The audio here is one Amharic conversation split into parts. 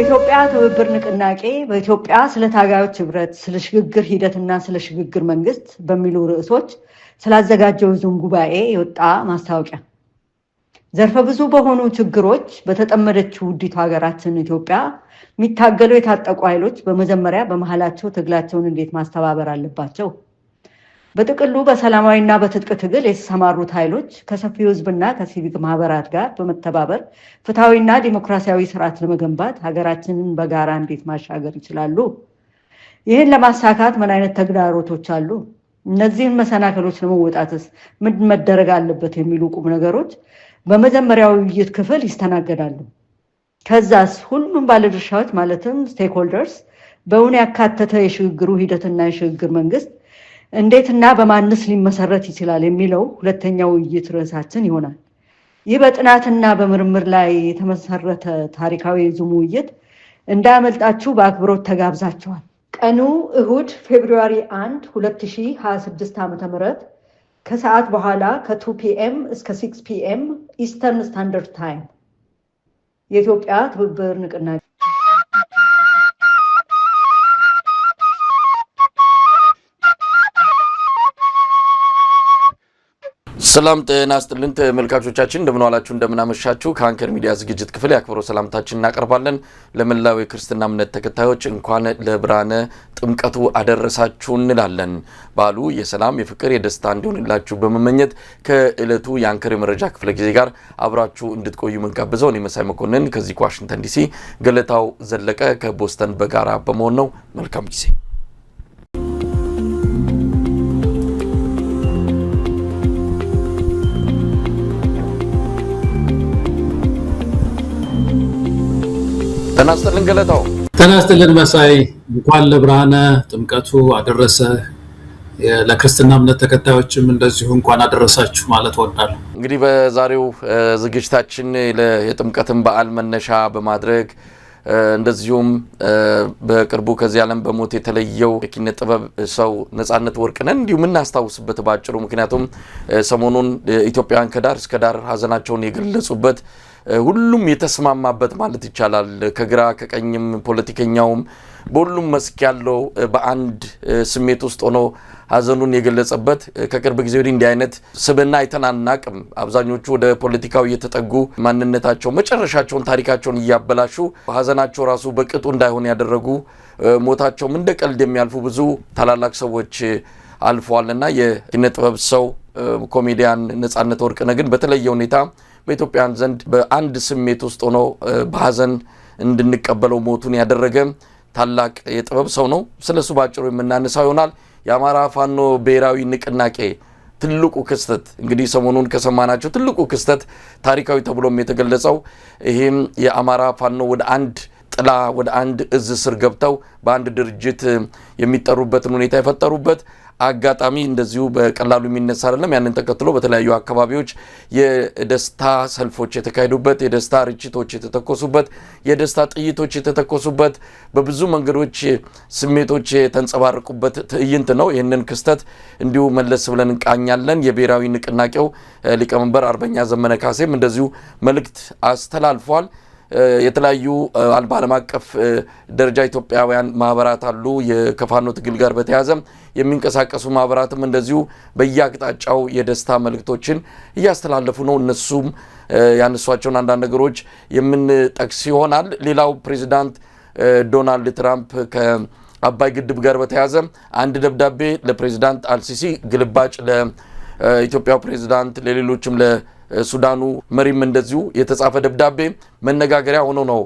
የኢትዮጵያ ትብብር ንቅናቄ በኢትዮጵያ ስለ ታጋዮች ህብረት፣ ስለ ሽግግር ሂደትና ስለ ሽግግር መንግስት በሚሉ ርዕሶች ስላዘጋጀው ዙም ጉባኤ የወጣ ማስታወቂያ። ዘርፈ ብዙ በሆኑ ችግሮች በተጠመደችው ውዲቱ ሀገራችን ኢትዮጵያ የሚታገሉ የታጠቁ ኃይሎች በመጀመሪያ በመሃላቸው ትግላቸውን እንዴት ማስተባበር አለባቸው? በጥቅሉ በሰላማዊና በትጥቅ ትግል የተሰማሩት ኃይሎች ከሰፊው ህዝብና ከሲቪክ ማህበራት ጋር በመተባበር ፍትሐዊና ዲሞክራሲያዊ ስርዓት ለመገንባት ሀገራችንን በጋራ እንዴት ማሻገር ይችላሉ? ይህን ለማሳካት ምን አይነት ተግዳሮቶች አሉ? እነዚህን መሰናክሎች ለመወጣትስ ምን መደረግ አለበት? የሚሉ ቁም ነገሮች በመጀመሪያው ውይይት ክፍል ይስተናገዳሉ። ከዛስ ሁሉም ባለድርሻዎች ማለትም ስቴክሆልደርስ በእውን ያካተተ የሽግግሩ ሂደትና የሽግግር መንግስት እንዴትና በማንስ ሊመሰረት ይችላል የሚለው ሁለተኛው ውይይት ርዕሳችን ይሆናል። ይህ በጥናትና በምርምር ላይ የተመሰረተ ታሪካዊ ዙም ውይይት እንዳያመልጣችሁ በአክብሮት ተጋብዛችኋል። ቀኑ እሁድ ፌብሩዋሪ 1 2026 ዓ.ም ከሰዓት በኋላ ከ2 ፒኤም እስከ 6 ፒኤም ኢስተርን ስታንዳርድ ታይም። የኢትዮጵያ ትብብር ንቅናቄ። ሰላም ጤና ይስጥልን ተመልካቾቻችን፣ እንደምን ዋላችሁ እንደምን አመሻችሁ። ከአንከር ሚዲያ ዝግጅት ክፍል ያክብሮ ሰላምታችን እናቀርባለን። ለመላው የክርስትና እምነት ተከታዮች እንኳን ለብርሃነ ጥምቀቱ አደረሳችሁ እንላለን። በዓሉ የሰላም የፍቅር የደስታ እንዲሆንላችሁ በመመኘት ከዕለቱ የአንከር የመረጃ ክፍለ ጊዜ ጋር አብራችሁ እንድትቆዩ መንጋብዘው እኔ መሳይ መኮንን ከዚህ ከዋሽንግተን ዲሲ፣ ገለታው ዘለቀ ከቦስተን በጋራ በመሆን ነው። መልካም ጊዜ። ተናስተልን ገለታው። ተናስተልን መሳይ፣ እንኳን ለብርሃነ ጥምቀቱ አደረሰ። ለክርስትና እምነት ተከታዮችም እንደዚሁ እንኳን አደረሳችሁ ማለት እወዳለሁ። እንግዲህ በዛሬው ዝግጅታችን የጥምቀትን በዓል መነሻ በማድረግ እንደዚሁም በቅርቡ ከዚህ ዓለም በሞት የተለየው የኪነ ጥበብ ሰው ነጻነት ወርቅነህን እንዲሁ የምናስታውስበት ባጭሩ፣ ምክንያቱም ሰሞኑን ኢትዮጵያውያን ከዳር እስከ ዳር ሀዘናቸውን የገለጹበት ሁሉም የተስማማበት ማለት ይቻላል፣ ከግራ ከቀኝም ፖለቲከኛውም በሁሉም መስክ ያለው በአንድ ስሜት ውስጥ ሆኖ ሀዘኑን የገለጸበት። ከቅርብ ጊዜ ወዲህ እንዲህ አይነት ስብዕና አይተናናቅም። አብዛኞቹ ወደ ፖለቲካው እየተጠጉ ማንነታቸው መጨረሻቸውን ታሪካቸውን እያበላሹ ሀዘናቸው ራሱ በቅጡ እንዳይሆን ያደረጉ ሞታቸውም እንደ ቀልድ የሚያልፉ ብዙ ታላላቅ ሰዎች አልፈዋልና የኪነ ጥበብ ሰው ኮሜዲያን ነጻነት ወርቅነህ ግን በተለየ ሁኔታ በኢትዮጵያን ዘንድ በአንድ ስሜት ውስጥ ሆኖ በሀዘን እንድንቀበለው ሞቱን ያደረገ ታላቅ የጥበብ ሰው ነው። ስለሱ ባጭሩ የምናነሳው ይሆናል። የአማራ ፋኖ ብሔራዊ ንቅናቄ ትልቁ ክስተት እንግዲህ ሰሞኑን ከሰማናቸው ትልቁ ክስተት ታሪካዊ ተብሎም የተገለጸው ይሄም የአማራ ፋኖ ወደ አንድ ጥላ ወደ አንድ እዝ ስር ገብተው በአንድ ድርጅት የሚጠሩበትን ሁኔታ የፈጠሩበት አጋጣሚ እንደዚሁ በቀላሉ የሚነሳ አይደለም። ያንን ተከትሎ በተለያዩ አካባቢዎች የደስታ ሰልፎች የተካሄዱበት፣ የደስታ ርችቶች የተተኮሱበት፣ የደስታ ጥይቶች የተተኮሱበት፣ በብዙ መንገዶች ስሜቶች የተንጸባረቁበት ትዕይንት ነው። ይህንን ክስተት እንዲሁ መለስ ብለን እንቃኛለን። የብሔራዊ ንቅናቄው ሊቀመንበር አርበኛ ዘመነ ካሴም እንደዚሁ መልእክት አስተላልፏል። የተለያዩ በዓለም አቀፍ ደረጃ ኢትዮጵያውያን ማህበራት አሉ። ከፋኖ ትግል ጋር በተያያዘ የሚንቀሳቀሱ ማህበራትም እንደዚሁ በየአቅጣጫው የደስታ መልእክቶችን እያስተላለፉ ነው። እነሱም ያነሷቸውን አንዳንድ ነገሮች የምንጠቅስ ይሆናል። ሌላው ፕሬዚዳንት ዶናልድ ትራምፕ ከአባይ ግድብ ጋር በተያያዘ አንድ ደብዳቤ ለፕሬዚዳንት አልሲሲ ግልባጭ ለኢትዮጵያው ፕሬዚዳንት ለሌሎችም ሱዳኑ መሪም እንደዚሁ የተጻፈ ደብዳቤ መነጋገሪያ ሆኖ ነው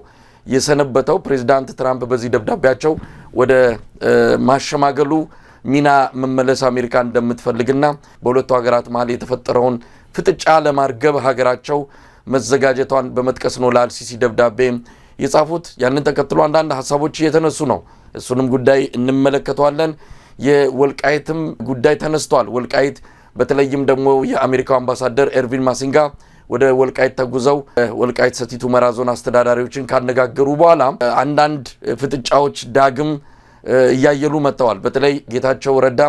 የሰነበተው። ፕሬዚዳንት ትራምፕ በዚህ ደብዳቤያቸው ወደ ማሸማገሉ ሚና መመለስ አሜሪካ እንደምትፈልግና በሁለቱ ሀገራት መሀል የተፈጠረውን ፍጥጫ ለማርገብ ሀገራቸው መዘጋጀቷን በመጥቀስ ነው ለአልሲሲ ደብዳቤ የጻፉት። ያንን ተከትሎ አንዳንድ ሀሳቦች እየተነሱ ነው። እሱንም ጉዳይ እንመለከተዋለን። የወልቃይትም ጉዳይ ተነስቷል። ወልቃይት በተለይም ደግሞ የአሜሪካው አምባሳደር ኤርቪን ማሲንጋ ወደ ወልቃይት ተጉዘው ወልቃይት ሰቲት ሁመራ ዞን አስተዳዳሪዎችን ካነጋገሩ በኋላ አንዳንድ ፍጥጫዎች ዳግም እያየሉ መጥተዋል። በተለይ ጌታቸው ረዳ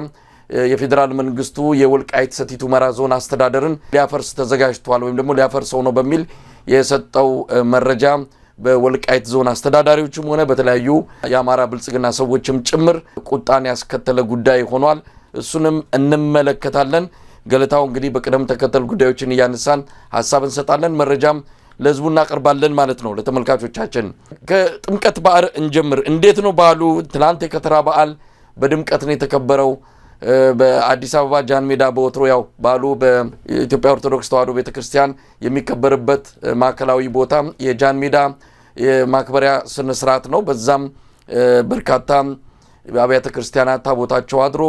የፌዴራል መንግስቱ የወልቃይት ሰቲት ሁመራ ዞን አስተዳደርን ሊያፈርስ ተዘጋጅቷል ወይም ደግሞ ሊያፈርሰው ነው በሚል የሰጠው መረጃ በወልቃይት ዞን አስተዳዳሪዎችም ሆነ በተለያዩ የአማራ ብልጽግና ሰዎችም ጭምር ቁጣን ያስከተለ ጉዳይ ሆኗል። እሱንም እንመለከታለን። ገለታው እንግዲህ በቅደም ተከተል ጉዳዮችን እያነሳን ሐሳብ እንሰጣለን፣ መረጃም ለህዝቡ እናቀርባለን ማለት ነው። ለተመልካቾቻችን ከጥምቀት በዓል እንጀምር። እንዴት ነው በዓሉ? ትናንት የከተራ በዓል በድምቀት ነው የተከበረው በአዲስ አበባ ጃን ሜዳ። በወትሮ ያው በዓሉ በኢትዮጵያ ኦርቶዶክስ ተዋሕዶ ቤተክርስቲያን የሚከበርበት ማዕከላዊ ቦታ የጃን ሜዳ የማክበሪያ ስነ ስርዓት ነው። በዛም በርካታ አብያተ ክርስቲያናት ታቦታቸው አድሮ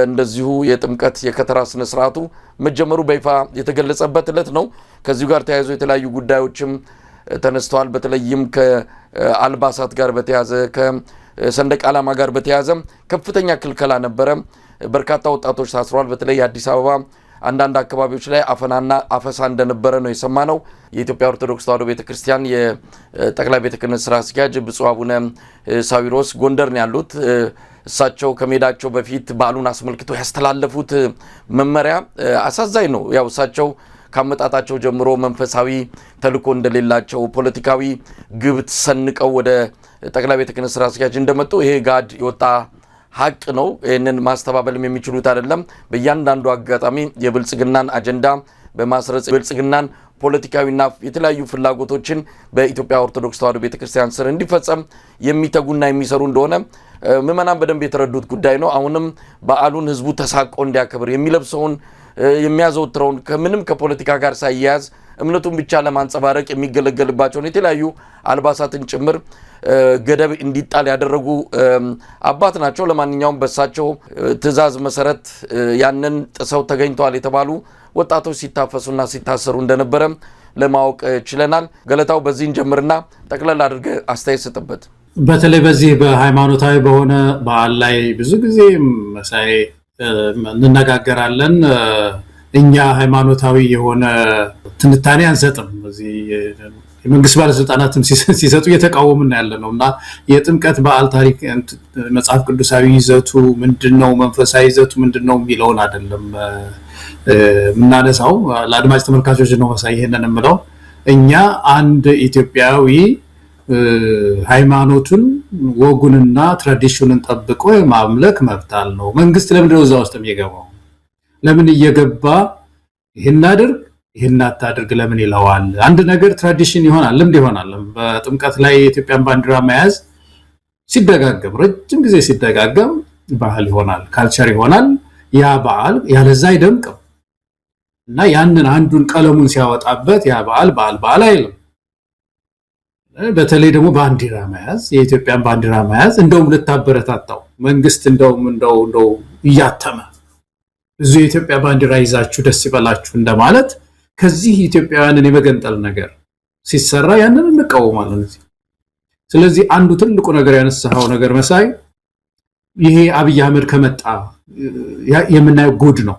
እንደዚሁ የጥምቀት የከተራ ስነ ስርዓቱ መጀመሩ በይፋ የተገለጸበት ዕለት ነው። ከዚሁ ጋር ተያይዞ የተለያዩ ጉዳዮችም ተነስተዋል። በተለይም ከአልባሳት ጋር በተያዘ ከሰንደቅ ዓላማ ጋር በተያዘ ከፍተኛ ክልከላ ነበረ። በርካታ ወጣቶች ታስረዋል። በተለይ አዲስ አበባ አንዳንድ አካባቢዎች ላይ አፈናና አፈሳ እንደነበረ ነው የሰማነው። የኢትዮጵያ ኦርቶዶክስ ተዋሕዶ ቤተክርስቲያን የጠቅላይ ቤተ ክህነት ስራ አስኪያጅ ብፁዕ አቡነ ሳዊሮስ ጎንደር ነው ያሉት። እሳቸው ከሜዳቸው በፊት በዓሉን አስመልክቶ ያስተላለፉት መመሪያ አሳዛኝ ነው። ያው እሳቸው ካመጣጣቸው ጀምሮ መንፈሳዊ ተልእኮ እንደሌላቸው ፖለቲካዊ ግብ ሰንቀው ወደ ጠቅላይ ቤተ ክህነት ስራ አስኪያጅ እንደመጡ ይሄ ጋድ የወጣ ሀቅ ነው። ይህንን ማስተባበልም የሚችሉት አይደለም። በእያንዳንዱ አጋጣሚ የብልጽግናን አጀንዳ በማስረጽ ብልጽግናን ፖለቲካዊና የተለያዩ ፍላጎቶችን በኢትዮጵያ ኦርቶዶክስ ተዋሕዶ ቤተክርስቲያን ስር እንዲፈጸም የሚተጉና የሚሰሩ እንደሆነ ምዕመናን በደንብ የተረዱት ጉዳይ ነው። አሁንም በዓሉን ህዝቡ ተሳቆ እንዲያከብር የሚለብሰውን የሚያዘወትረውን ከምንም ከፖለቲካ ጋር ሳይያያዝ እምነቱን ብቻ ለማንጸባረቅ የሚገለገልባቸውን የተለያዩ አልባሳትን ጭምር ገደብ እንዲጣል ያደረጉ አባት ናቸው። ለማንኛውም በሳቸው ትዕዛዝ መሰረት ያንን ጥሰው ተገኝተዋል የተባሉ ወጣቶች ሲታፈሱና ሲታሰሩ እንደነበረ ለማወቅ ችለናል። ገለታው በዚህን ጀምርና ጠቅለል አድርገ አስተያየት ሰጥበት። በተለይ በዚህ በሃይማኖታዊ በሆነ በዓል ላይ ብዙ ጊዜ መሳይ እንነጋገራለን። እኛ ሃይማኖታዊ የሆነ ትንታኔ አንሰጥም። እዚህ የመንግስት ባለስልጣናትም ሲሰጡ እየተቃወምን ያለ ነው እና የጥምቀት በዓል ታሪክ መጽሐፍ ቅዱሳዊ ይዘቱ ምንድነው፣ መንፈሳዊ ይዘቱ ምንድነው የሚለውን አይደለም የምናነሳው። ለአድማጭ ተመልካቾች ነው መሳይ ይሄንን የምለው። እኛ አንድ ኢትዮጵያዊ ሃይማኖቱን ወጉንና ትራዲሽኑን ጠብቆ ማምለክ መብት አለው። መንግስት ለምን ነው እዛ ውስጥ የሚገባው? ለምን እየገባ ይሄን አድርግ ይሄን አታድርግ ለምን ይለዋል? አንድ ነገር ትራዲሽን ይሆናል፣ ልምድ ይሆናል። በጥምቀት ላይ የኢትዮጵያን ባንዲራ መያዝ ሲደጋገም ረጅም ጊዜ ሲደጋገም ባህል ይሆናል፣ ካልቸር ይሆናል። ያ በዓል ያለዛ አይደምቅም እና ያንን አንዱን ቀለሙን ሲያወጣበት ያ በዓል አይልም። በተለይ ደግሞ ባንዲራ መያዝ የኢትዮጵያን ባንዲራ መያዝ እንደውም ልታበረታታው መንግስት እንደው እያተመ ብዙ የኢትዮጵያ ባንዲራ ይዛችሁ ደስ ይበላችሁ እንደማለት ከዚህ ኢትዮጵያውያንን የመገንጠል ነገር ሲሰራ ያንን እንቃወማለን። ስለዚህ አንዱ ትልቁ ነገር ያነሳው ነገር መሳይ ይሄ አብይ አህመድ ከመጣ የምናየው ጉድ ነው።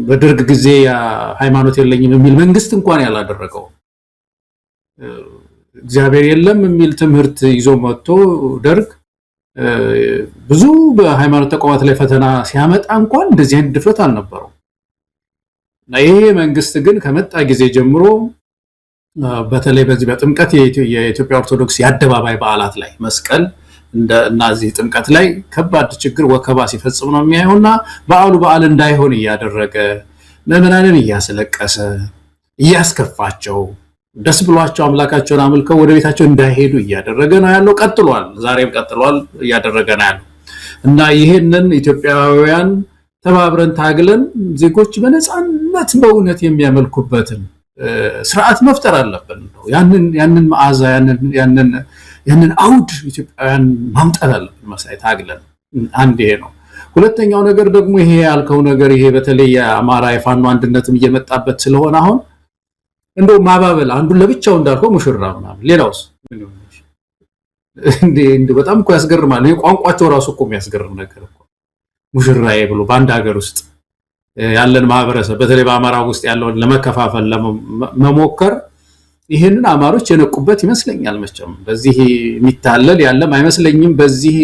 በደርግ ጊዜ ሃይማኖት የለኝም የሚል መንግስት እንኳን ያላደረገው እግዚአብሔር የለም የሚል ትምህርት ይዞ መጥቶ ደርግ ብዙ በሃይማኖት ተቋማት ላይ ፈተና ሲያመጣ እንኳን እንደዚህ አይነት ድፍረት አልነበረው። ይሄ መንግስት ግን ከመጣ ጊዜ ጀምሮ በተለይ በዚህ በጥምቀት የኢትዮጵያ ኦርቶዶክስ የአደባባይ በዓላት ላይ መስቀል እና እዚህ ጥምቀት ላይ ከባድ ችግር ወከባ ሲፈጽም ነው የሚያየውና በዓል እንዳይሆን እያደረገ ምዕመናንን እያስለቀሰ እያስከፋቸው ደስ ብሏቸው አምላካቸውን አምልከው ወደ ቤታቸው እንዳይሄዱ እያደረገ ነው ያለው። ቀጥሏል፣ ዛሬም ቀጥሏል እያደረገ ነው ያለው እና ይሄንን ኢትዮጵያውያን ተባብረን ታግለን ዜጎች በነፃነት በእውነት የሚያመልኩበትን ስርዓት መፍጠር አለብን። ያንን መዓዛ ያንን አውድ ኢትዮጵያውያን ማምጣት አለብን መሳይ ታግለን። አንድ ይሄ ነው። ሁለተኛው ነገር ደግሞ ይሄ ያልከው ነገር ይሄ በተለይ የአማራ የፋኖ አንድነትም እየመጣበት ስለሆነ አሁን እንደው ማባበል አንዱን ለብቻው እንዳልከው ሙሽራ ምናምን ሌላውስ እንዴ በጣም እኮ ያስገርማል። ይሄ ቋንቋቸው ራሱ እኮ የሚያስገርም ነገር እኮ ሙሽራዬ ብሎ በአንድ ሀገር ውስጥ ያለን ማህበረሰብ በተለይ በአማራ ውስጥ ያለውን ለመከፋፈል ለመሞከር ይሄንን አማሮች የነቁበት ይመስለኛል። መቼም በዚህ የሚታለል ያለም አይመስለኝም። በዚህ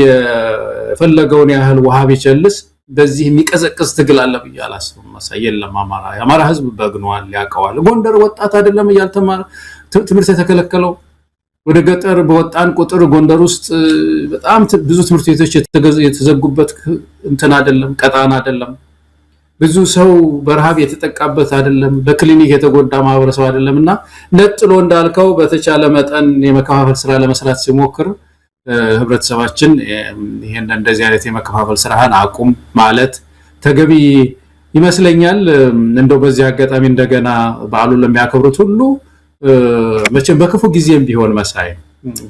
የፈለገውን ያህል ውሃ ቢቸልስ በዚህ የሚቀዘቅዝ ትግል አለ ብዬ አላስብም። የለም የአማራ ህዝብ በግኗል፣ ያውቀዋል። ጎንደር ወጣት አይደለም እያልተማረ ትምህርት የተከለከለው ወደ ገጠር በወጣን ቁጥር ጎንደር ውስጥ በጣም ብዙ ትምህርት ቤቶች የተዘጉበት እንትን አይደለም፣ ቀጣና አይደለም። ብዙ ሰው በረሃብ የተጠቃበት አይደለም፣ በክሊኒክ የተጎዳ ማህበረሰብ አይደለምና ነጥሎ እንዳልከው በተቻለ መጠን የመከፋፈል ስራ ለመስራት ሲሞክር ህብረተሰባችን ይሄን እንደዚህ አይነት የመከፋፈል ስራህን አቁም ማለት ተገቢ ይመስለኛል። እንደው በዚህ አጋጣሚ እንደገና በዓሉን ለሚያከብሩት ሁሉ መቼም በክፉ ጊዜም ቢሆን መሳይ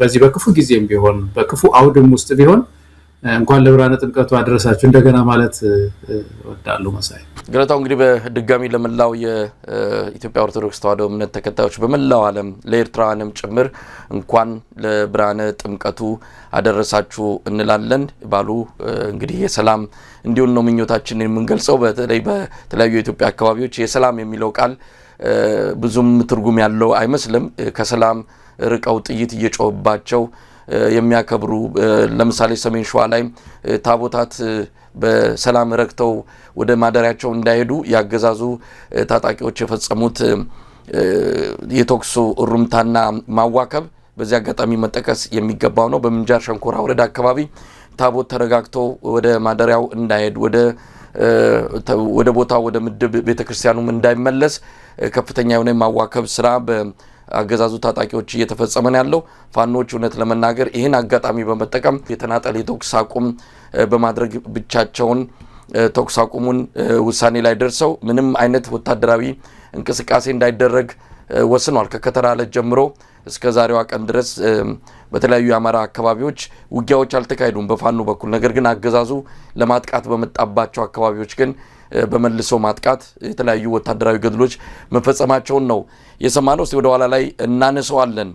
በዚህ በክፉ ጊዜም ቢሆን በክፉ አውድም ውስጥ ቢሆን እንኳን ለብርሃነ ጥምቀቱ አደረሳችሁ እንደገና ማለት ወዳለው መሳይ። ገለታው እንግዲህ በድጋሚ ለመላው የኢትዮጵያ ኦርቶዶክስ ተዋሕዶ እምነት ተከታዮች በመላው ዓለም ለኤርትራውያንም ጭምር እንኳን ለብርሃነ ጥምቀቱ አደረሳችሁ እንላለን። ባሉ እንግዲህ የሰላም እንዲሆን ነው ምኞታችንን የምንገልጸው። በተለይ በተለያዩ የኢትዮጵያ አካባቢዎች የሰላም የሚለው ቃል ብዙም ትርጉም ያለው አይመስልም። ከሰላም ርቀው ጥይት እየጮህባቸው የሚያከብሩ ለምሳሌ ሰሜን ሸዋ ላይ ታቦታት በሰላም ረክተው ወደ ማደሪያቸው እንዳይሄዱ ያገዛዙ ታጣቂዎች የፈጸሙት የተኩስ እሩምታና ማዋከብ በዚህ አጋጣሚ መጠቀስ የሚገባው ነው። በምንጃር ሸንኮራ ወረዳ አካባቢ ታቦት ተረጋግቶ ወደ ማደሪያው እንዳይሄድ ወደ ቦታው ወደ ምድብ ቤተክርስቲያኑም እንዳይመለስ ከፍተኛ የሆነ ማዋከብ ስራ በአገዛዙ ታጣቂዎች እየተፈጸመ ነው ያለው። ፋኖች እውነት ለመናገር ይህን አጋጣሚ በመጠቀም የተናጠል የተኩስ አቁም በማድረግ ብቻቸውን ተኩስ አቁሙን ውሳኔ ላይ ደርሰው ምንም አይነት ወታደራዊ እንቅስቃሴ እንዳይደረግ ወስኗል። ከከተራ ዕለት ጀምሮ እስከ ዛሬዋ ቀን ድረስ በተለያዩ የአማራ አካባቢዎች ውጊያዎች አልተካሄዱም በፋኖ በኩል። ነገር ግን አገዛዙ ለማጥቃት በመጣባቸው አካባቢዎች ግን በመልሶ ማጥቃት የተለያዩ ወታደራዊ ገድሎች መፈጸማቸውን ነው የሰማነው። እስቲ ወደ ኋላ ላይ እናነሳዋለን።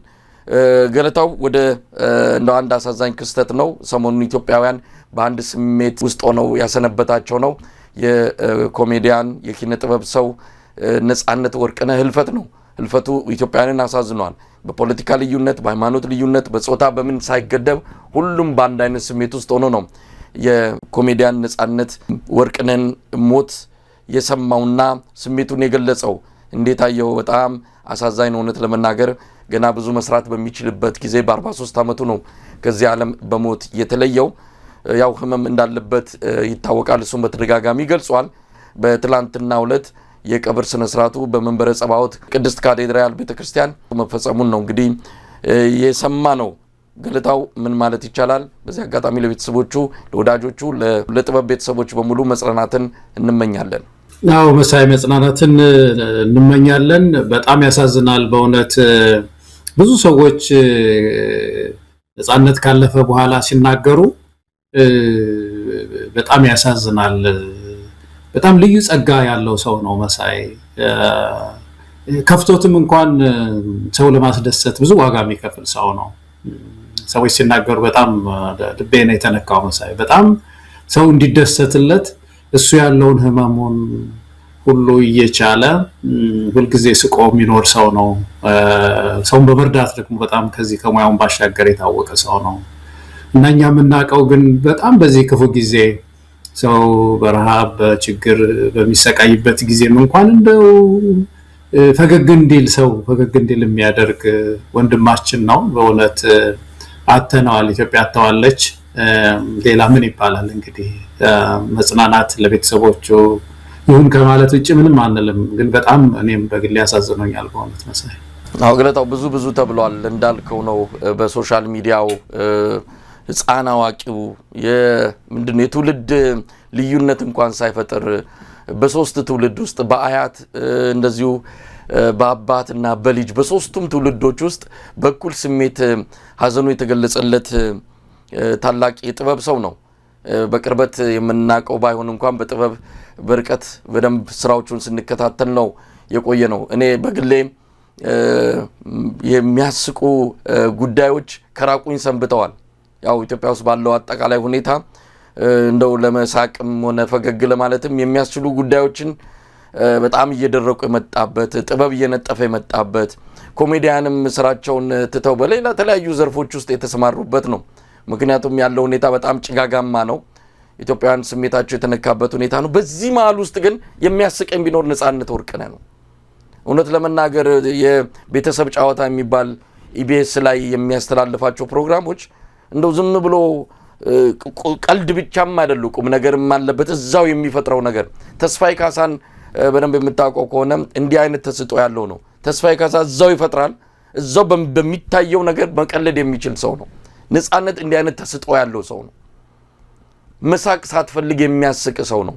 ገለታው ወደ እንደው አንድ አሳዛኝ ክስተት ነው። ሰሞኑን ኢትዮጵያውያን በአንድ ስሜት ውስጥ ሆነው ያሰነበታቸው ነው። የኮሜዲያን የኪነ ጥበብ ሰው ነጻነት ወርቅነህ ህልፈት ነው። ህልፈቱ ኢትዮጵያውያንን አሳዝኗል። በፖለቲካ ልዩነት፣ በሃይማኖት ልዩነት፣ በጾታ በምን ሳይገደብ ሁሉም በአንድ አይነት ስሜት ውስጥ ሆኖ ነው የኮሜዲያን ነጻነት ወርቅነህን ሞት የሰማውና ስሜቱን የገለጸው። እንዴት አየው? በጣም አሳዛኝ ነው። እውነት ለመናገር ገና ብዙ መስራት በሚችልበት ጊዜ በ43 ዓመቱ ነው ከዚህ ዓለም በሞት የተለየው። ያው ህመም እንዳለበት ይታወቃል። እሱም በተደጋጋሚ ገልጿል። በትላንትናው ዕለት የቀብር ስነ ስርዓቱ በመንበረ ጸባዖት ቅድስት ካቴድራል ቤተክርስቲያን መፈጸሙን ነው እንግዲህ የሰማ ነው። ገለታው ምን ማለት ይቻላል? በዚህ አጋጣሚ ለቤተሰቦቹ፣ ለወዳጆቹ፣ ለጥበብ ቤተሰቦች በሙሉ መጽናናትን እንመኛለን። አዎ መሳይ መጽናናትን እንመኛለን። በጣም ያሳዝናል በእውነት ብዙ ሰዎች ነጻነት ካለፈ በኋላ ሲናገሩ በጣም ያሳዝናል። በጣም ልዩ ጸጋ ያለው ሰው ነው መሳይ። ከፍቶትም እንኳን ሰው ለማስደሰት ብዙ ዋጋ የሚከፍል ሰው ነው። ሰዎች ሲናገሩ በጣም ልቤ ነው የተነካው መሳይ። በጣም ሰው እንዲደሰትለት እሱ ያለውን ህመሙን ሁሉ እየቻለ ሁልጊዜ ስቆ የሚኖር ሰው ነው። ሰውን በመርዳት ደግሞ በጣም ከዚህ ከሙያውን ባሻገር የታወቀ ሰው ነው እና እኛ የምናውቀው ግን በጣም በዚህ ክፉ ጊዜ ሰው በረሃብ በችግር በሚሰቃይበት ጊዜም እንኳን እንደው ፈገግ እንዲል የሚያደርግ ወንድማችን ነው። በእውነት አተነዋል። ኢትዮጵያ አተዋለች። ሌላ ምን ይባላል እንግዲህ። መጽናናት ለቤተሰቦቹ ይሁን ከማለት ውጭ ምንም አንልም። ግን በጣም እኔም በግሌ ያሳዝኖኛል በእውነት መሳይ። አዎ ገለታው ብዙ ተብሏል እንዳልከው ነው። በሶሻል ሚዲያው ህፃን አዋቂው ምንድነው የትውልድ ልዩነት እንኳን ሳይፈጠር በሶስት ትውልድ ውስጥ በአያት እንደዚሁ በአባትና በልጅ በሶስቱም ትውልዶች ውስጥ በኩል ስሜት ሀዘኑ የተገለጸለት ታላቅ የጥበብ ሰው ነው። በቅርበት የምናውቀው ባይሆን እንኳን በጥበብ በርቀት በደንብ ስራዎቹን ስንከታተል ነው የቆየ ነው። እኔ በግሌ የሚያስቁ ጉዳዮች ከራቁኝ ሰንብተዋል። ያው ኢትዮጵያ ውስጥ ባለው አጠቃላይ ሁኔታ እንደው ለመሳቅም ሆነ ፈገግ ለማለትም የሚያስችሉ ጉዳዮችን በጣም እየደረቁ የመጣበት ጥበብ እየነጠፈ የመጣበት ኮሜዲያንም ስራቸውን ትተው በሌላ ተለያዩ ዘርፎች ውስጥ የተሰማሩበት ነው። ምክንያቱም ያለው ሁኔታ በጣም ጭጋጋማ ነው። ኢትዮጵያውያን ስሜታቸው የተነካበት ሁኔታ ነው። በዚህ መሀል ውስጥ ግን የሚያስቀኝ ቢኖር ነጻነት ወርቅነህ ነው። እውነት ለመናገር የቤተሰብ ጨዋታ የሚባል ኢቢኤስ ላይ የሚያስተላልፋቸው ፕሮግራሞች እንደው ዝም ብሎ ቀልድ ብቻም አይደሉ ቁም ነገርም አለበት እዛው የሚፈጥረው ነገር ተስፋዬ ካሳን በደንብ የምታውቀው ከሆነ እንዲህ አይነት ተስጦ ያለው ነው ተስፋዬ ካሳ እዛው ይፈጥራል እዛው በሚታየው ነገር መቀለድ የሚችል ሰው ነው ነፃነት እንዲህ አይነት ተስጦ ያለው ሰው ነው መሳቅ ሳትፈልግ የሚያስቅ ሰው ነው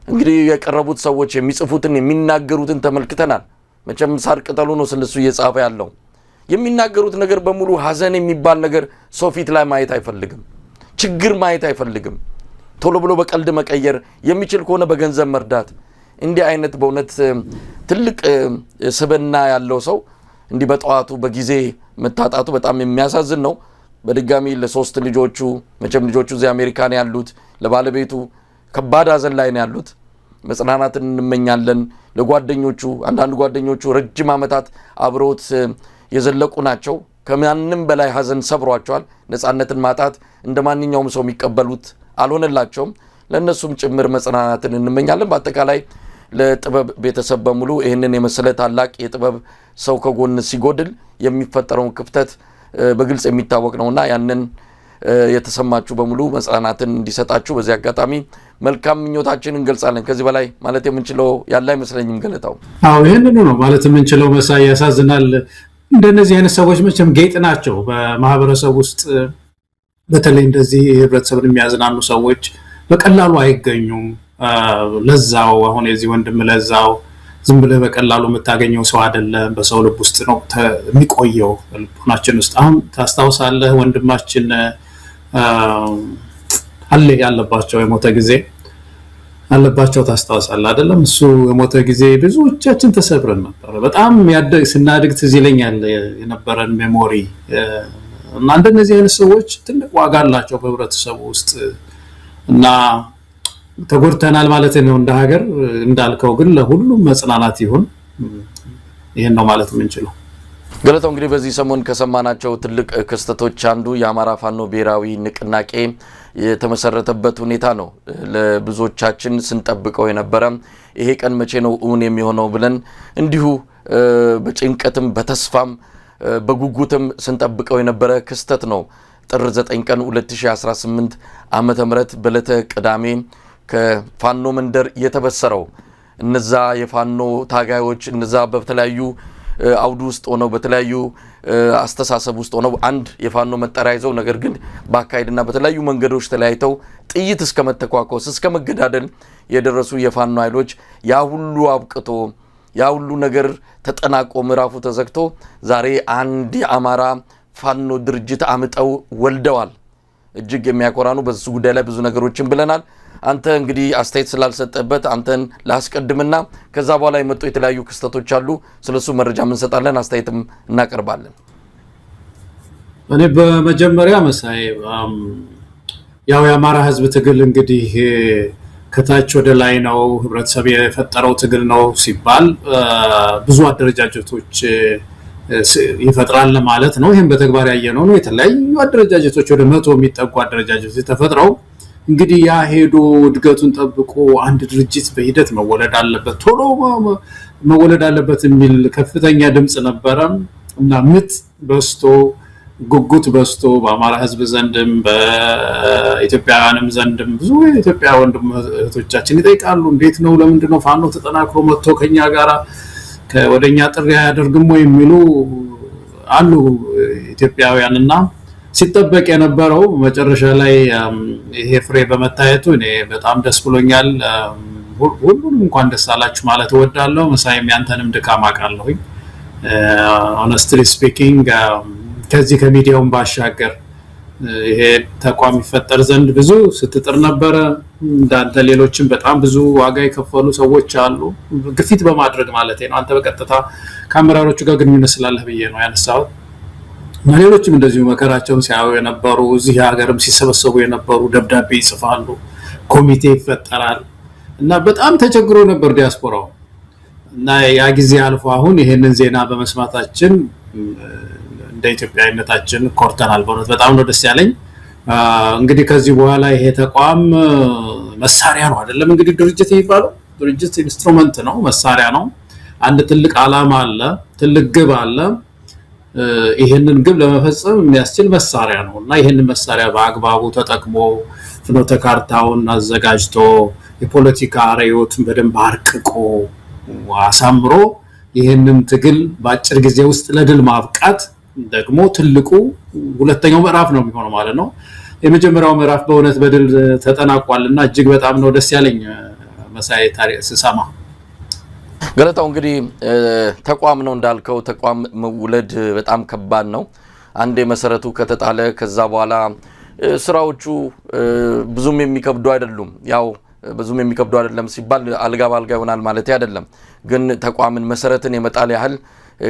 እንግዲህ የቀረቡት ሰዎች የሚጽፉትን የሚናገሩትን ተመልክተናል መቼም ሳር ቅጠሉ ነው ስለሱ እየጻፈ ያለው የሚናገሩት ነገር በሙሉ ሐዘን የሚባል ነገር ሰው ፊት ላይ ማየት አይፈልግም ችግር ማየት አይፈልግም ቶሎ ብሎ በቀልድ መቀየር የሚችል ከሆነ በገንዘብ መርዳት እንዲህ አይነት በእውነት ትልቅ ስብዕና ያለው ሰው እንዲህ በጠዋቱ በጊዜ መታጣቱ በጣም የሚያሳዝን ነው በድጋሚ ለሶስት ልጆቹ መቼም ልጆቹ እዚህ አሜሪካን ያሉት ለባለቤቱ ከባድ ሐዘን ላይ ነው ያሉት መጽናናትን እንመኛለን ለጓደኞቹ አንዳንድ ጓደኞቹ ረጅም ዓመታት አብሮት የዘለቁ ናቸው ከማንንም በላይ ሐዘን ሰብሯቸዋል ነፃነትን ማጣት እንደማንኛውም ሰው የሚቀበሉት አልሆነላቸውም ለነሱም ጭምር መጽናናትን እንመኛለን በአጠቃላይ ለጥበብ ቤተሰብ በሙሉ ይህንን የመሰለ ታላቅ የጥበብ ሰው ከጎን ሲጎድል የሚፈጠረው ክፍተት በግልጽ የሚታወቅ ነውና ያንን የተሰማችሁ በሙሉ መጽናናትን እንዲሰጣችሁ በዚህ አጋጣሚ መልካም ምኞታችንን እንገልጻለን ከዚህ በላይ ማለት የምንችለው ያለ አይመስለኝም ገለታው አዎ ይሄንን ነው ማለት የምንችለው መሳይ ያሳዝናል እንደነዚህ አይነት ሰዎች መቼም ጌጥ ናቸው በማህበረሰብ ውስጥ በተለይ እንደዚህ ህብረተሰብን የሚያዝናኑ ሰዎች በቀላሉ አይገኙም ለዛው አሁን የዚህ ወንድም ለዛው ዝም ብለህ በቀላሉ የምታገኘው ሰው አይደለም በሰው ልብ ውስጥ ነው የሚቆየው ልቡናችን ውስጥ አሁን ታስታውሳለህ ወንድማችን አለ ያለባቸው የሞተ ጊዜ አለባቸው ታስታውሳለህ አይደለም እሱ የሞተ ጊዜ ብዙዎቻችን ተሰብረን ነበር በጣም ስናድግ ትዝ ይለኛል የነበረን ሜሞሪ እና እንደነዚህ አይነት ሰዎች ትልቅ ዋጋ አላቸው በህብረተሰቡ ውስጥ እና ተጎድተናል ማለት ነው እንደ ሀገር እንዳልከው ግን ለሁሉም መጽናናት ይሁን ይሄን ነው ማለት የምንችለው ገለታው እንግዲህ በዚህ ሰሞን ከሰማናቸው ትልቅ ክስተቶች አንዱ የአማራ ፋኖ ብሔራዊ ንቅናቄ የተመሰረተበት ሁኔታ ነው ለብዙዎቻችን ስንጠብቀው የነበረ ይሄ ቀን መቼ ነው እውን የሚሆነው ብለን እንዲሁ በጭንቀትም በተስፋም በጉጉትም ስንጠብቀው የነበረ ክስተት ነው ጥር 9 ቀን 2018 ዓመተ ምህረት በለተ ቅዳሜ ከፋኖ መንደር የተበሰረው እነዛ የፋኖ ታጋዮች እነዛ በተለያዩ አውዱ ውስጥ ሆነው በተለያዩ አስተሳሰብ ውስጥ ሆነው አንድ የፋኖ መጠሪያ ይዘው ነገር ግን በአካይድና በተለያዩ መንገዶች ተለያይተው ጥይት እስከ መተኳኮስ እስከ መገዳደል የደረሱ የፋኖ ኃይሎች ያ ሁሉ አብቅቶ ያ ሁሉ ነገር ተጠናቆ ምዕራፉ ተዘግቶ ዛሬ አንድ የአማራ ፋኖ ድርጅት አምጠው ወልደዋል እጅግ የሚያኮራ ነው በዚህ ጉዳይ ላይ ብዙ ነገሮችን ብለናል አንተ እንግዲህ አስተያየት ስላልሰጠበት አንተን ላስቀድምና ከዛ በኋላ የመጡ የተለያዩ ክስተቶች አሉ ስለሱ መረጃ እንሰጣለን አስተያየትም እናቀርባለን እኔ በመጀመሪያ መሳይ ያው የአማራ ህዝብ ትግል እንግዲህ ከታች ወደ ላይ ነው ህብረተሰብ የፈጠረው ትግል ነው ሲባል ብዙ አደረጃጀቶች ይፈጥራል ማለት ነው ይሄን በተግባር ያየነው ነው የተለያዩ አደረጃጀቶች ወደ 100 የሚጠጉ አደረጃጀቶች ተፈጥረው እንግዲህ ያ ሄዶ እድገቱን ጠብቆ አንድ ድርጅት በሂደት መወለድ አለበት ቶሎ መወለድ አለበት የሚል ከፍተኛ ድምጽ ነበረ እና ምት በስቶ ጉጉት በስቶ በአማራ ህዝብ ዘንድም በኢትዮጵያውያንም ዘንድም ብዙ የኢትዮጵያ ወንድም እህቶቻችን ይጠይቃሉ እንዴት ነው ለምንድን ነው ፋኖ ተጠናክሮ መጥቶ ከኛ ጋራ ወደኛ ጥሪ ያደርግም ወይ የሚሉ አሉ ኢትዮጵያውያንና ሲጠበቅ የነበረው መጨረሻ ላይ ይሄ ፍሬ በመታየቱ እኔ በጣም ደስ ብሎኛል ሁሉንም እንኳን ደስ አላችሁ ማለት እወዳለሁ መሳይም ያንተንም ድካም አውቃለሁኝ honestly speaking ከዚህ ከሚዲያውን ባሻገር ይሄ ተቋም ይፈጠር ዘንድ ብዙ ስትጥር ነበር እንዳንተ ሌሎችም በጣም ብዙ ዋጋ የከፈሉ ሰዎች አሉ ግፊት በማድረግ ማለት ነው አንተ በቀጥታ ካሜራዎቹ ጋር ግንኙነት ስላለህ ብዬ ነው ያነሳው ሌሎችም እንደዚሁ መከራቸውን ሲያዩ የነበሩ እዚህ ሀገርም ሲሰበሰቡ የነበሩ ደብዳቤ ይጽፋሉ ኮሚቴ ይፈጠራል እና በጣም ተቸግሮ ነበር ዲያስፖራው እና ያ ጊዜ አልፎ አሁን ይሄንን ዜና በመስማታችን እንደ ኢትዮጵያዊነታችን ኮርተናል በእውነት በጣም ነው ደስ ያለኝ እንግዲህ ከዚህ በኋላ ይሄ ተቋም መሳሪያ ነው አይደለም እንግዲህ ድርጅት ይባላል ድርጅት ኢንስትሩመንት ነው መሳሪያ ነው አንድ ትልቅ ዓላማ አለ ትልቅ ግብ አለ ይሄንን ግብ ለመፈጸም የሚያስችል መሳሪያ ነውና ይሄንን መሳሪያ በአግባቡ ተጠቅሞ ፍኖተ ካርታውን አዘጋጅቶ የፖለቲካ ራዕዮትን በደንብ አርቅቆ አሳምሮ ይሄንን ትግል በአጭር ጊዜ ውስጥ ለድል ማብቃት ደግሞ ትልቁ ሁለተኛው ምዕራፍ ነው የሚሆነው ማለት ነው። የመጀመሪያው ምዕራፍ በእውነት በድል ተጠናቋልና እጅግ በጣም ነው ደስ ያለኝ መሳይ ታሪክ ስሰማ። ገለታው እንግዲህ ተቋም ነው እንዳልከው ተቋም መውለድ በጣም ከባድ ነው። አንዴ መሰረቱ ከተጣለ ከዛ በኋላ ስራዎቹ ብዙም የሚከብዱ አይደሉም። ያው ብዙም የሚከብዱ አይደለም ሲባል አልጋ ባልጋ ይሆናል ማለት አይደለም። ግን ተቋምን መሰረትን የመጣል ያህል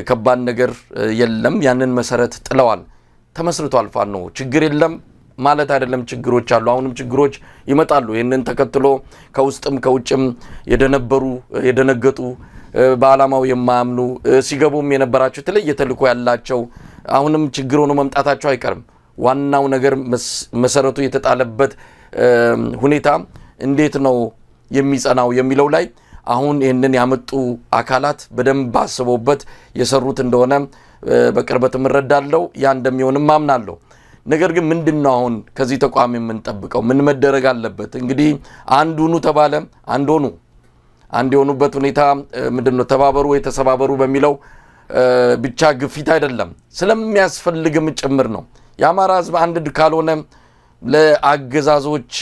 ከባድ ነገር የለም። ያንን መሰረት ጥለዋል፣ ተመስርቷል። ፋኖ ችግር የለም ማለት አይደለም። ችግሮች አሉ፣ አሁንም ችግሮች ይመጣሉ። ይሄንን ተከትሎ ከውስጥም ከውጭም የደነገጡ በአላማው የማያምኑ ሲገቡም የነበራቸው የተለየ ተልዕኮ ያላቸው አሁንም ችግር ሆኖ መምጣታቸው አይቀርም። ዋናው ነገር መሰረቱ የተጣለበት ሁኔታ እንዴት ነው የሚጸናው የሚለው ላይ አሁን ይህንን ያመጡ አካላት በደንብ አስበውበት የሰሩት እንደሆነ በቅርበት እረዳለሁ። ያ እንደሚሆንም አምናለሁ። ነገር ግን ምንድነው አሁን ከዚህ ተቋም የምንጠብቀው? ምን መደረግ አለበት? እንግዲህ አንድ ሁኑ ተባለ፣ አንድ ሆኑ። አንድ የሆኑበት ሁኔታ ምንድነው? ተባበሩ ወይ ተሰባበሩ በሚለው ብቻ ግፊት አይደለም፣ ስለሚያስፈልግም ጭምር ነው። የአማራ ህዝብ አንድ ካልሆነ ለአገዛዞች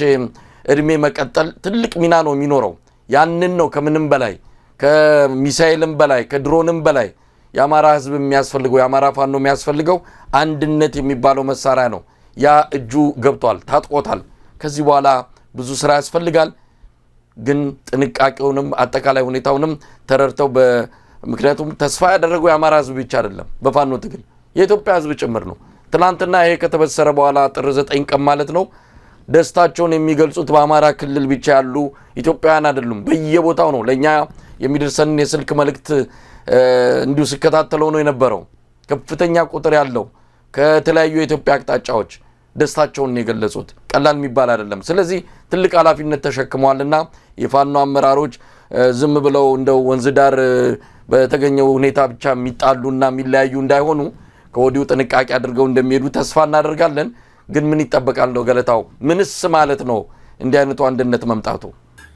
እድሜ መቀጠል ትልቅ ሚና ነው የሚኖረው። ያንን ነው ከምንም በላይ ከሚሳኤልም በላይ ከድሮንም በላይ የአማራ ህዝብ የሚያስፈልገው የአማራ ፋኖ የሚያስፈልገው አንድነት የሚባለው መሳሪያ ነው። ያ እጁ ገብቷል፣ ታጥቆታል። ከዚህ በኋላ ብዙ ስራ ያስፈልጋል። ግን ጥንቃቄውንም አጠቃላይ ሁኔታውንም ተረድተው ምክንያቱም ተስፋ ያደረገው የአማራ ህዝብ ብቻ አይደለም፣ በፋኖ ትግል የኢትዮጵያ ህዝብ ጭምር ነው። ትናንትና ይሄ ከተበሰረ በኋላ ጥር 9 ቀን ማለት ነው ደስታቸውን የሚገልጹት በአማራ ክልል ብቻ ያሉ ኢትዮጵያውያን አይደሉም፣ በየቦታው ነው። ለኛ የሚደርሰን የስልክ መልእክት እንዲሁ ሲከታተለው ነው የነበረው። ከፍተኛ ቁጥር ያለው ከተለያዩ የኢትዮጵያ አቅጣጫዎች ደስታቸውን የገለጹት ቀላል የሚባል አይደለም። ስለዚህ ትልቅ ኃላፊነት ተሸክመዋልና የፋኖ አመራሮች ዝም ብለው እንደው ወንዝ ዳር በተገኘው ሁኔታ ብቻ የሚጣሉና የሚለያዩ እንዳይሆኑ ከወዲሁ ጥንቃቄ አድርገው እንደሚሄዱ ተስፋ እናደርጋለን። ግን ምን ይጠበቃል ነው ገለታው? ምንስ ማለት ነው እንዲህ አይነቱ አንድነት መምጣቱ?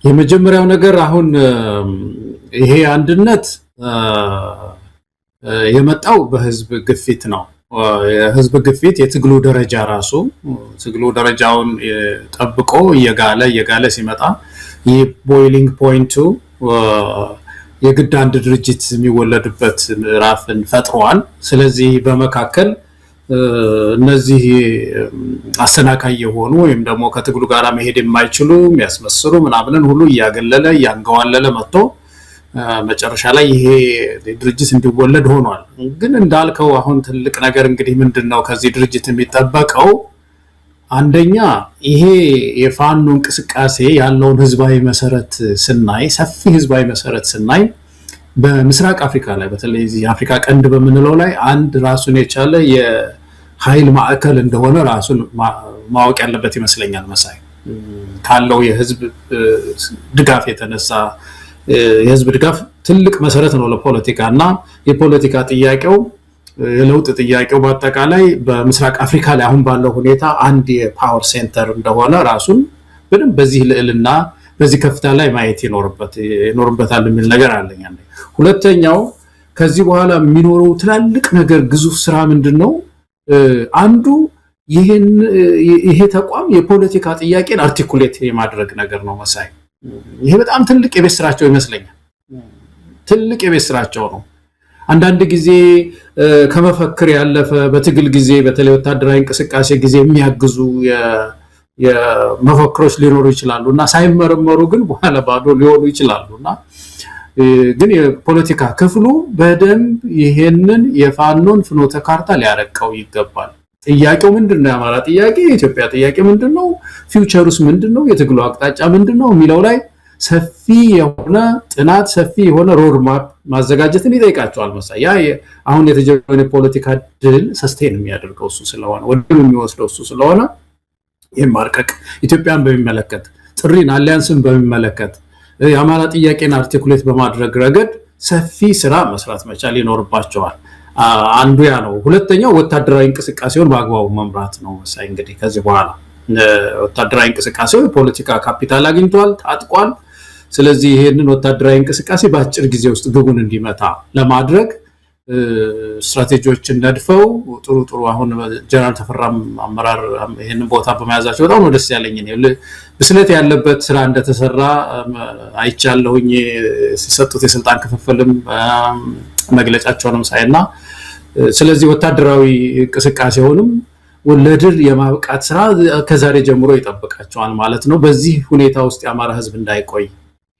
የመጀመሪያው ነገር አሁን ይሄ አንድነት የመጣው በህዝብ ግፊት ነው። የህዝብ ግፊት የትግሉ ደረጃ ራሱ ትግሉ ደረጃውን ጠብቆ እየጋለ ሲመጣ ይህ ቦይሊንግ ፖይንቱ የግድ አንድ ድርጅት የሚወለድበት ምዕራፍን ፈጥሯል። ስለዚህ በመካከል እነዚህ አሰናካይ የሆኑ ወይም ደግሞ ከትግሉ ጋር መሄድ የማይችሉ የሚያስመስሉ ምናምንን ሁሉ እያገለለ እያንገዋለለ መጥቶ መጨረሻ ላይ ይሄ ድርጅት እንዲወለድ ሆኗል። ግን እንዳልከው አሁን ትልቅ ነገር እንግዲህ ምንድነው ከዚህ ድርጅት የሚጠበቀው? አንደኛ ይሄ የፋኖ እንቅስቃሴ ያለውን ህዝባዊ መሰረት ስናይ፣ ሰፊ ህዝባዊ መሰረት ስናይ በምስራቅ አፍሪካ ላይ በተለይ እዚህ አፍሪካ ቀንድ በምንለው ላይ አንድ ራሱን የቻለ የኃይል ማዕከል እንደሆነ ራሱን ማወቅ ያለበት ይመስለኛል። መሳይ ካለው የህዝብ ድጋፍ የተነሳ የህዝብ ድጋፍ ትልቅ መሰረት ነው ለፖለቲካ እና የፖለቲካ ጥያቄው የለውጥ ጥያቄው በአጠቃላይ በምስራቅ አፍሪካ ላይ አሁን ባለው ሁኔታ አንድ የፓወር ሴንተር እንደሆነ ራሱን በደንብ በዚህ ልዕልና በዚህ ከፍታ ላይ ማየት ይኖርበታል የሚል ነገር አለኝ። ሁለተኛው ከዚህ በኋላ የሚኖረው ትላልቅ ነገር ግዙፍ ስራ ምንድነው? አንዱ ይሄ ተቋም የፖለቲካ ጥያቄን አርቲኩሌት የማድረግ ነገር ነው መሳይ። ይሄ በጣም ትልቅ የቤት ስራቸው ይመስለኛል። ትልቅ የቤት ስራቸው ነው። አንዳንድ ጊዜ ከመፈክር ያለፈ በትግል ጊዜ በተለይ ወታደራዊ እንቅስቃሴ ጊዜ የሚያግዙ የመፈክሮች ሊኖሩ ይችላሉና ሳይመረመሩ ግን በኋላ ባዶ ሊሆኑ ይችላሉና ግን የፖለቲካ ክፍሉ በደንብ ይሄንን የፋኖን ፍኖተ ካርታ ሊያረቀው ይገባል። ጥያቄው ምንድነው? የአማራ ጥያቄ፣ የኢትዮጵያ ጥያቄ ምንድነው? ፊውቸሩስ ምንድነው? የትግሉ አቅጣጫ ምንድነው? የሚለው ላይ ሰፊ የሆነ ጥናት ሰፊ የሆነ ሮድማፕ ማዘጋጀትን ይጠይቃቸዋል መሳይ። ያ አሁን የተጀመረው የፖለቲካ ድል ሰስቴን የሚያደርገው እሱ ስለሆነ ወደም የሚወስደው እሱ ስለሆነ ይሄን ማርቀቅ ኢትዮጵያን በሚመለከት ጥሪን አሊያንስን በሚመለከት የአማራ ጥያቄን አርቲኩሌት በማድረግ ረገድ ሰፊ ስራ መስራት መቻል ይኖርባቸዋል። አንዱ ያ ነው። ሁለተኛው ወታደራዊ እንቅስቃሴውን በአግባቡ መምራት ነው። መሳይ እንግዲህ ከዚህ በኋላ ወታደራዊ እንቅስቃሴው የፖለቲካ ካፒታል አግኝቷል፣ ታጥቋል። ስለዚህ ይሄንን ወታደራዊ እንቅስቃሴ በአጭር ጊዜ ውስጥ ግቡን እንዲመታ ለማድረግ ስትራቴጂዎችን ነድፈው ጥሩ አሁን ጀነራል ተፈራም አመራር ይሄንን ቦታ በመያዛቸው በጣም ነው ደስ ያለኝ። ብስለት ያለበት ስራ እንደተሰራ አይቻለሁኝ። ሲሰጡት የስልጣን ክፍፍልም መግለጫቸውንም ሳይና ስለዚህ ወታደራዊ እንቅስቃሴውንም ለድል የማብቃት ስራ ከዛሬ ጀምሮ ይጠብቃቸዋል ማለት ነው። በዚህ ሁኔታ ውስጥ የአማራ ህዝብ እንዳይቆይ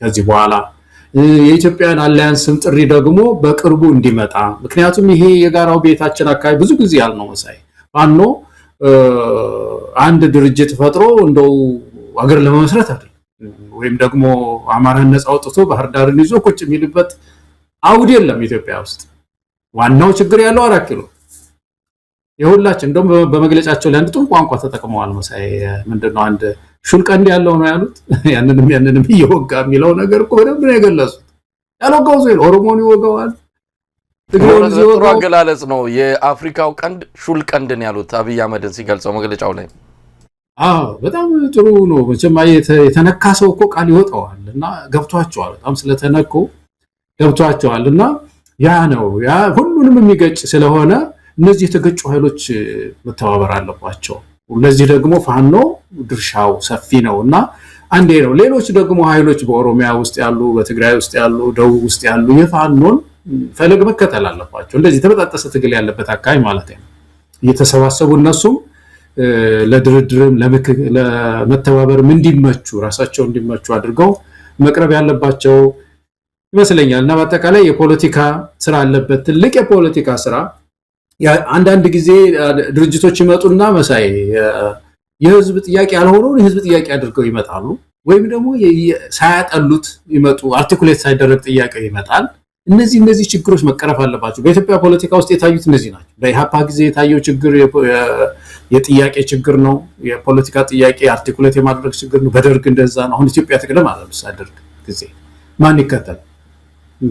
ከዚህ በኋላ የኢትዮጵያን አላያንስም ጥሪ ደግሞ በቅርቡ እንዲመጣ ምክንያቱም ይሄ የጋራው ቤታችን አካባቢ ብዙ ጊዜ ያልነው መሳይ ፋኖ አንድ ድርጅት ፈጥሮ እንደው አገር ለመመስረት አይደል ወይም ደግሞ አማራን ነፃ አውጥቶ ባህር ዳርን ይዞ ቁጭ የሚልበት አውድ የለም ኢትዮጵያ ውስጥ። ዋናው ችግር ያለው 4 ኪሎ የሁላችን እንደውም በመግለጫቸው ላይ አንድ ጥሩ ቋንቋ ተጠቅመዋል መሳይ። ምንድነው አንድ ሹልቀንድ ያለው ነው ያሉት። ያንንም እየወጋ የሚለው ነገር እኮ በደንብ ነው የገለጹት። ያልወጋው ሰው ኦሮሞን ይወጋዋል። ጥሩ አገላለጽ ነው። የአፍሪካው ቀንድ ሹልቀንድን ያሉት አብይ አህመድን ሲገልጸው መግለጫው ላይ በጣም ጥሩ ነው። መቼም የተነካ ሰው እኮ ቃል ይወጣዋል እና ገብቷቸዋል። በጣም ስለተነኩ ገብቷቸዋል እና ያ ነው ያ ሁሉንም የሚገጭ ስለሆነ እነዚህ የተገጩ ኃይሎች መተባበር አለባቸው። ለዚህ ደግሞ ፋኖ ድርሻው ሰፊ ነውና አንዴ ነው። ሌሎች ደግሞ ኃይሎች በኦሮሚያ ውስጥ ያሉ፣ በትግራይ ውስጥ ያሉ፣ ደቡብ ውስጥ ያሉ የፋኖን ፈለግ መከተል አለባቸው። እንደዚህ ተበጣጠሰ ትግል ያለበት አካባቢ ማለት ነው። እየተሰባሰቡ እነሱም ለድርድርም ለመተባበርም እንዲመቹ ራሳቸው እንዲመቹ አድርገው መቅረብ ያለባቸው ይመስለኛል። እና በአጠቃላይ የፖለቲካ ስራ አለበት፣ ትልቅ የፖለቲካ ስራ። አንዳንድ ጊዜ ድርጅቶች ይመጡና መሳይ የህዝብ ጥያቄ ያልሆነውን የህዝብ ጥያቄ አድርገው ይመጣሉ፣ ወይም ደግሞ ሳያጠሉት ይመጡ አርቲኩሌት ሳይደረግ ጥያቄ ይመጣል። እነዚህ ችግሮች መቀረፍ አለባቸው። በኢትዮጵያ ፖለቲካ ውስጥ የታዩት እነዚህ ናቸው። በኢሃፓ ጊዜ የታየው ችግር የጥያቄ ችግር ነው። የፖለቲካ ጥያቄ አርቲኩሌት የማድረግ ችግር ነው። በደርግ እንደዛ ነው። አሁን ኢትዮጵያ ትቅደም አለ ደርግ ጊዜ ማን ይከተል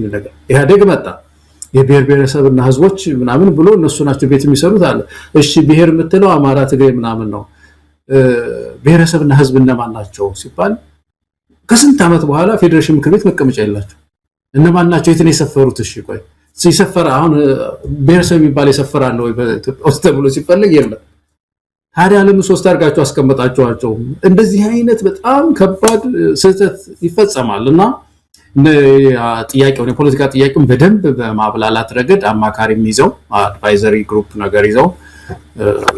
ነገር ኢህአዴግ መጣ። የብሔር ብሔረሰብና ህዝቦች ምናምን ብሎ እነሱ ናቸው ቤት የሚሰሩት አለ። እሺ ብሔር የምትለው አማራ፣ ትግሬ ምናምን ነው። ብሔረሰብና ህዝብ እነማን ናቸው ሲባል ከስንት ዓመት በኋላ ፌዴሬሽን ምክር ቤት መቀመጫ የላቸው። እነማን ናቸው? የትን የሰፈሩት? እሺ ቆይ ሲሰፈር አሁን ብሔረሰብ የሚባል የሰፈራል ወይ በኢትዮጵያ ውስጥ ተብሎ ሲፈልግ የለም። ታዲያ ለምን 3 አድርጋችሁ አስቀመጣችኋቸው? እንደዚህ አይነት በጣም ከባድ ስህተት ይፈጸማል እና ጥያቄውን የፖለቲካ ጥያቄውን በደንብ በማብላላት ረገድ አማካሪም ይዘው አድቫይዘሪ ግሩፕ ነገር ይዘው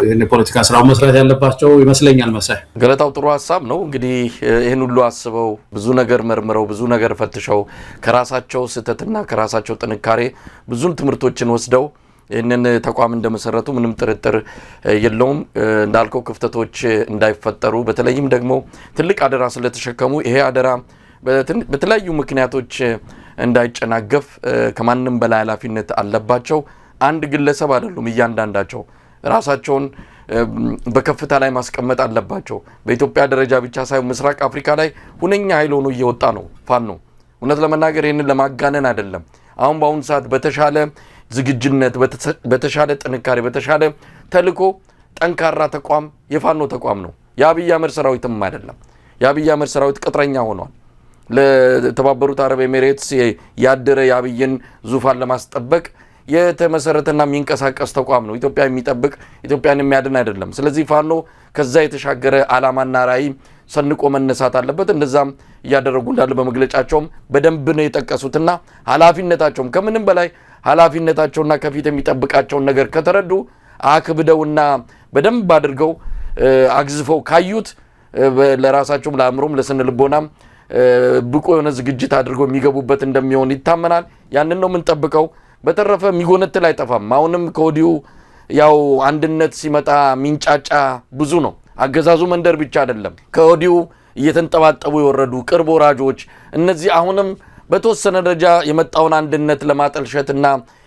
ይሄን የፖለቲካ ስራው መስራት ያለባቸው ይመስለኛል። መሳይ ገለታው ጥሩ ሐሳብ ነው። እንግዲህ ይሄን ሁሉ አስበው ብዙ ነገር መርምረው ብዙ ነገር ፈትሸው ከራሳቸው ስህተትና ከራሳቸው ጥንካሬ ብዙ ትምህርቶችን ወስደው ይህንን ተቋም እንደመሰረቱ ምንም ጥርጥር የለውም። እንዳልከው ክፍተቶች እንዳይፈጠሩ በተለይም ደግሞ ትልቅ አደራ ስለተሸከሙ ይሄ አደራ በተለያዩ ምክንያቶች እንዳይጨናገፍ ከማንም በላይ ኃላፊነት አለባቸው። አንድ ግለሰብ አይደሉም። እያንዳንዳቸው ራሳቸውን በከፍታ ላይ ማስቀመጥ አለባቸው። በኢትዮጵያ ደረጃ ብቻ ሳይሆን ምስራቅ አፍሪካ ላይ ሁነኛ ኃይል ሆኖ እየወጣ ነው ፋኖ። እውነት ለመናገር ይህንን ለማጋነን አይደለም። አሁን በአሁኑ ሰዓት በተሻለ ዝግጅነት፣ በተሻለ ጥንካሬ፣ በተሻለ ተልዕኮ ጠንካራ ተቋም የፋኖ ተቋም ነው። የአብይ አህመድ ሰራዊትም አይደለም። የአብይ አህመድ ሰራዊት ቅጥረኛ ሆኗል። ለተባበሩት አረብ ኤሚሬትስ ያደረ የአብይን ዙፋን ለማስጠበቅ የተመሰረተና የሚንቀሳቀስ ተቋም ነው። ኢትዮጵያ የሚጠብቅ ኢትዮጵያን የሚያድን አይደለም። ስለዚህ ፋኖ ከዛ የተሻገረ ዓላማና ራዕይ ሰንቆ መነሳት አለበት። እንደዛም እያደረጉ እንዳለ በመግለጫቸውም በደንብ ነው የጠቀሱትና ኃላፊነታቸውም ከምንም በላይ ኃላፊነታቸውና ከፊት የሚጠብቃቸውን ነገር ከተረዱ አክብደውና በደንብ አድርገው አግዝፈው ካዩት ለራሳቸውም ለአእምሮም ለስነ ልቦናም ብቁ የሆነ ዝግጅት አድርገው የሚገቡበት እንደሚሆን ይታመናል። ያንን ነው የምንጠብቀው። በተረፈ የሚጎነትል አይጠፋም። አሁንም ከወዲሁ ያው አንድነት ሲመጣ ሚንጫጫ ብዙ ነው። አገዛዙ መንደር ብቻ አይደለም። ከወዲሁ እየተንጠባጠቡ የወረዱ ቅርብ ወራጆች እነዚህ አሁንም በተወሰነ ደረጃ የመጣውን አንድነት ለማጠልሸትና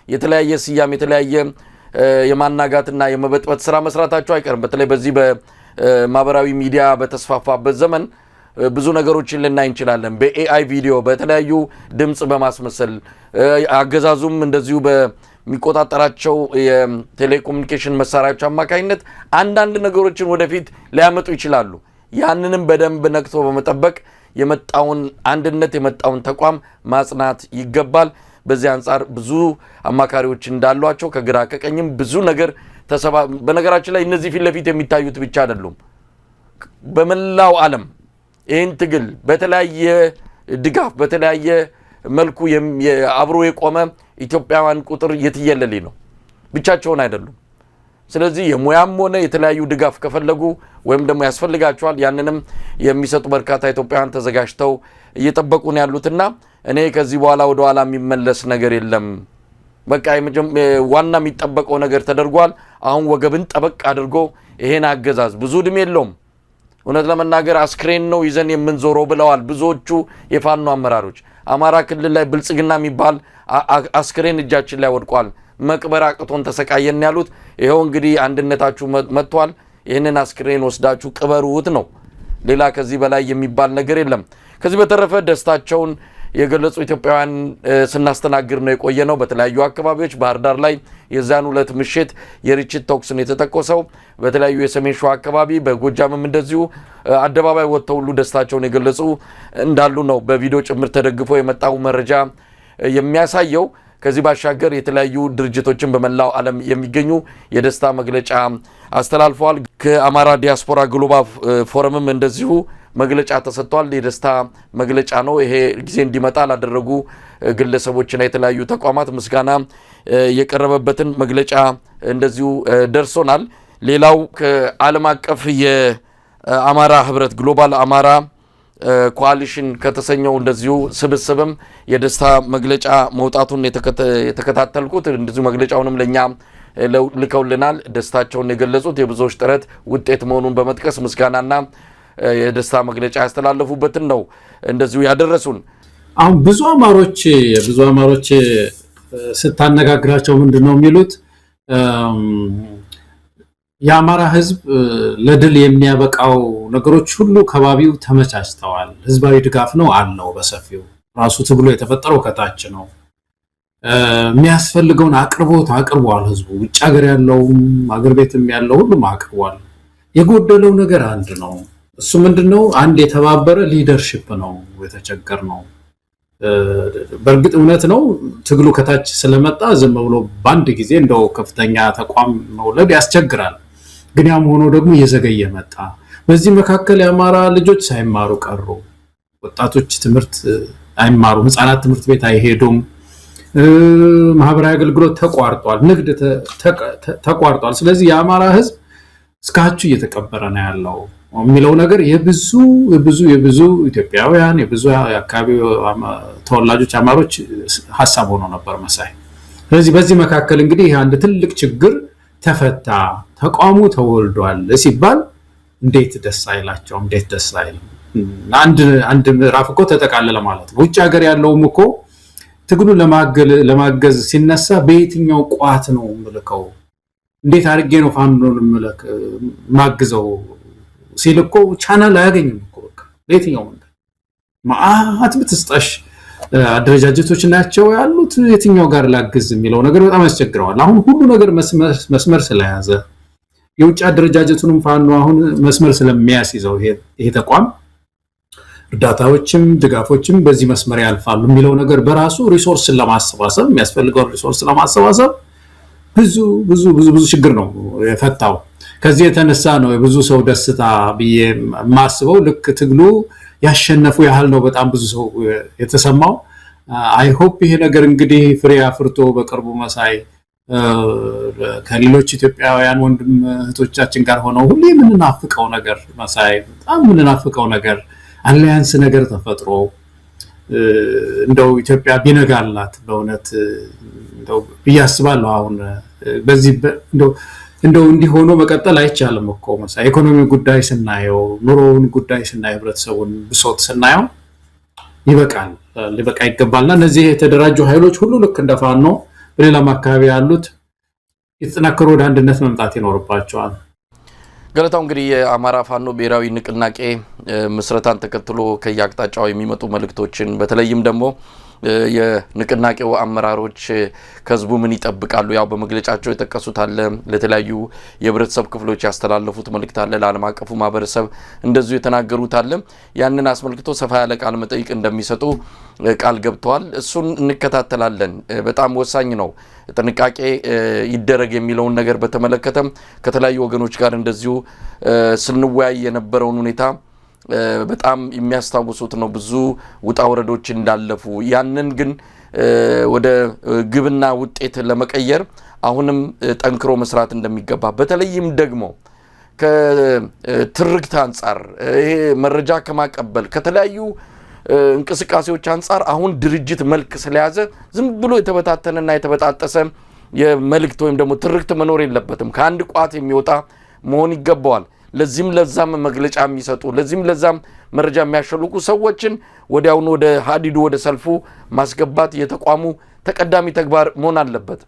የተለያየ ስያሜ የተለያየ የማናጋትና የመበጥበጥ ስራ መስራታቸው አይቀርም። በተለይ በዚህ በማህበራዊ ሚዲያ በተስፋፋበት ዘመን ብዙ ነገሮችን ልናይ እንችላለን። በኤአይ ቪዲዮ በተለያዩ ድምጽ በማስመሰል አገዛዙም እንደዚሁ የሚቆጣጠራቸው የቴሌኮሙኒኬሽን መሳሪያዎች አማካኝነት አንዳንድ ነገሮችን ወደፊት ሊያመጡ ይችላሉ። ያንንም በደንብ ነቅቶ በመጠበቅ የመጣውን አንድነት የመጣውን ተቋም ማጽናት ይገባል። በዚህ አንጻር ብዙ አማካሪዎች እንዳሏቸው ከግራ ከቀኝም ብዙ ነገር በነገራችን ላይ እነዚህ ፊት ለፊት የሚታዩት ብቻ አይደሉም። በመላው ዓለም ይህን ትግል በተለያየ ድጋፍ በተለያየ መልኩ አብሮ የቆመ ኢትዮጵያውያን ቁጥር የትየለሌ ነው። ብቻቸውን አይደሉም። ስለዚህ የሙያም ሆነ የተለያዩ ድጋፍ ከፈለጉ ወይም ደግሞ ያስፈልጋቸዋል ያንንም የሚሰጡ በርካታ ኢትዮጵያውያን ተዘጋጅተው እየጠበቁ ነው ያሉትና እኔ ከዚህ በኋላ ወደ ኋላ የሚመለስ ነገር የለም። በቃ ዋና የሚጠበቀው ነገር ተደርጓል። አሁን ወገብን ጠበቅ አድርጎ ይሄን አገዛዝ ብዙ እድሜ የለውም። እውነት ለመናገር አስክሬን ነው ይዘን የምንዞረው ብለዋል ብዙዎቹ የፋኖ አመራሮች። አማራ ክልል ላይ ብልጽግና የሚባል አስክሬን እጃችን ላይ ወድቋል፣ መቅበር አቅቶን ተሰቃየን ያሉት ይኸው እንግዲህ አንድነታችሁ መጥቷል፣ ይህንን አስክሬን ወስዳችሁ ቅበሩት ነው። ሌላ ከዚህ በላይ የሚባል ነገር የለም። ከዚህ በተረፈ ደስታቸውን የገለጹ ኢትዮጵያውያን ስናስተናግድ ነው የቆየ ነው። በተለያዩ አካባቢዎች ባህር ዳር ላይ የዛን ሁለት ምሽት የርችት ተኩስን የተተኮሰው በተለያዩ የሰሜን ሸዋ አካባቢ በጎጃምም እንደዚሁ አደባባይ ወጥተው ሁሉ ደስታቸውን የገለጹ እንዳሉ ነው በቪዲዮ ጭምር ተደግፎ የመጣው መረጃ የሚያሳየው። ከዚህ ባሻገር የተለያዩ ድርጅቶችን በመላው ዓለም የሚገኙ የደስታ መግለጫ አስተላልፈዋል። ከአማራ ዲያስፖራ ግሎባል ፎረምም እንደዚሁ መግለጫ ተሰጥቷል። የደስታ መግለጫ ነው። ይሄ ጊዜ እንዲመጣ ላደረጉ ግለሰቦችና የተለያዩ ተቋማት ምስጋና የቀረበበትን መግለጫ እንደዚሁ ደርሶናል። ሌላው ከዓለም አቀፍ የአማራ ህብረት ግሎባል አማራ ኮአሊሽን ከተሰኘው እንደዚሁ ስብስብም የደስታ መግለጫ መውጣቱን የተከታተልኩት እንደዚሁ መግለጫውንም ለኛ ልከውልናል። ደስታቸውን የገለጹት የብዙዎች ጥረት ውጤት መሆኑን በመጥቀስ ምስጋናና የደስታ መግለጫ ያስተላለፉበትን ነው እንደዚሁ ያደረሱን። አሁን ብዙ አማሮች ስታነጋግራቸው ምንድነው የሚሉት? የአማራ ህዝብ ለድል የሚያበቃው ነገሮች ሁሉ ከባቢው ተመቻችተዋል። ህዝባዊ ድጋፍ ነው አለው በሰፊው። ራሱ ትግሉ የተፈጠረው ከታች ነው። የሚያስፈልገውን አቅርቦት አቅርቧል። ህዝቡ ውጭ ሀገር ያለውም አገር ቤትም ያለው ሁሉም አቅርቧል። የጎደለው ነገር አንድ ነው። እሱ ምንድነው? አንድ የተባበረ ሊደርሺፕ ነው የተቸገር ነው። በእርግጥ እውነት ነው ትግሉ ከታች ስለመጣ ዝም ብሎ በአንድ ጊዜ እንደው ከፍተኛ ተቋም መውለድ ያስቸግራል። ግን ያም ሆኖ ደግሞ እየዘገየ መጣ። በዚህ መካከል የአማራ ልጆች ሳይማሩ ቀሩ። ወጣቶች ትምህርት አይማሩም፣ ህፃናት ትምህርት ቤት አይሄዱም። ማህበራዊ አገልግሎት ተቋርጧል፣ ንግድ ተቋርጧል። ስለዚህ የአማራ ህዝብ እስካችሁ እየተቀበረ ነው ያለው የሚለው ነገር የብዙ ኢትዮጵያውያን የብዙ የአካባቢ ተወላጆች አማሮች ሀሳብ ሆኖ ነበር መሳይ። ስለዚህ በዚህ መካከል እንግዲህ አንድ ትልቅ ችግር ተፈታ፣ ተቋሙ ተወልዷል ሲባል እንዴት ደስ አይላቸው? እንዴት ደስ አይልም? አንድ ምዕራፍ እኮ ተጠቃለለ ማለት ነው። ውጭ ሀገር ያለውም እኮ ትግሉን ለማገዝ ሲነሳ በየትኛው ቋት ነው ምልከው? እንዴት አድርጌ ነው ፋኖን ማግዘው ሲል እኮ ቻናል አያገኝም እኮ። በቃ በየትኛው መንገድ ማአት ብትስጣሽ አደረጃጀቶች ናቸው ያሉት፣ የትኛው ጋር ላግዝ የሚለው ነገር በጣም ያስቸግረዋል። አሁን ሁሉ ነገር መስመር ስለያዘ የውጭ አደረጃጀቱንም ፋኖ አሁን መስመር ስለሚያስይዘው ይሄ ተቋም እርዳታዎችም ድጋፎችም በዚህ መስመር ያልፋሉ የሚለው ነገር በራሱ ሪሶርስን ለማሰባሰብ የሚያስፈልገውን ሪሶርስ ለማሰባሰብ ብዙ ችግር ነው የፈታው። ከዚህ የተነሳ ነው የብዙ ሰው ደስታ ብዬ የማስበው። ልክ ትግሉ ያሸነፉ ያህል ነው በጣም ብዙ ሰው የተሰማው። አይ ሆፕ ይሄ ነገር እንግዲህ ፍሬ አፍርቶ በቅርቡ መሳይ ከሌሎች ኢትዮጵያውያን ወንድም እህቶቻችን ጋር ሆነው ሁሌ የምንናፍቀው ነገር መሳይ በጣም የምንናፍቀው ነገር አላያንስ ነገር ተፈጥሮ እንደው ኢትዮጵያ ቢነጋላት በእውነት እንደው ብያስባለሁ። አሁን በዚህ እንደው እንዲሆኑ መቀጠል አይቻልም እኮ መሳይ። ኢኮኖሚ ጉዳይ ስናየው፣ ኑሮውን ጉዳይ ስናየው፣ ህብረተሰቡን ብሶት ስናየው ሊበቃ ይገባልና እነዚህ የተደራጁ ኃይሎች ሁሉ ልክ እንደፋኖ በሌላም አካባቢ ያሉት የተጠናከሩ ወደ አንድነት መምጣት ይኖርባቸዋል። ገለታው እንግዲህ የአማራ ፋኖ ብሔራዊ ንቅናቄ ምስረታን ተከትሎ ከያቅጣጫው የሚመጡ መልእክቶችን በተለይም ደግሞ የንቅናቄው አመራሮች ከህዝቡ ምን ይጠብቃሉ ያው በመግለጫቸው የተጠቀሱት አለ ለተለያዩ የህብረተሰብ ክፍሎች ያስተላለፉት መልእክት አለ ለዓለም አቀፉ ማህበረሰብ እንደዚሁ የተናገሩት አለ ያንን አስመልክቶ ሰፋ ያለ ቃል መጠይቅ እንደሚሰጡ ቃል ገብተዋል እሱን እንከታተላለን በጣም ወሳኝ ነው ጥንቃቄ ይደረግ የሚለውን ነገር በተመለከተም ከተለያዩ ወገኖች ጋር እንደዚሁ ስንወያይ የነበረውን ሁኔታ በጣም የሚያስታውሱት ነው ብዙ ውጣ ወረዶች እንዳለፉ ያንን ግን ወደ ግብና ውጤት ለመቀየር አሁንም ጠንክሮ መስራት እንደሚገባ በተለይም ደግሞ ከትርክት አንፃር ይሄ መረጃ ከማቀበል ከተለያዩ እንቅስቃሴዎች አንፃር አሁን ድርጅት መልክ ስለያዘ ዝም ብሎ የተበታተነና የተበጣጠሰ የመልእክት ወይም ደግሞ ትርክት መኖር የለበትም ከአንድ ቋት የሚወጣ መሆን ይገባዋል ለዚህም ለዛም መግለጫ የሚሰጡ ለዚህም ለዛም መረጃ የሚያሸልቁ ሰዎችን ወዲያውኑ ወደ ሀዲዱ ወደ ሰልፉ ማስገባት የተቋሙ ተቀዳሚ ተግባር መሆን አለበት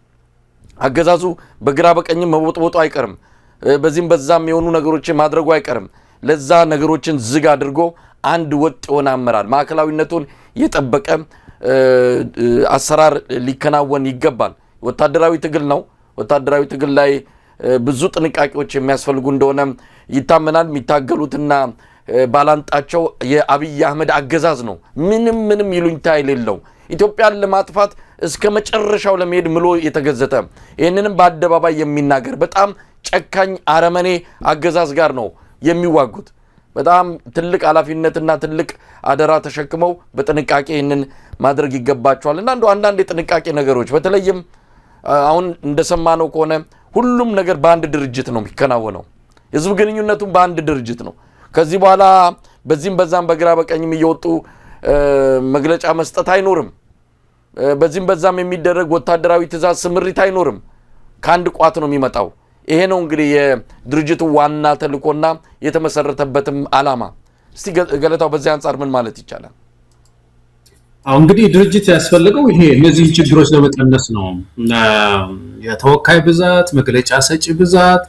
አገዛዙ በግራ በቀኝም መወጥወጡ አይቀርም በዚህም በዛም የሆኑ ነገሮችን ማድረጉ አይቀርም ለዛ ነገሮችን ዝግ አድርጎ አንድ ወጥ የሆነ አመራር ማዕከላዊነቱን የጠበቀ አሰራር ሊከናወን ይገባል ወታደራዊ ትግል ነው ወታደራዊ ትግል ላይ ብዙ ጥንቃቄዎች የሚያስፈልጉ እንደሆነ ይታመናል የሚታገሉትና ባላንጣቸው የአብይ አህመድ አገዛዝ ነው ምንም ይሉኝታ የሌለው ኢትዮጵያን ለማጥፋት እስከ መጨረሻው ለመሄድ ምሎ የተገዘተ ይሄንንም በአደባባይ የሚናገር በጣም ጨካኝ አረመኔ አገዛዝ ጋር ነው የሚዋጉት በጣም ትልቅ ኃላፊነትና ትልቅ አደራ ተሸክመው በጥንቃቄ ይሄንን ማድረግ ይገባቸዋልና አንዳንድ የጥንቃቄ ነገሮች በተለይም አሁን እንደሰማነው ከሆነ ሁሉም ነገር በአንድ ድርጅት ነው የሚከናወነው የህዝብ ግንኙነቱም በአንድ ድርጅት ነው ከዚህ በኋላ በዚህም በዛም በግራ በቀኝም እየወጡ መግለጫ መስጠት አይኖርም በዚህም በዛም የሚደረግ ወታደራዊ ትእዛዝ ስምሪት አይኖርም ከአንድ ቋት ነው የሚመጣው ይሄ ነው እንግዲህ የድርጅቱ ዋና ተልእኮና የተመሰረተበትም ዓላማ እስቲ ገለታው በዚህ አንፃር ምን ማለት ይቻላል አሁን እንግዲህ ድርጅት ያስፈልገው ይሄ እነዚህ ችግሮች ለመቀነስ ነው የተወካይ ብዛት መግለጫ ሰጪ ብዛት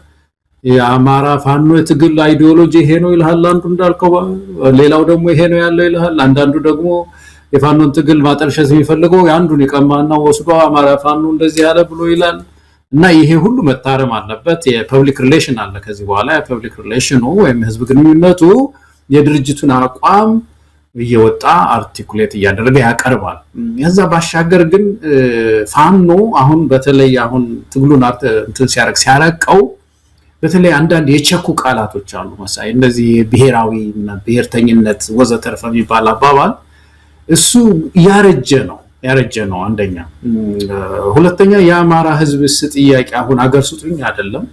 የአማራ ፋኖ የትግል አይዲዮሎጂ ይሄ ነው ይልሃል አንዱ እንዳልከው ሌላው ደግሞ ይሄ ነው ያለው ይልሃል አንዳንዱ ደግሞ የፋኖን ትግል ማጠልሸት የሚፈልገው ያንዱን ይቀማና ወስዶ አማራ ፋኖ እንደዚህ ያለ ብሎ ይላል እና ይሄ ሁሉ መታረም አለበት የፐብሊክ ሪሌሽን አለ ከዚህ በኋላ የፐብሊክ ሪሌሽኑ ወይም ህዝብ ግንኙነቱ የድርጅቱን አቋም እየወጣ አርቲኩሌት እያደረገ ያቀርባል ያዛ ባሻገር ግን ፋኖ አሁን በተለይ አሁን ትግሉን እንትን ሲያረቀው በተለይ አንዳንድ የቸኩ ቃላቶች አሉ መሳይ እንደዚህ ብሔራዊ እና ብሔርተኝነት ወዘተርፈ የሚባል አባባል እሱ ያረጀ ነው አንደኛ ሁለተኛ የአማራ ህዝብስ ጥያቄ አሁን አገር ስጡኝ አይደለም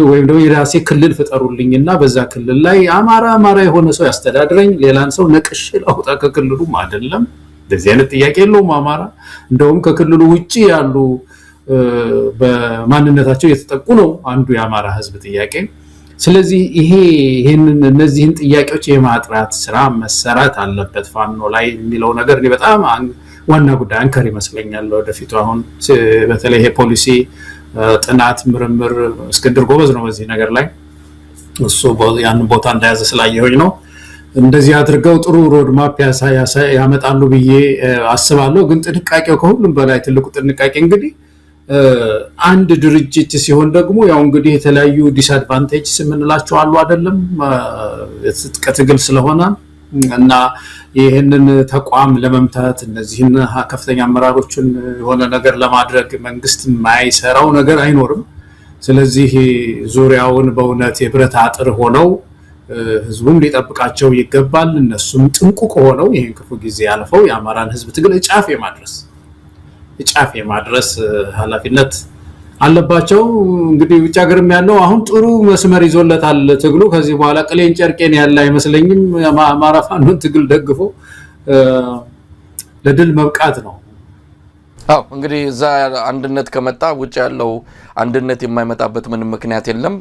ወይም ደግሞ የራሴ ክልል ፍጠሩልኝና በዛ ክልል ላይ አማራ የሆነ ሰው ያስተዳድረኝ ሌላን ሰው ነቅሽ ላውጣ ከክልሉም አይደለም እንደዚህ አይነት ጥያቄ የለውም አማራ እንደውም ከክልሉ ውጪ ያሉ በማንነታቸው የተጠቁ ነው አንዱ የአማራ ህዝብ ጥያቄ ስለዚህ ይሄንን እነዚህን ጥያቄዎች የማጥራት ስራ መሰራት አለበት ፋኖ ላይ የሚለው ነገር እኔ በጣም ዋና ጉዳይ አንከር ይመስለኛል ወደፊቱ አሁን በተለይ ይሄ ፖሊሲ ጥናት ምርምር እስክንድር ጎበዝ ነው በዚህ ነገር ላይ እሱ ያን ቦታ እንዳያዘ ስላየሆኝ ነው እንደዚህ አድርገው ጥሩ ሮድ ማፕ ያመጣሉ ብዬ አስባለሁ ግን ጥንቃቄው ከሁሉም በላይ ትልቁ ጥንቃቄ እንግዲህ አንድ ድርጅት ሲሆን ደግሞ ያው እንግዲህ የተለያዩ ዲስአድቫንቴጅስ ምንላቸው አሉ አይደለም ትግል ስለሆነ እና ይሄንን ተቋም ለመምታት እነዚህን ከፍተኛ አመራሮችን የሆነ ነገር ለማድረግ መንግስት ማይሰራው ነገር አይኖርም ስለዚህ ዙሪያውን በእውነት የብረት አጥር ሆነው ህዝቡም ሊጠብቃቸው ይገባል እነሱም ጥንቁቅ ሆነው ይሄን ክፉ ጊዜ ያልፈው የአማራን ህዝብ ትግል ጫፍ የማድረስ ኃላፊነት አለባቸው እንግዲህ ውጭ ሀገርም ያለው አሁን ጥሩ መስመር ይዞለታል ትግሉ ከዚህ በኋላ ቅሌን ጨርቄን ያለ አይመስለኝም አማራ ፋኖን ትግል ደግፎ ለድል መብቃት ነው እንግዲህ እዛ አንድነት ከመጣ ውጭ ያለው አንድነት የማይመጣበት ምንም ምክንያት የለም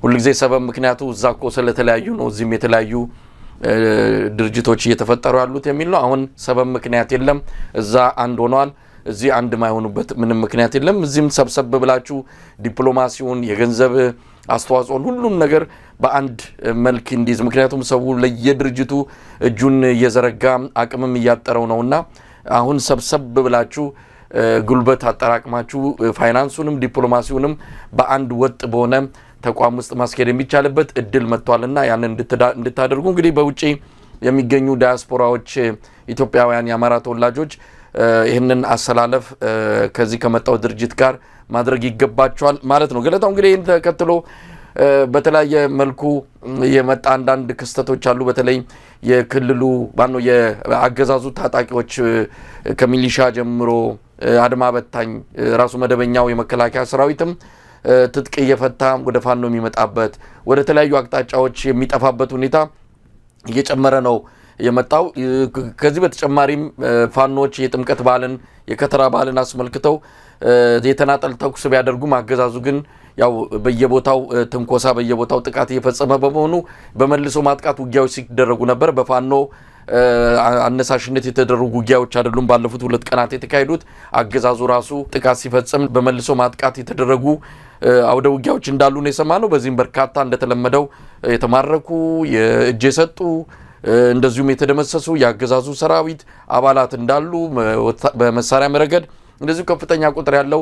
ሁሉ ጊዜ ሰበብ ምክንያቱ እዛኮ ስለተለያዩ ነው እዚህም የተለያዩ ድርጅቶች እየተፈጠሩ ያሉት የሚል ነው አሁን ሰበብ ምክንያት የለም እዛ አንድ ሆኗል እዚህ አንድ ማይሆኑበት ምንም ምክንያት የለም እዚህም ሰብሰብ ብላችሁ ዲፕሎማሲውን የገንዘብ አስተዋጽኦን ሁሉም ነገር በአንድ መልክ እንዲዝ ምክንያቱም ሰው ለየድርጅቱ እጁን እየዘረጋ አቅምም እያጠረው ነውና አሁን ሰብሰብ ብላችሁ ጉልበት አጠራቅማችሁ ፋይናንሱንም ዲፕሎማሲውንም በአንድ ወጥ በሆነ ተቋም ውስጥ ማስኬድ የሚቻልበት እድል መጥቷልና ያን እንድታደርጉ እንግዲህ በውጪ የሚገኙ ዳያስፖራዎች ኢትዮጵያውያን የአማራ ተወላጆች ይህንን አሰላለፍ ከዚህ ከመጣው ድርጅት ጋር ማድረግ ይገባቸዋል ማለት ነው። ገለታው እንግዲህ ይህን ተከትሎ በተለያየ መልኩ የመጣ አንዳንድ ክስተቶች አሉ። በተለይ የክልሉ ባኖ የአገዛዙ ታጣቂዎች ከሚሊሻ ጀምሮ አድማ በታኝ ራሱ መደበኛው የመከላከያ ሰራዊትም ትጥቅ እየፈታ ወደ ፋኖ የሚመጣበት ወደ ተለያዩ አቅጣጫዎች የሚጠፋበት ሁኔታ እየጨመረ ነው የመጣው። ከዚህ በተጨማሪም ፋኖች የጥምቀት በዓልን የከተራ በዓልን አስመልክተው የተናጠል ተኩስ ቢያደርጉም አገዛዙ ግን ያው በየቦታው ትንኮሳ በየቦታው ጥቃት እየፈጸመ በመሆኑ በመልሶ ማጥቃት ውጊያዎች ሲደረጉ ነበር። በፋኖ አነሳሽነት የተደረጉ ውጊያዎች አይደሉም ባለፉት 2 ቀናት የተካሄዱት። አገዛዙ ራሱ ጥቃት ሲፈጽም በመልሶ ማጥቃት የተደረጉ አውደ ውጊያዎች እንዳሉ ነው የሰማነው። በዚህም በርካታ እንደተለመደው የተማረኩ የእጅ የሰጡ እንደዚሁም የተደመሰሱ የአገዛዙ ሰራዊት አባላት እንዳሉ በመሳሪያ ረገድ እንደዚሁ ከፍተኛ ቁጥር ያለው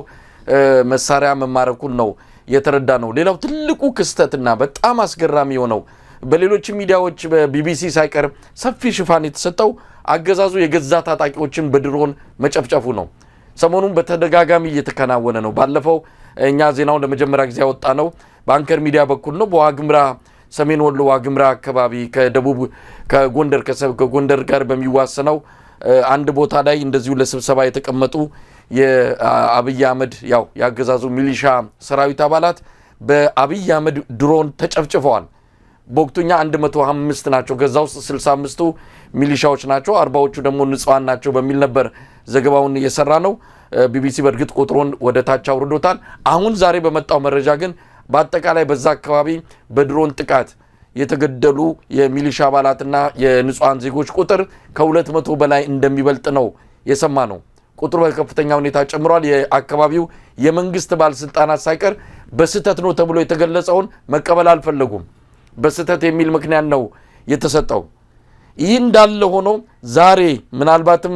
መሳሪያ መማረኩን ነው የተረዳ ነው። ሌላው ትልቁ ክስተትና በጣም አስገራሚ የሆነው በሌሎች ሚዲያዎች በቢቢሲ ሳይቀር ሰፊ ሽፋን የተሰጠው አገዛዙ የገዛ ታጣቂዎችን በድሮን መጨፍጨፉ ነው። ሰሞኑን በተደጋጋሚ እየተከናወነ ነው። ባለፈው እኛ ዜናውን ለመጀመሪያ ጊዜ ያወጣ ነው በአንከር ሚዲያ በኩል ነው። በዋግምራ ሰሜን ወሎ ዋግምራ አካባቢ ከደቡብ ከጎንደር ጋር በሚዋሰነው አንድ ቦታ ላይ እንደዚሁ ለስብሰባ የተቀመጡ የአብይ አህመድ ያው ያገዛዙ ሚሊሻ ሰራዊት አባላት በአብይ አህመድ ድሮን ተጨፍጭፈዋል። በወቅቱኛ 105 ናቸው። ከዛ ውስጥ 65ቱ ሚሊሻዎች ናቸው፣ 40ዎቹ ደግሞ ንጹሃን ናቸው በሚል ነበር ዘገባውን እየሰራ ነው። ቢቢሲ በእርግጥ ቁጥሩን ወደ ታች አውርዶታል። አሁን ዛሬ በመጣው መረጃ ግን በአጠቃላይ በዛ አካባቢ በድሮን ጥቃት የተገደሉ የሚሊሻ አባላትና የንጹሃን ዜጎች ቁጥር ከ200 በላይ እንደሚበልጥ ነው የሰማ ነው። ቁጥሩ በከፍተኛ ሁኔታ ጨምሯል። የአካባቢው የመንግስት ባለስልጣናት ሳይቀር በስህተት ነው ተብሎ የተገለጸውን መቀበል አልፈለጉም። በስህተት የሚል ምክንያት ነው የተሰጠው። ይህ እንዳለ ሆኖ ዛሬ ምናልባትም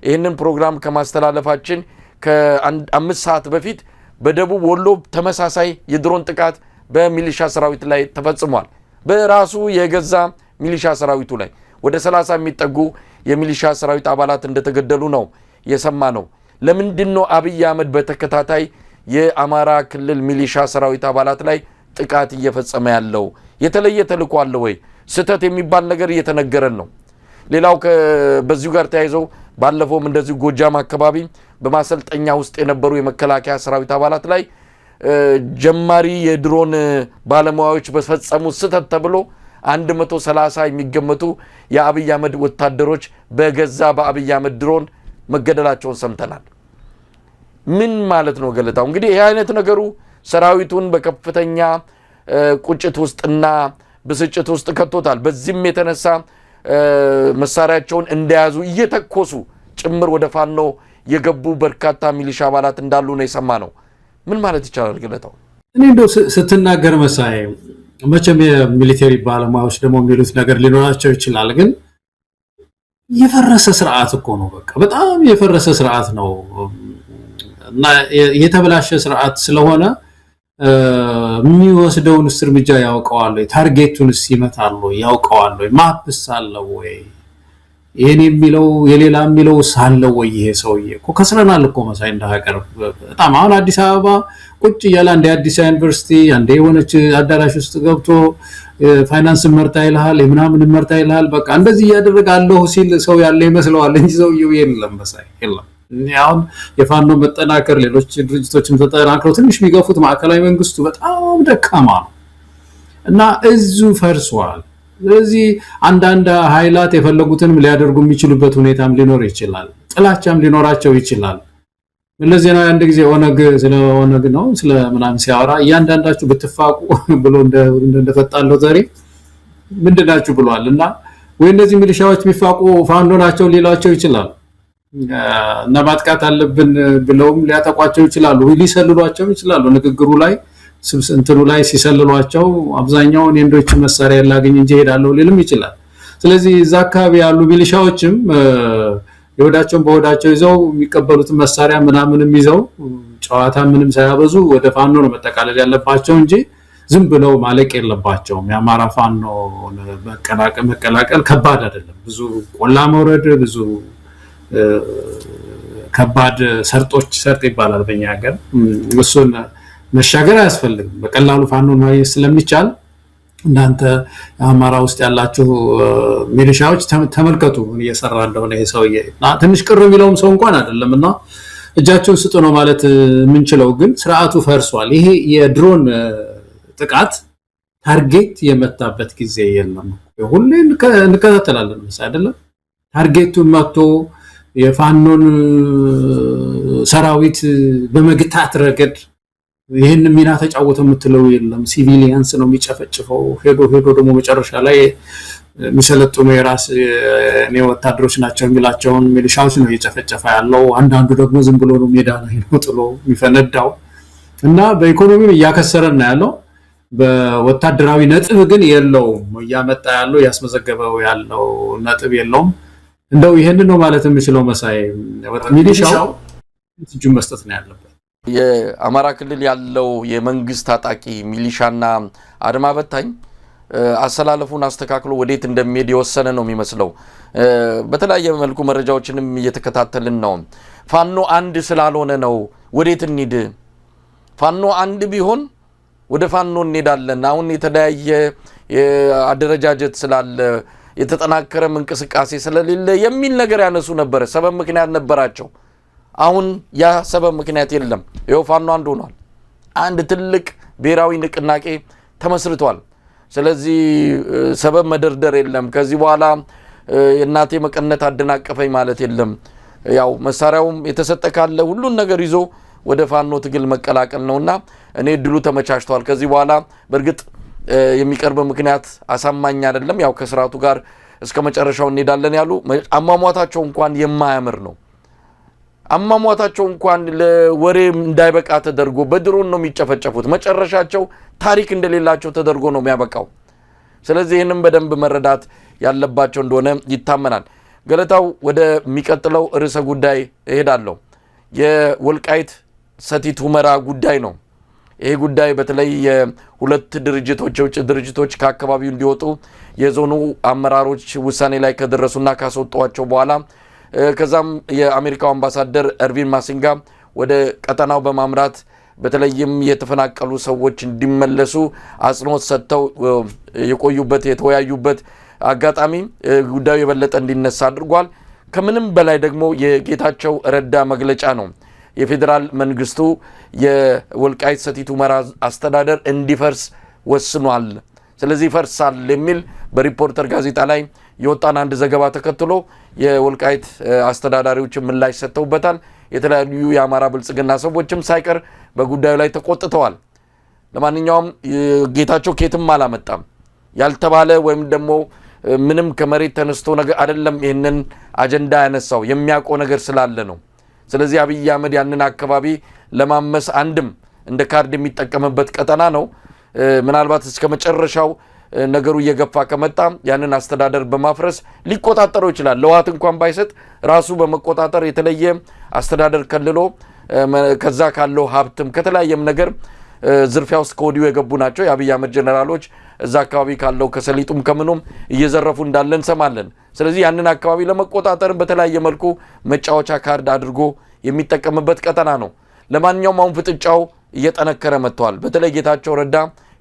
ይህንን ፕሮግራም ከማስተላለፋችን ከ5 ሰዓት በፊት በደቡብ ወሎ ተመሳሳይ የድሮን ጥቃት በሚሊሻ ሰራዊት ላይ ተፈጽሟል። በራሱ የገዛ ሚሊሻ ሰራዊቱ ላይ ወደ 30 የሚጠጉ የሚሊሻ ሰራዊት አባላት እንደተገደሉ ነው የሰማ ነው። ለምንድነው አብይ አህመድ በተከታታይ የአማራ ክልል ሚሊሻ ሰራዊት አባላት ላይ ጥቃት እየፈጸመ ያለው? የተለየ ተልዕኮ አለ ወይ? ስህተት የሚባል ነገር እየተነገረን ነው። ሌላው በዚሁ ጋር ተያይዘው ባለፈውም እንደዚሁ ጎጃም አካባቢ በማሰልጠኛ ውስጥ የነበሩ የመከላከያ ሰራዊት አባላት ላይ ጀማሪ የድሮን ባለሙያዎች በፈጸሙት ስህተት ተብሎ 130 የሚገመቱ የአብይ አህመድ ወታደሮች በገዛ በአብይ አህመድ ድሮን መገደላቸውን ሰምተናል። ምን ማለት ነው ገለታው? እንግዲህ ይህ አይነት ነገሩ ሰራዊቱን በከፍተኛ ቁጭት ውስጥና ብስጭት ውስጥ ከቶታል። በዚህም የተነሳ መሳሪያቸውን እንደያዙ እየተኮሱ ጭምር ወደ ፋኖ የገቡ በርካታ ሚሊሻ አባላት እንዳሉ ነው የሰማ ነው። ምን ማለት ይቻላል ገለታው? እኔ እንደው ስትናገር መሳይ መቼም የሚሊተሪ ባለሙያዎች ደግሞ የሚሉት ነገር ሊኖራቸው ይችላል። ግን የፈረሰ ስርዓት እኮ ነው። በቃ በጣም የፈረሰ ስርዓት ነው እና የተበላሸ ስርዓት ስለሆነ የሚወስደውን እርምጃ ያውቀዋል ወይ? ታርጌቱንስ ይመታል ወይ? ያውቀዋል ወይ? ማፕስ አለው ወይ? ይሄን የሚለው የሌላ የሚለው ሳለው ወይ? ይሄ ሰውዬ እኮ ከስረናል እኮ መሳይ እንዳቀር በጣም አሁን አዲስ አበባ ቁጭ ያለ አንድ አዲስ ዩኒቨርሲቲ አንድ የሆነች አዳራሽ ውስጥ ገብቶ ፋይናንስ መርታ ይልሃል የምናምን መርታ ይልሃል። በቃ እንደዚህ ያደረጋለሁ ሲል ሰው ያለ ይመስለዋል እንጂ ሰውዬው የለም መሳይ የለም። አሁን የፋኖ መጠናከር ሌሎች ድርጅቶችም ተጠናክረው ትንሽ የሚገፉት ማዕከላዊ መንግስቱ በጣም ደካማ ነው እና እዙ ፈርሷል። ስለዚህ አንዳንድ ኃይላት የፈለጉትንም ሊያደርጉ የሚችሉበት ሁኔታም ሊኖር ይችላል። ጥላቻም ሊኖራቸው ይችላል። ለዚህ ነው አንድ ጊዜ ኦነግ ነው ስለ ምናምን ሲያወራ እያንዳንዳችሁ ብትፋቁ ብሎ እንደፈጣለው ዛሬ ምንድናችሁ ብሏል እና ወይ እነዚህ ሚሊሻዎች ቢፋቁ ፋኖ ናቸው ሊሏቸው ይችላል እና ማጥቃት አለብን ብለውም ሊያጠቋቸው ይችላሉ፣ ሊሰልሏቸው ይችላሉ። ንግግሩ ላይ እንትኑ ላይ ሲሰልሏቸው አብዛኛውን የንዶች መሳሪያ ላገኝ እንጂ ሄዳለሁ ሊልም ይችላል። ስለዚህ እዛ አካባቢ ያሉ ሚሊሻዎችም የወዳቸውን በወዳቸው ይዘው የሚቀበሉት መሳሪያ ምናምንም ይዘው ጨዋታ ምንም ሳያበዙ ወደ ፋኖ ነው መጠቃለል ያለባቸው እንጂ ዝም ብለው ማለቅ የለባቸውም። የአማራ ፋኖ መቀላቀል ከባድ አይደለም። ብዙ ቆላ መውረድ፣ ብዙ ከባድ ሰርጥ ይባላል በእኛ ሀገር። እሱን መሻገር አያስፈልግም። በቀላሉ ፋኖን ማግኘት ስለሚቻል እናንተ አማራ ውስጥ ያላችሁ ሚሊሻዎች ተመልከቱ እየሰራ እንደሆነ ይሄ ሰውዬ ትንሽ ቅር የሚለውም ሰው እንኳን አይደለምና እጃቸውን ስጡ ነው ማለት የምንችለው። ግን ስርዓቱ ፈርሷል። ይሄ የድሮን ጥቃት ታርጌት የመታበት ጊዜ የለም። ሁሌ እንከታተላለን አይደለም። ታርጌቱን መጥቶ የፋኖን ሰራዊት በመግታት ረገድ ይሄን ሚና ተጫወተ የምትለው የለም። ሲቪሊያንስ ነው የሚጨፈጭፈው። ሄዶ ደግሞ መጨረሻ ላይ የሚሰለጥኑ የራስ ወታደሮች ናቸው የሚላቸውን ሚሊሻዎች ነው እየጨፈጨፈ ያለው። አንዳንዱ ደግሞ ዝም ብሎ ነው ሜዳ ላይ ነው ጥሎ የሚፈነዳው እና በኢኮኖሚም እያከሰረና ያለው በወታደራዊ ነጥብ ግን የለውም። እያመጣ ያለው ያስመዘገበው ያለው ነጥብ የለውም። እንደው ይሄንን ነው ማለት የምችለው። መሳይ ሚሊሻው እጁን መስጠት ነው ያለበት። የአማራ ክልል ያለው የመንግስት ታጣቂ ሚሊሻና አድማ በታኝ አሰላለፉን አስተካክሎ ወዴት እንደሚሄድ የወሰነ ነው የሚመስለው። በተለያየ መልኩ መረጃዎችንም እየተከታተልን ነው። ፋኖ አንድ ስላልሆነ ነው ወዴት እንሂድ? ፋኖ አንድ ቢሆን ወደ ፋኖ እንሄዳለን። አሁን የተለያየ አደረጃጀት ስላለ የተጠናከረም እንቅስቃሴ ስለሌለ የሚል ነገር ያነሱ ነበር። ሰበብ ምክንያት ነበራቸው። አሁን ያ ሰበብ ምክንያት የለም። ይኸው ፋኖ አንድ ሆኗል። አንድ ትልቅ ብሔራዊ ንቅናቄ ተመስርቷል። ስለዚህ ሰበብ መደርደር የለም። ከዚህ በኋላ የእናቴ መቀነት አደናቀፈኝ ማለት የለም። ያው መሳሪያውም የተሰጠ ካለ ሁሉን ነገር ይዞ ወደ ፋኖ ትግል መቀላቀል ነውና እኔ እድሉ ተመቻችቷል። ከዚህ በኋላ በእርግጥ የሚቀርብ ምክንያት አሳማኝ አይደለም። ያው ከስርዓቱ ጋር እስከ መጨረሻው እንሄዳለን ያሉ አሟሟታቸው እንኳን የማያምር ነው። አሟሟታቸው እንኳን ለወሬ እንዳይበቃ ተደርጎ በድሮን ነው የሚጨፈጨፉት። መጨረሻቸው ታሪክ እንደሌላቸው ተደርጎ ነው የሚያበቃው። ስለዚህ ይህንም በደንብ መረዳት ያለባቸው እንደሆነ ይታመናል። ገለታው ወደሚቀጥለው ርዕሰ ጉዳይ እሄዳለሁ። የወልቃይት ሰቲት ሁመራ ጉዳይ ነው። ይሄ ጉዳይ በተለይ የሁለት ድርጅቶች የውጭ ድርጅቶች ከአካባቢው እንዲወጡ የዞኑ አመራሮች ውሳኔ ላይ ከደረሱና ካስወጧቸው በኋላ ከዛም የአሜሪካው አምባሳደር ኤርቪን ማሲንጋ ወደ ቀጠናው በማምራት በተለይም የተፈናቀሉ ሰዎች እንዲመለሱ አጽንኦት ሰጥተው የቆዩበት የተወያዩበት አጋጣሚ ጉዳዩ የበለጠ እንዲነሳ አድርጓል። ከምንም በላይ ደግሞ የጌታቸው ረዳ መግለጫ ነው። የፌዴራል መንግስቱ የወልቃይት ሰቲት ሁመራ አስተዳደር እንዲፈርስ ወስኗል፣ ስለዚህ ይፈርሳል የሚል በሪፖርተር ጋዜጣ ላይ የወጣን አንድ ዘገባ ተከትሎ የወልቃይት አስተዳዳሪዎች ምላሽ ሰጥተውበታል። የተለያዩ የአማራ ብልጽግና ሰዎችም ሳይቀር በጉዳዩ ላይ ተቆጥተዋል። ለማንኛውም ጌታቸው ከየትም አላመጣም ያልተባለ ወይም ደግሞ ምንም ከመሬት ተነስቶ ነገር አይደለም። ይህንን አጀንዳ ያነሳው የሚያውቀው ነገር ስላለ ነው። ስለዚህ አብይ አህመድ ያንን አካባቢ ለማመስ አንድም እንደ ካርድ የሚጠቀምበት ቀጠና ነው። ምናልባት እስከ መጨረሻው ነገሩ እየገፋ ከመጣ ያንን አስተዳደር በማፍረስ ሊቆጣጠረው ይችላል። ለዋት እንኳን ባይሰጥ ራሱ በመቆጣጠር የተለየ አስተዳደር ከልሎ ከዛ ካለው ሀብትም ከተለያየም ነገር ዝርፊያ ውስጥ ከወዲሁ የገቡ ናቸው። የአብይ አህመድ ጀነራሎች እዛ አካባቢ ካለው ከሰሊጡም ከምኑም እየዘረፉ እንዳለ እንሰማለን። ስለዚህ ያንን አካባቢ ለመቆጣጠር በተለያየ መልኩ መጫወቻ ካርድ አድርጎ የሚጠቀምበት ቀጠና ነው። ለማንኛውም አሁን ፍጥጫው እየጠነከረ መጥቷል። በተለይ ጌታቸው ረዳ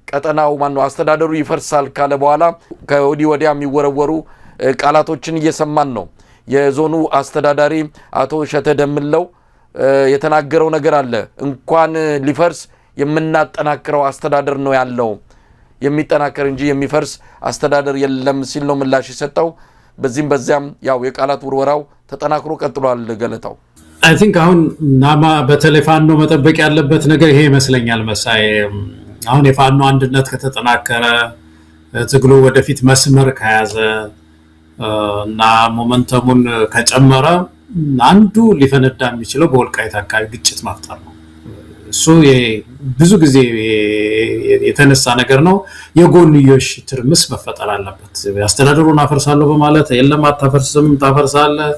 ቀጠናው አስተዳደሩ ይፈርሳል ካለ በኋላ ከወዲህ ወዲያ የሚወረወሩ ቃላቶችን እየሰማን ነው። የዞኑ አስተዳዳሪ አቶ ሸተ ደምለው የተናገረው ነገር አለ። እንኳን ሊፈርስ የምናጠናክረው አስተዳደር ነው ያለው፣ የሚጠናከር እንጂ የሚፈርስ አስተዳደር የለም ሲል ነው ምላሽ የሰጠው። በዚህም በዚያም ያው የቃላት ውርወራው ተጠናክሮ ቀጥሏል። ገለታው አይ ቲንክ አሁን በተለይ ፋኖ መጠበቅ ያለበት ነገር ይሄ ይመስለኛል መሳይ። አሁን የፋኖ አንድነት ከተጠናከረ ትግሉ ወደፊት መስመር ከያዘ እና ሞመንተሙን ከጨመረ አንዱ ሊፈነዳ የሚችለው በወልቃይት አካባቢ ግጭት መፍጠር ነው። እሱ ብዙ ጊዜ የተነሳ ነገር ነው። የጎንዮሽ ትርምስ መፈጠር አለበት። አስተዳደሩን አፈርሳለሁ በማለት የለም አታፈርስም ታፈርሳለህ፣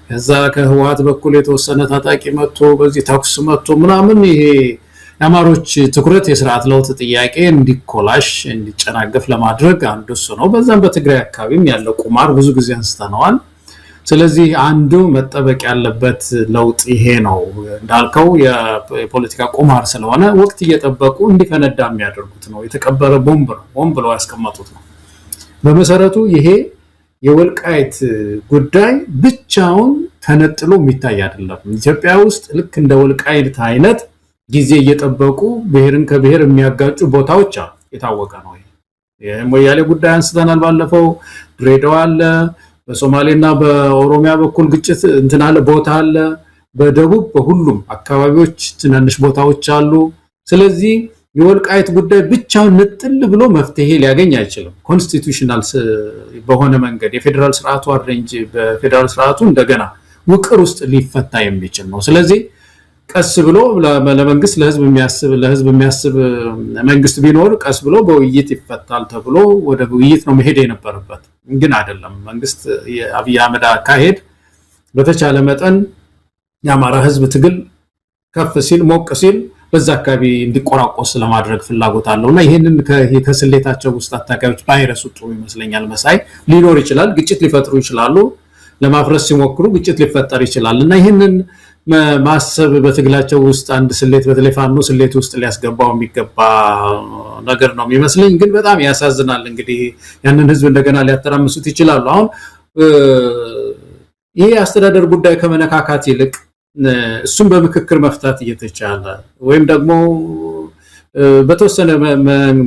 ከዛ ከህወሓት በኩል የተወሰነ ታጣቂ መጥቶ በዚህ ተኩስ መጥቶ ምናምን ይሄ የአማሮች ትኩረት የስርዓት ለውጥ ጥያቄ እንዲኮላሽ እንዲጨናገፍ ለማድረግ አንዱ እሱ ነው። በዛም በትግራይ አካባቢም ያለው ቁማር ብዙ ጊዜ አንስተነዋል። ስለዚህ አንዱ መጠበቅ ያለበት ለውጥ ይሄ ነው። እንዳልከው የፖለቲካ ቁማር ስለሆነ ወቅት እየጠበቁ እንዲፈነዳ የሚያደርጉት ነው። የተቀበረ ቦምብ ነው፣ ቦምብ ብለው ያስቀመጡት ነው። በመሰረቱ ይሄ የወልቃይት ጉዳይ ብቻውን ተነጥሎ የሚታይ አይደለም። ኢትዮጵያ ውስጥ ልክ እንደ ወልቃይት አይነት ጊዜ እየጠበቁ ብሔርን ከብሔር የሚያጋጩ ቦታዎች አሉ። የታወቀ ነው። የሞያሌ ጉዳይ አንስተናል ባለፈው። ድሬዳዋ አለ፣ በሶማሌና በኦሮሚያ በኩል ግጭት እንትን አለ፣ ቦታ አለ። በደቡብ በሁሉም አካባቢዎች ትናንሽ ቦታዎች አሉ። ስለዚህ የወልቃይት ጉዳይ ብቻውን ንጥል ብሎ መፍትሄ ሊያገኝ አይችልም። ኮንስቲቱሽናል በሆነ መንገድ የፌዴራል ስርዓቱ አሬንጅ በፌዴራል ስርዓቱ እንደገና ውቅር ውስጥ ሊፈታ የሚችል ነው። ስለዚህ ቀስ ብሎ ለመንግስት ለህዝብ የሚያስብ መንግስት ቢኖር ቀስ ብሎ በውይይት ይፈታል ተብሎ ወደ ውይይት ነው መሄድ የነበረበት፣ ግን አይደለም። መንግስት የአብይ አህመድ አካሄድ በተቻለ መጠን የአማራ ህዝብ ትግል ከፍ ሲል ሞቅ ሲል በዛ አካባቢ እንዲቆራቆስ ለማድረግ ፍላጎት አለውና ይሄንን ከስሌታቸው ውስጥ አታካዮች ቫይረስ ጥሩ ይመስለኛል። መሳይ ሊኖር ይችላል፣ ግጭት ሊፈጥሩ ይችላሉ። ለማፍረስ ሲሞክሩ ግጭት ሊፈጠር ይችላል እና ይሄንን ማሰብ በትግላቸው ውስጥ አንድ ስሌት በተለይ ፋኖ ስሌት ውስጥ ሊያስገባው የሚገባ ነገር ነው የሚመስለኝ። ግን በጣም ያሳዝናል። እንግዲህ ያንን ህዝብ እንደገና ሊያተራምሱት ይችላሉ። አሁን ይሄ አስተዳደር ጉዳይ ከመነካካት ይልቅ እሱም በምክክር መፍታት እየተቻለ ወይም ደግሞ በተወሰነ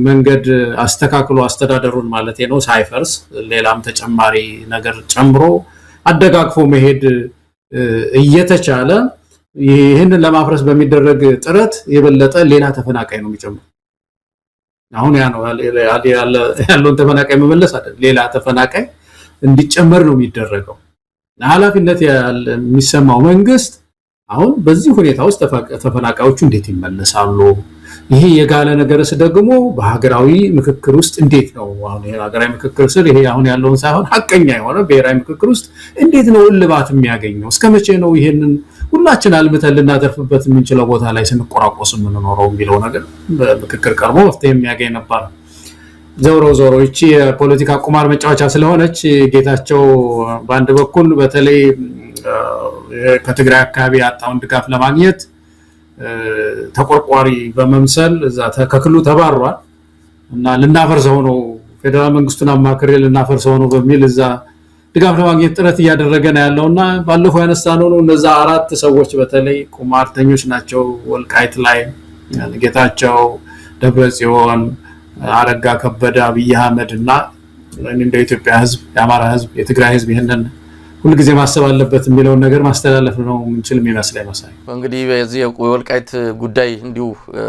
መንገድ አስተካክሎ አስተዳደሩን ማለት ነው ሳይፈርስ ሌላም ተጨማሪ ነገር ጨምሮ አደጋግፎ መሄድ እየተቻለ ይህንን ለማፍረስ በሚደረግ ጥረት የበለጠ ሌላ ተፈናቃይ ነው የሚጨምረው። አሁን ያ ነው ያለውን ተፈናቃይ መመለስ አይደል፣ ሌላ ተፈናቃይ እንዲጨመር ነው የሚደረገው። ኃላፊነት የሚሰማው መንግስት አሁን በዚህ ሁኔታ ውስጥ ተፈናቃዮቹ እንዴት ይመለሳሉ? ይሄ የጋለ ነገርስ ደግሞ በሀገራዊ ምክክር ውስጥ እንዴት ነው? አሁን ይሄ ሀገራዊ ምክክር ስል ይሄ አሁን ያለውን ሳይሆን ሀቀኛ የሆነ ብሔራዊ ምክክር ውስጥ እንዴት ነው እልባት የሚያገኘው? እስከመቼ ነው ይሄንን ሁላችን አልምተን ልናተርፍበት የምንችለው ቦታ ላይ ስንቆራቆስ የምንኖረው የሚለው ነገር በምክክር ቀርቦ መፍትሄ የሚያገኝ ነበር። ዞሮ ይቺ የፖለቲካ ቁማር መጫወቻ ስለሆነች ጌታቸው በአንድ በኩል በተለይ ከትግራይ አካባቢ ያጣውን ድጋፍ ለማግኘት ተቆርቋሪ በመምሰል እዛ ከክልሉ ተባሯል እና ልናፈርሰው ነው ፌደራል መንግስቱን አማክሬ ልናፈርሰው ነው በሚል እዛ ድጋፍ ለማግኘት ጥረት እያደረገ ነው ያለውና ባለፈው ያነሳነው ነው እነዛ አራት ሰዎች በተለይ ቁማርተኞች ናቸው። ወልቃይት ላይ ጌታቸው፣ ደብረጽዮን፣ አረጋ ከበደ፣ አብይ አህመድ እና እንደ ኢትዮጵያ ህዝብ፣ የአማራ ህዝብ፣ የትግራይ ህዝብ ይሄንን ሁልጊዜ ማሰብ አለበት የሚለውን ነገር ማስተላለፍ ነው ምንችል የሚመስለኝ መሳይ። እንግዲህ በዚህ የወልቃይት ጉዳይ እንዲሁ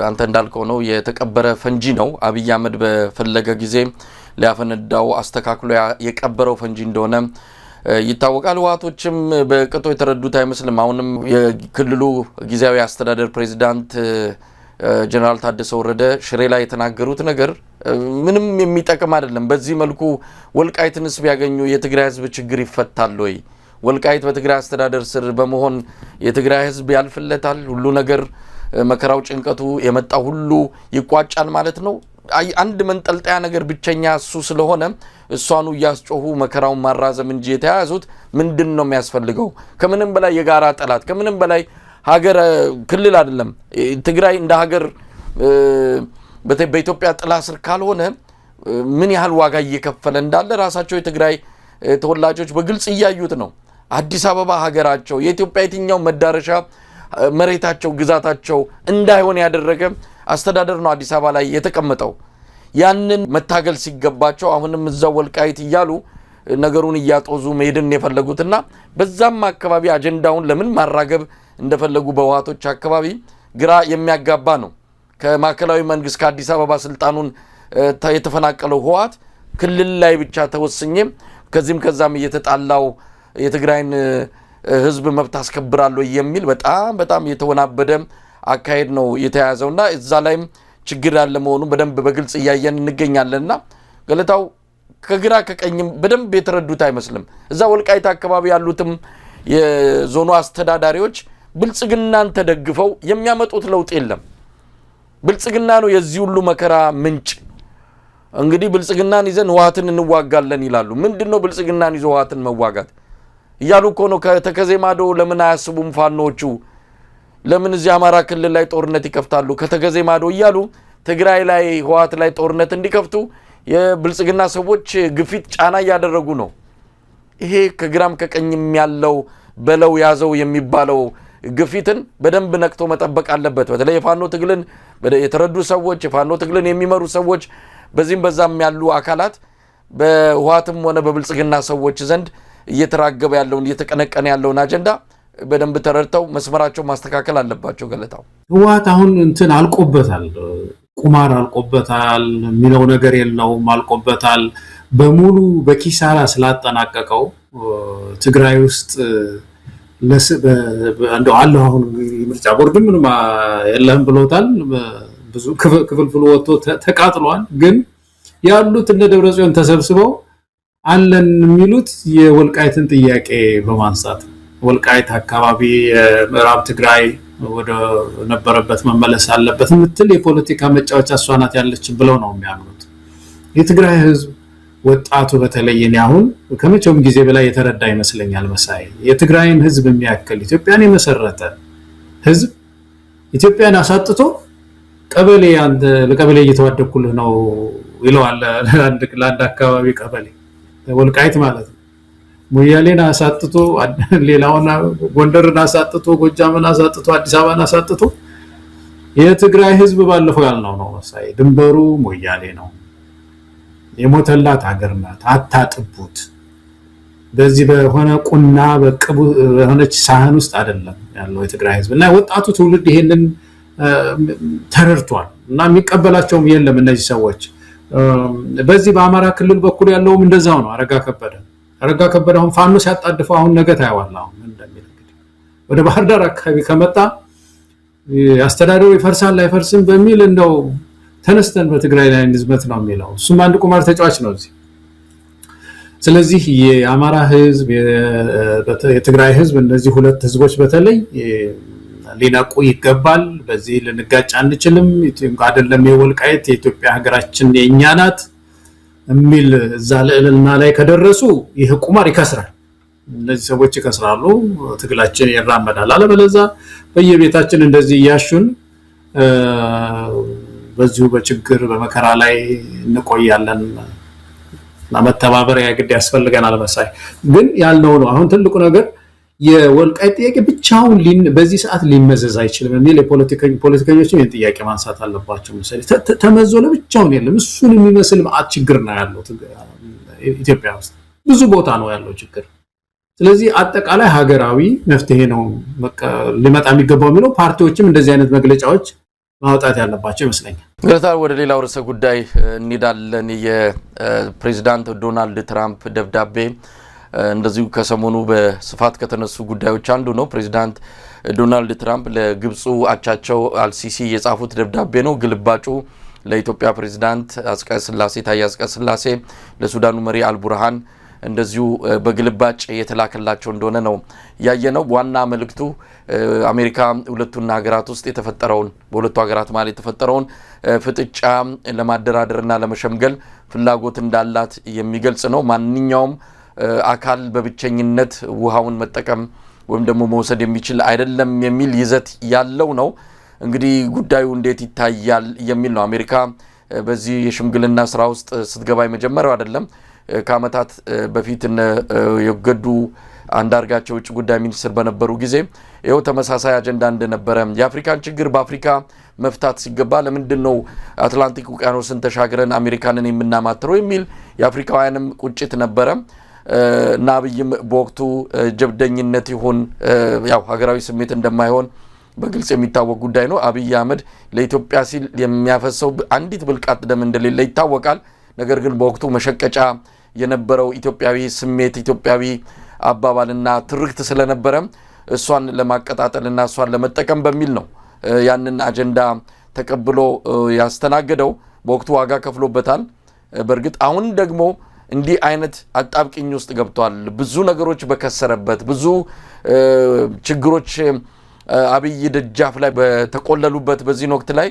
አንተ እንዳልከው ነው የተቀበረ ፈንጂ ነው። አብይ አህመድ በፈለገ ጊዜ ሊያፈነዳው አስተካክሎ የቀበረው ፈንጂ እንደሆነ ይታወቃል። ህወሓቶችም በቅጦ የተረዱት አይመስልም። አሁንም የክልሉ ጊዜያዊ አስተዳደር ፕሬዝዳንት ጀነራል ታደሰ ወረደ ሽሬ ላይ የተናገሩት ነገር ምንም የሚጠቅም አይደለም። በዚህ መልኩ ወልቃይትንስ ቢያገኙ የትግራይ ህዝብ ችግር ይፈታል ወይ? ወልቃይት በትግራይ አስተዳደር ስር በመሆን የትግራይ ህዝብ ያልፍለታል? ሁሉ ነገር መከራው፣ ጭንቀቱ የመጣው ሁሉ ይቋጫል ማለት ነው? አንድ መንጠልጠያ ነገር ብቸኛ እሱ ስለሆነ እሷኑ እያስጮሁ መከራውን ማራዘም እንጂ የተያያዙት ምንድን ነው የሚያስፈልገው? ከምንም በላይ የጋራ ጠላት፣ ከምንም በላይ ሀገር ክልል አይደለም። ትግራይ እንደ ሀገር በኢትዮጵያ ጥላ ስር ካልሆነ ምን ያህል ዋጋ እየከፈለ እንዳለ ራሳቸው የትግራይ ተወላጆች በግልጽ እያዩት ነው። አዲስ አበባ ሀገራቸው፣ የኢትዮጵያ የትኛው መዳረሻ መሬታቸው፣ ግዛታቸው እንዳይሆን ያደረገ አስተዳደር ነው አዲስ አበባ ላይ የተቀመጠው። ያንን መታገል ሲገባቸው አሁንም እዛው ወልቃይት እያሉ ነገሩን እያጦዙ መሄድን የፈለጉትና በዛም አካባቢ አጀንዳውን ለምን ማራገብ እንደፈለጉ በህወሓቶች አካባቢ ግራ የሚያጋባ ነው። ከማዕከላዊ መንግስት ከአዲስ አበባ ስልጣኑን የተፈናቀለው ህወሓት ክልል ላይ ብቻ ተወስኜ ከዚህም ከዛም እየተጣላው የትግራይን ህዝብ መብት አስከብራለሁ የሚል በጣም የተወናበደ አካሄድ ነው የተያዘውና እዛ ላይም ችግር ያለ መሆኑን በደንብ በግልጽ እያየን እንገኛለንና ገለታው ከግራ ከቀኝም በደንብ የተረዱት አይመስልም። እዛ ወልቃይት አካባቢ ያሉትም የዞኑ አስተዳዳሪዎች ብልጽግናን ተደግፈው የሚያመጡት ለውጥ የለም። ብልጽግና ነው የዚህ ሁሉ መከራ ምንጭ። እንግዲህ ብልጽግናን ይዘን ህወሓትን እንዋጋለን ይላሉ። ምንድነው ብልጽግናን ይዞ ህወሓትን መዋጋት እያሉ እኮ ነው። ከተከዜ ማዶ ለምን አያስቡም ፋኖቹ? ለምን እዚህ አማራ ክልል ላይ ጦርነት ይከፍታሉ? ከተከዜ ማዶ እያሉ ትግራይ ላይ ህወሓት ላይ ጦርነት እንዲከፍቱ የብልጽግና ሰዎች ግፊት ጫና እያደረጉ ነው። ይሄ ከግራም ከቀኝም ያለው በለው ያዘው የሚባለው ግፊትን በደንብ ነቅቶ መጠበቅ አለበት። በተለይ የፋኖ ትግልን የተረዱ ሰዎች፣ የፋኖ ትግልን የሚመሩ ሰዎች፣ በዚህም በዛም ያሉ አካላት በህወሓትም ሆነ በብልጽግና ሰዎች ዘንድ እየተራገበ ያለውን እየተቀነቀነ ያለውን አጀንዳ በደንብ ተረድተው መስመራቸው ማስተካከል አለባቸው። ገለታው ህወሓት አሁን እንትን አልቆበታል፣ ቁማር አልቆበታል፣ የሚለው ነገር የለውም፣ አልቆበታል። በሙሉ በኪሳራ ስላጠናቀቀው ትግራይ ውስጥ እንደው አለው አሁን ምርጫ ቦርድ ምንም የለህም ብሎታል። ብዙ ክፍልፍሉ ወጥቶ ተቃጥሏል። ግን ያሉት እነ ደብረጽዮን ተሰብስበው አለን የሚሉት የወልቃይትን ጥያቄ በማንሳት ወልቃይት አካባቢ ምዕራብ ትግራይ ወደ ነበረበት መመለስ አለበት የምትል የፖለቲካ መጫወቻ እሷ ናት ያለች ብለው ነው የሚያምኑት። የትግራይ ህዝብ ወጣቱ በተለይ እኔ አሁን ከመቼውም ጊዜ በላይ የተረዳ ይመስለኛል። መሳይ የትግራይን ህዝብ የሚያክል ኢትዮጵያን የመሰረተ ህዝብ ኢትዮጵያን አሳጥቶ ቀበሌ አንተ ለቀበሌ እየተዋደኩልህ ነው ይለዋል። ለአንድ አካባቢ ቀበሌ ወልቃይት ማለት ነው። ሞያሌን አሳጥቶ ሌላውን ጎንደርን አሳጥቶ ጎጃምን አሳጥቶ አዲስ አበባን አሳጥቶ የትግራይ ህዝብ ባለፈው ያልነው ነው መሳይ ድንበሩ ሞያሌ ነው። የሞተላት ሀገር ናት። አታጥቡት። በዚህ በሆነ ቁና በቅቡ በሆነች ሳህን ውስጥ አይደለም ያለው የትግራይ ህዝብ እና ወጣቱ ትውልድ ይሄንን ተረድቷል እና የሚቀበላቸውም የለም እነዚህ ሰዎች። በዚህ በአማራ ክልል በኩል ያለውም እንደዛው ነው። አረጋ ከበደ አሁን ፋኖ ሲያጣድፈው አሁን ነገ ታይዋለህ። አሁን እንደሚል እንግዲህ ወደ ባህር ዳር አካባቢ ከመጣ አስተዳደሩ ይፈርሳል አይፈርስም በሚል እንደው ተነስተን በትግራይ ላይ ንዝመት ነው የሚለው። እሱም አንድ ቁማር ተጫዋች ነው እዚህ። ስለዚህ የአማራ ህዝብ የትግራይ ህዝብ እነዚህ ሁለት ህዝቦች በተለይ ሊነቁ ይገባል። በዚህ ልንጋጭ አንችልም። አይደለም የወልቃይት የኢትዮጵያ ሀገራችን የኛ ናት የሚል እዛ ልዕልና ላይ ከደረሱ ይህ ቁማር ይከስራል። እነዚህ ሰዎች ይከስራሉ፣ ትግላችን ይራመዳል። አለበለዚያ በየቤታችን እንደዚህ እያሹን በዚሁ በችግር በመከራ ላይ እንቆያለን። መተባበሪያ ግድ ያስፈልገናል። መሳይ ግን ያልነው ነው። አሁን ትልቁ ነገር የወልቃይት ጥያቄ ብቻውን በዚህ ሰዓት ሊመዘዝ አይችልም የሚል ፖለቲከኞችም ይህን ጥያቄ ማንሳት አለባቸው። መሰለኝ ተመዞ ለብቻውን የለም። እሱን የሚመስል መዓት ችግር ነው ያለው ኢትዮጵያ ውስጥ ብዙ ቦታ ነው ያለው ችግር። ስለዚህ አጠቃላይ ሀገራዊ መፍትሄ ነው ሊመጣ የሚገባው የሚለው ፓርቲዎችም እንደዚህ አይነት መግለጫዎች ማውጣት ያለባቸው ይመስለኛል። ገለታ ወደ ሌላው ርዕሰ ጉዳይ እንሄዳለን። የፕሬዝዳንት ዶናልድ ትራምፕ ደብዳቤ እንደዚሁ ከሰሞኑ በስፋት ከተነሱ ጉዳዮች አንዱ ነው። ፕሬዝዳንት ዶናልድ ትራምፕ ለግብፁ አቻቸው አልሲሲ የጻፉት ደብዳቤ ነው። ግልባጩ ለኢትዮጵያ ፕሬዝዳንት ታዬ አጽቀሥላሴ፣ ለሱዳኑ መሪ አልቡርሃን እንደዚሁ በግልባጭ የተላከላቸው እንደሆነ ነው ያየነው። ዋና መልእክቱ አሜሪካ ሁለቱና ሀገራት ውስጥ የተፈጠረውን በሁለቱ ሀገራት ማለት የተፈጠረውን ፍጥጫ ለማደራደርና ለመሸምገል ፍላጎት እንዳላት የሚገልጽ ነው። ማንኛውም አካል በብቸኝነት ውሃውን መጠቀም ወይም ደግሞ መውሰድ የሚችል አይደለም የሚል ይዘት ያለው ነው። እንግዲህ ጉዳዩ እንዴት ይታያል የሚል ነው። አሜሪካ በዚህ የሽምግልና ስራ ውስጥ ስትገባ የመጀመሪያው አይደለም። ከአመታት በፊት የገዱ አንዳርጋቸው ውጭ ጉዳይ ሚኒስትር በነበሩ ጊዜ ይኸው ተመሳሳይ አጀንዳ እንደነበረ የአፍሪካን ችግር በአፍሪካ መፍታት ሲገባ ለምንድን ነው አትላንቲክ ውቅያኖስን ተሻግረን አሜሪካንን የምናማትረው የሚል የአፍሪካውያንም ቁጭት ነበረ እና አብይም በወቅቱ ጀብደኝነት ይሁን ያው ሀገራዊ ስሜት እንደማይሆን በግልጽ የሚታወቅ ጉዳይ ነው። አብይ አህመድ ለኢትዮጵያ ሲል የሚያፈሰው አንዲት ብልቃጥ ደም እንደሌለ ይታወቃል። ነገር ግን በወቅቱ መሸቀጫ የነበረው ኢትዮጵያዊ ስሜት ኢትዮጵያዊ አባባልና ትርክት ስለነበረ እሷን ለማቀጣጠልና እሷን ለመጠቀም በሚል ነው ያንን አጀንዳ ተቀብሎ ያስተናገደው በወቅቱ ዋጋ ከፍሎበታል። በርግጥ አሁን ደግሞ እንዲህ አይነት አጣብቂኝ ውስጥ ገብቷል። ብዙ ነገሮች በከሰረበት ብዙ ችግሮች አብይ ደጃፍ ላይ በተቆለሉበት በዚህ ወቅት ላይ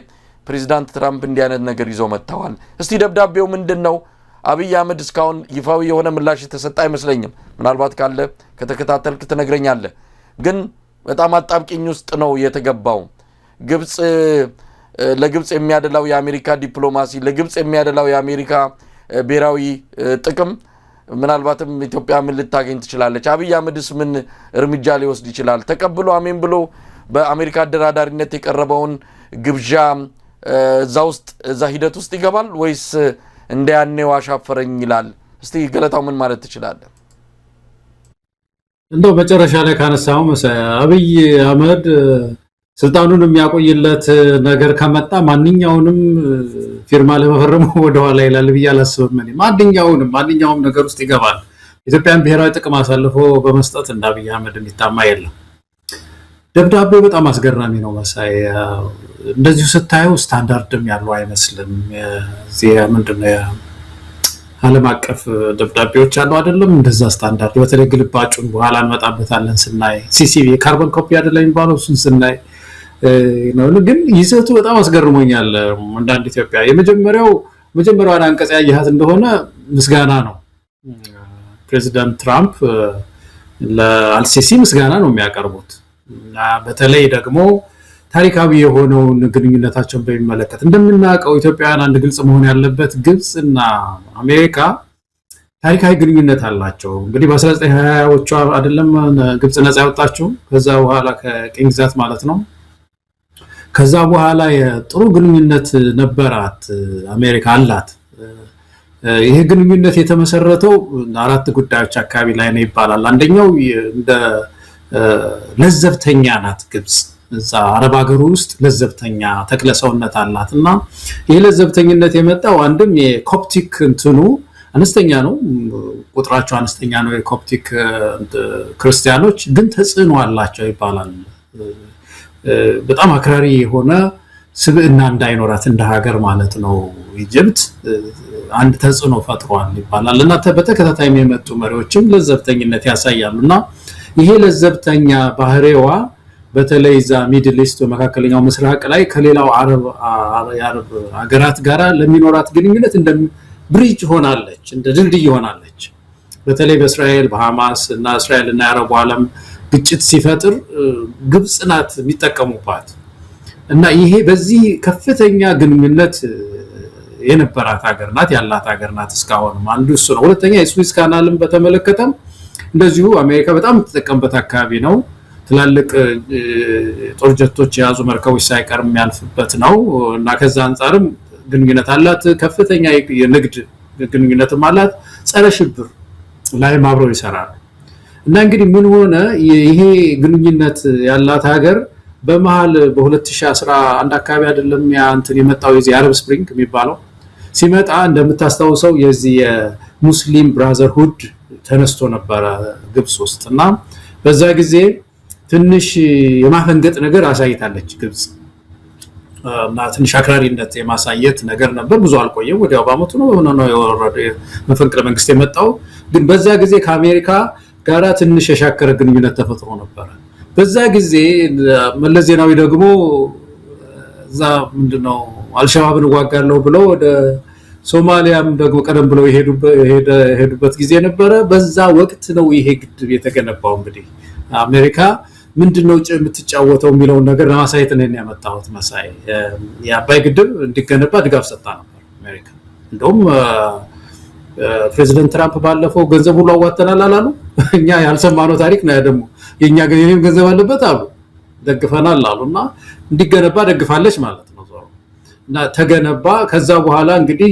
ፕሬዝዳንት ትራምፕ እንዲህ አይነት ነገር ይዘው መጥተዋል። እስቲ ደብዳቤው ምንድነው? አብይ አህመድ እስካሁን ይፋዊ የሆነ ምላሽ የተሰጠ አይመስለኝም። ምናልባት ካለ ከተከታተልክ ትነግረኛለህ። ግን በጣም አጣብቂኝ ውስጥ ነው የተገባው። ግብጽ ለግብጽ የሚያደላው የአሜሪካ ዲፕሎማሲ፣ ለግብጽ የሚያደላው የአሜሪካ ብሔራዊ ጥቅም ምናልባትም ኢትዮጵያ ምን ልታገኝ ትችላለች? አብይ አህመድስ ምን እርምጃ ሊወስድ ይችላል? ተቀብሎ አሜን ብሎ በአሜሪካ አደራዳሪነት የቀረበውን ግብዣ እዛ ሂደት ውስጥ ይገባል ወይስ እንደያኔው አሻፈረኝ ይላል? እስቲ ገለታው ምን ማለት ትችላለህ? እንደው መጨረሻ ላይ ካነሳው አብይ አህመድ ስልጣኑን የሚያቆይለት ነገር ከመጣ ማንኛውንም ፊርማ ለመፈረም ወደ ኋላ ይላል ብዬ አላስብም። ማንኛውም ነገር ውስጥ ይገባል። ኢትዮጵያን ብሔራዊ ጥቅም አሳልፎ በመስጠት እንደ አብይ አህመድ የሚታማ የለም። ደብዳቤው በጣም አስገራሚ ነው መሳይ። እንደዚሁ ስታየው ስታንዳርድም ያለው አይመስልም። እዚህ ምንድነው ዓለም አቀፍ ደብዳቤዎች አሉ አይደለም? እንደዛ ስታንዳርድ በተለይ ግልባጩን በኋላ እንመጣበታለን ስናይ ሲሲቪ ካርቦን ኮፒ አይደለም የሚባለው እሱን ስናይ ነው። ግን ይዘቱ በጣም አስገርሞኛል። አንዳንድ ኢትዮጵያ የመጀመሪያውን አንቀጽ ያያሃት እንደሆነ ምስጋና ነው። ፕሬዚዳንት ትራምፕ ለአልሲሲ ምስጋና ነው የሚያቀርቡት። በተለይ ደግሞ ታሪካዊ የሆነውን ግንኙነታቸውን በሚመለከት እንደምናውቀው ኢትዮጵያውያን አንድ ግልጽ መሆን ያለበት ግብጽና አሜሪካ ታሪካዊ ግንኙነት አላቸው። እንግዲህ በ1920ዎቹ አይደለም ግብጽ ነፃ ያወጣችው፣ ከዛ በኋላ ከቅኝ ግዛት ማለት ነው። ከዛ በኋላ የጥሩ ግንኙነት ነበራት አሜሪካ አላት። ይሄ ግንኙነት የተመሰረተው አራት ጉዳዮች አካባቢ ላይ ነው ይባላል። አንደኛው እንደ ለዘብተኛ ናት ግብጽ። እዛ አረብ ሀገሩ ውስጥ ለዘብተኛ ተክለሰውነት አላት እና ይሄ ለዘብተኝነት የመጣው አንድም የኮፕቲክ እንትኑ አነስተኛ ነው፣ ቁጥራቸው አነስተኛ ነው። የኮፕቲክ ክርስቲያኖች ግን ተጽዕኖ አላቸው ይባላል። በጣም አክራሪ የሆነ ስብዕና እንዳይኖራት እንደ ሀገር ማለት ነው ኢጅፕት አንድ ተጽዕኖ ፈጥሯል ይባላል እና በተከታታይ የመጡ መሪዎችም ለዘብተኝነት ያሳያሉ እና ይሄ ለዘብተኛ ባህሪዋ በተለይ ዛ ሚድል ኢስት መካከለኛው ምስራቅ ላይ ከሌላው አረብ ሀገራት ጋራ ለሚኖራት ግንኙነት እንደ ብሪጅ ሆናለች፣ እንደ ድልድይ ሆናለች። በተለይ በእስራኤል በሐማስ እና እስራኤል እና አረቡ ዓለም ግጭት ሲፈጥር ግብጽ ናት የሚጠቀሙባት እና ይሄ በዚህ ከፍተኛ ግንኙነት የነበራት ሀገር ናት፣ ያላት ሀገር ናት። እስካሁን አንዱ እሱ ነው። ሁለተኛ የስዊዝ ካናልን በተመለከተም እንደዚሁ አሜሪካ በጣም ተጠቀምበት አካባቢ ነው። ትላልቅ ጦር ጀቶች የያዙ መርከቦች ሳይቀር የሚያልፍበት ነው እና ከዛ አንፃርም ግንኙነት አላት። ከፍተኛ የንግድ ግንኙነትም አላት። ጸረ ሽብር ላይ አብረው ይሰራሉ እና እንግዲህ ምን ሆነ ይሄ ግንኙነት ያላት ሀገር በመሃል በ2011 አካባቢ አይደለም ያ እንትን የመጣው የዚህ አረብ ስፕሪንግ የሚባለው ሲመጣ እንደምታስታውሰው የዚህ የሙስሊም ብራዘርሁድ ተነስቶ ነበር ግብጽ ውስጥ እና በዛ ጊዜ ትንሽ የማፈንገጥ ነገር አሳይታለች ግብጽ እና ትንሽ አክራሪነት የማሳየት ነገር ነበር። ብዙ አልቆየም፣ ወዲያው ባመቱ ነው የወረደ መፈንቅለ መንግስት የመጣው። ግን በዛ ጊዜ ከአሜሪካ ጋራ ትንሽ የሻከረ ግንኙነት ተፈጥሮ ነበር። በዛ ጊዜ መለስ ዜናዊ ደግሞ እዛ ምንድነው አልሸባብን ዋጋለው ብለው ወደ ሶማሊያም ደግሞ ቀደም ብለው የሄዱበት ጊዜ ነበረ። በዛ ወቅት ነው ይሄ ግድብ የተገነባው። እንግዲህ አሜሪካ ምንድነው የምትጫወተው የሚለው ነገር ለማሳየት ነው ያመጣሁት መሳይ። የአባይ ግድብ እንዲገነባ ድጋፍ ሰጣ ነበር አሜሪካ። እንደውም ፕሬዚደንት ትራምፕ ባለፈው ገንዘብ ሁሉ አዋጥተናል አላሉ? እኛ ያልሰማነው ታሪክ ነው። ደግሞ የኛ ገንዘብ አለበት አሉ፣ ደግፈናል አሉና እንዲገነባ ደግፋለች ማለት ነው እና ተገነባ። ከዛ በኋላ እንግዲህ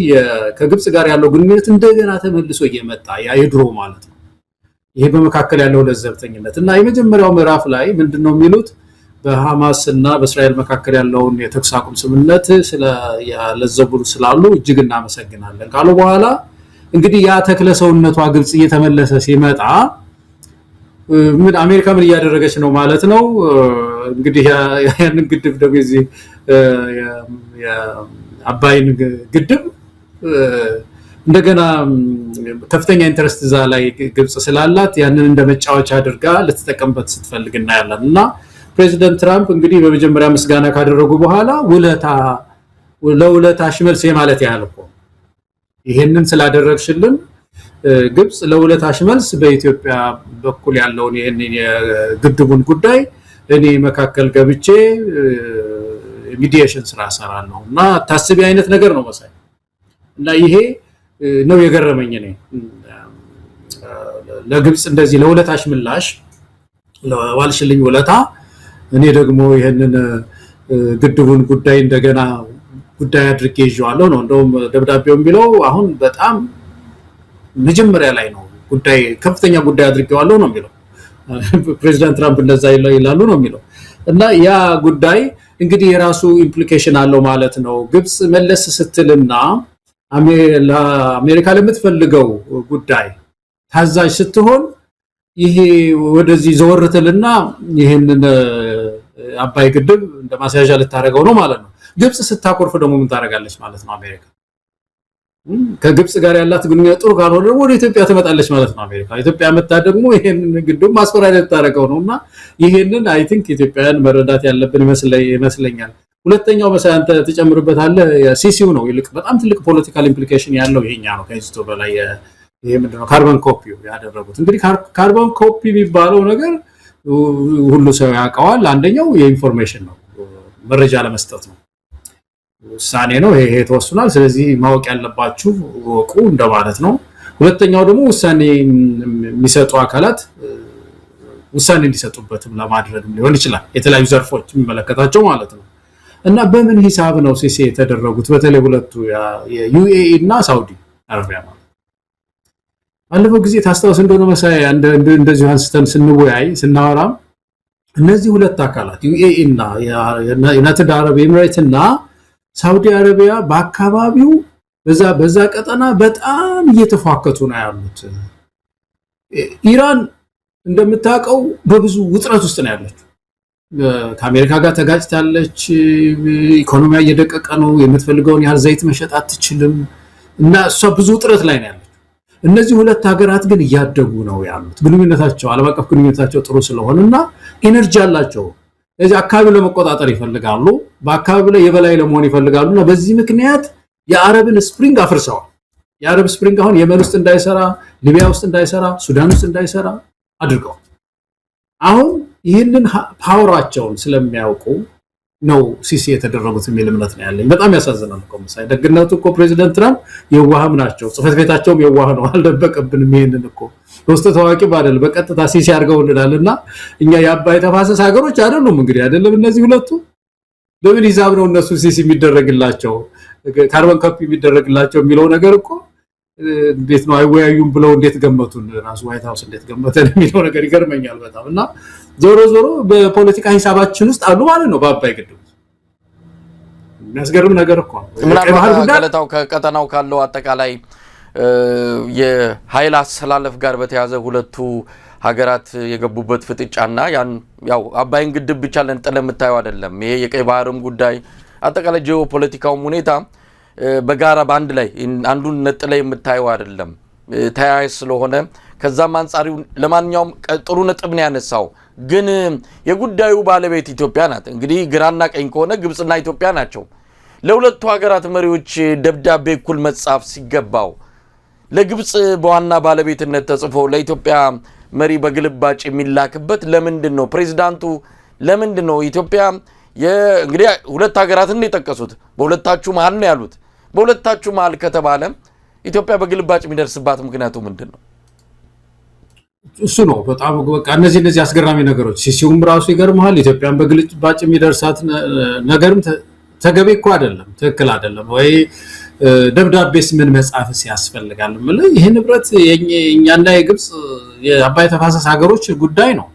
ከግብጽ ጋር ያለው ግንኙነት እንደገና ተመልሶ እየመጣ ያ የድሮ ማለት ነው። ይሄ በመካከል ያለው ለዘብተኝነት እና የመጀመሪያው ምዕራፍ ላይ ምንድነው የሚሉት በሐማስ እና በእስራኤል መካከል ያለውን የተኩስ አቁም ስምምነት ስለለዘቡሉ ስላሉ እጅግ እናመሰግናለን ካሉ በኋላ እንግዲህ ያ ተክለ ሰውነቷ ግብጽ እየተመለሰ ሲመጣ ምን አሜሪካ ምን እያደረገች ነው ማለት ነው እንግዲህ ያንን ግድብ ደግሞ እዚህ የአባይን ግድብ እንደገና ከፍተኛ ኢንተረስት እዛ ላይ ግብጽ ስላላት ያንን እንደመጫወቻ አድርጋ ልትጠቀምበት ስትፈልግ እናያለን እና ፕሬዚደንት ትራምፕ እንግዲህ በመጀመሪያ ምስጋና ካደረጉ በኋላ ለውለታሽ መልስ ማለት ያህል እኮ ይሄንን ስላደረግሽልን ግብጽ ለውለታሽ መልስ በኢትዮጵያ በኩል ያለውን ይሄንን የግድቡን ጉዳይ እኔ መካከል ገብቼ ሚዲዬሽን ስራ ሰራለሁ እና ታስቢ አይነት ነገር ነው መሳይ እና ይሄ ነው የገረመኝ እኔ ለግብጽ እንደዚህ ለውለታሽ ምላሽ ለዋልሽልኝ ውለታ እኔ ደግሞ ይሄንን ግድቡን ጉዳይ እንደገና ጉዳይ አድርጌ ይዤዋለሁ ነው እንደውም ደብዳቤው የሚለው አሁን በጣም መጀመሪያ ላይ ነው ጉዳይ ከፍተኛ ጉዳይ አድርጌዋለሁ ነው የሚለው ፕሬዚዳንት ትራምፕ እንደዛ ይላሉ ነው የሚለው እና ያ ጉዳይ እንግዲህ የራሱ ኢምፕሊኬሽን አለው ማለት ነው ግብጽ መለስ ስትልና አሜሪካ ለምትፈልገው ጉዳይ ታዛዥ ስትሆን ይሄ ወደዚህ ዘወርተልና ይሄንን አባይ ግድብ እንደማሳያዣ ልታረጋው ነው ማለት ነው ግብጽ ስታቆርፍ ደግሞ ምን ታረጋለች ማለት ነው አሜሪካ ከግብጽ ጋር ያላት ግንኙነት ጥሩ ካልሆነ ወደ ኢትዮጵያ ትመጣለች ማለት ነው አሜሪካ ኢትዮጵያ መጣ ደግሞ ይሄንን ግድብ ማስፈራሪያ ልታረጋው ነውና ይሄንን አይ ቲንክ ኢትዮጵያውያን መረዳት ያለብን ይመስለኛል ሁለተኛው መሳያንተ ተጨምርበታለህ የሲሲው ነው ይልቅ በጣም ትልቅ ፖለቲካል ኢምፕሊኬሽን ያለው ይሄኛ ነው ከዚቶ በላይ ይሄ ምንድነው ካርቦን ኮፒው ያደረጉት እንግዲህ ካርቦን ኮፒ የሚባለው ነገር ሁሉ ሰው ያውቀዋል አንደኛው የኢንፎርሜሽን ነው መረጃ ለመስጠት ነው ውሳኔ ነው ይሄ ተወስኗል ስለዚህ ማወቅ ያለባችሁ ወቁ እንደማለት ነው ሁለተኛው ደግሞ ውሳኔ የሚሰጡ አካላት ውሳኔ እንዲሰጡበትም ለማድረግ ሊሆን ይችላል የተለያዩ ዘርፎች የሚመለከታቸው ማለት ነው እና በምን ሂሳብ ነው ሲሲ የተደረጉት በተለይ ሁለቱ የዩኤኢ እና ሳውዲ አረቢያ ማለት አለፈው ጊዜ ታስታውስ እንደሆነ መሳይ እንደዚህ አንስተን ስንወያይ ስናወራ እነዚህ ሁለት አካላት ዩኤኢ እና ዩናይትድ አረብ ኤሚሬትስ እና ሳውዲ አረቢያ በአካባቢው በዛ ቀጠና በጣም እየተፋከቱ ነው ያሉት ኢራን እንደምታውቀው በብዙ ውጥረት ውስጥ ነው ያለችው ከአሜሪካ ጋር ተጋጭታለች ኢኮኖሚያ እየደቀቀ ነው የምትፈልገውን ያህል ዘይት መሸጥ አትችልም እና እሷ ብዙ ውጥረት ላይ ነው ያለችው እነዚህ ሁለት ሀገራት ግን እያደጉ ነው ያሉት ግንኙነታቸው ዓለም አቀፍ ግንኙነታቸው ጥሩ ስለሆነና ኢነርጂ አላቸው እዚህ አካባቢ ለመቆጣጠር ይፈልጋሉ በአካባቢ ላይ የበላይ ለመሆን ይፈልጋሉና በዚህ ምክንያት የአረብን ስፕሪንግ አፍርሰዋል የአረብ ስፕሪንግ አሁን የመን ውስጥ እንዳይሰራ ሊቢያ ውስጥ እንዳይሰራ ሱዳን ውስጥ እንዳይሰራ አድርገው አሁን ይህንን ፓወራቸውን ስለሚያውቁ ነው ሲሲ የተደረጉት የሚል እምነት ነው ያለኝ በጣም ያሳዝናል እኮ መሳይ ደግነቱ እኮ ፕሬዚደንት ትራምፕ የዋህም ናቸው ጽፈት ቤታቸውም የዋህ ነው አልደበቀብንም ይሄንን እኮ ውስጥ ታዋቂ ባደል በቀጥታ ሲሲ አድርገውልናልና እኛ የአባይ ተፋሰስ ሀገሮች አይደሉም እንግዲህ አይደለም እነዚህ ሁለቱ ለምን ሂሳብ ነው እነሱ ሲሲ የሚደረግላቸው ካርቦን ኮፒ የሚደረግላቸው የሚለው ነገር እኮ እንዴት ነው አይወያዩም ብለው እንዴት ገመቱን ራሱ ዋይት ሃውስ እንዴት ገመተን የሚለው ነገር ይገርመኛል በጣም እና ዞሮ በፖለቲካ ሂሳባችን ውስጥ አሉ ማለት ነው በአባይ ግድብ የሚያስገርም ነገር እኮ ገለታው ከቀጠናው ካለው አጠቃላይ የኃይል አሰላለፍ ጋር በተያዘ ሁለቱ ሀገራት የገቡበት ፍጥጫና ያን ያው አባይን ግድብ ብቻ ለንጠለ የምታየው አይደለም ይሄ የቀይ ባህርም ጉዳይ አጠቃላይ ጂኦፖለቲካው ሁኔታ በጋራ ባንድ ላይ አንዱን ነጥለ የምታየው አይደለም ተያያዥ ስለሆነ ከዛም አንፃር ለማንኛውም ጥሩ ነጥብ ነው ያነሳው ግን የጉዳዩ ባለቤት ኢትዮጵያ ናት እንግዲህ ግራና ቀኝ ከሆነ ግብጽና ኢትዮጵያ ናቸው ለሁለቱ ሀገራት መሪዎች ደብዳቤ እኩል መጻፍ ሲገባው ለግብጽ በዋና ባለቤትነት ተጽፎ ለኢትዮጵያ መሪ በግልባጭ የሚላክበት ለምንድን ነው ፕሬዝዳንቱ ለምንድን ነው ኢትዮጵያ እንግዲህ ሁለት ሀገራትን ነው የጠቀሱት በሁለታችሁ መሃል ነው ያሉት በሁለታችሁ መሃል ከተባለ ኢትዮጵያ በግልባጭ የሚደርስባት ምክንያቱ ምንድነው እሱ ነው በጣም በቃ እነዚህ አስገራሚ ነገሮች ሲሲውም ራሱ ይገርማል ኢትዮጵያን በግልባጭ የሚደርሳት ነገርም ተገቢ እኮ አይደለም ትክክል አይደለም ወይ ደብዳቤስ ምን መጻፍስ ያስፈልጋል ማለት ይሄ ንብረት የኛና የግብጽ የአባይ ተፋሰስ ሀገሮች ጉዳይ ነው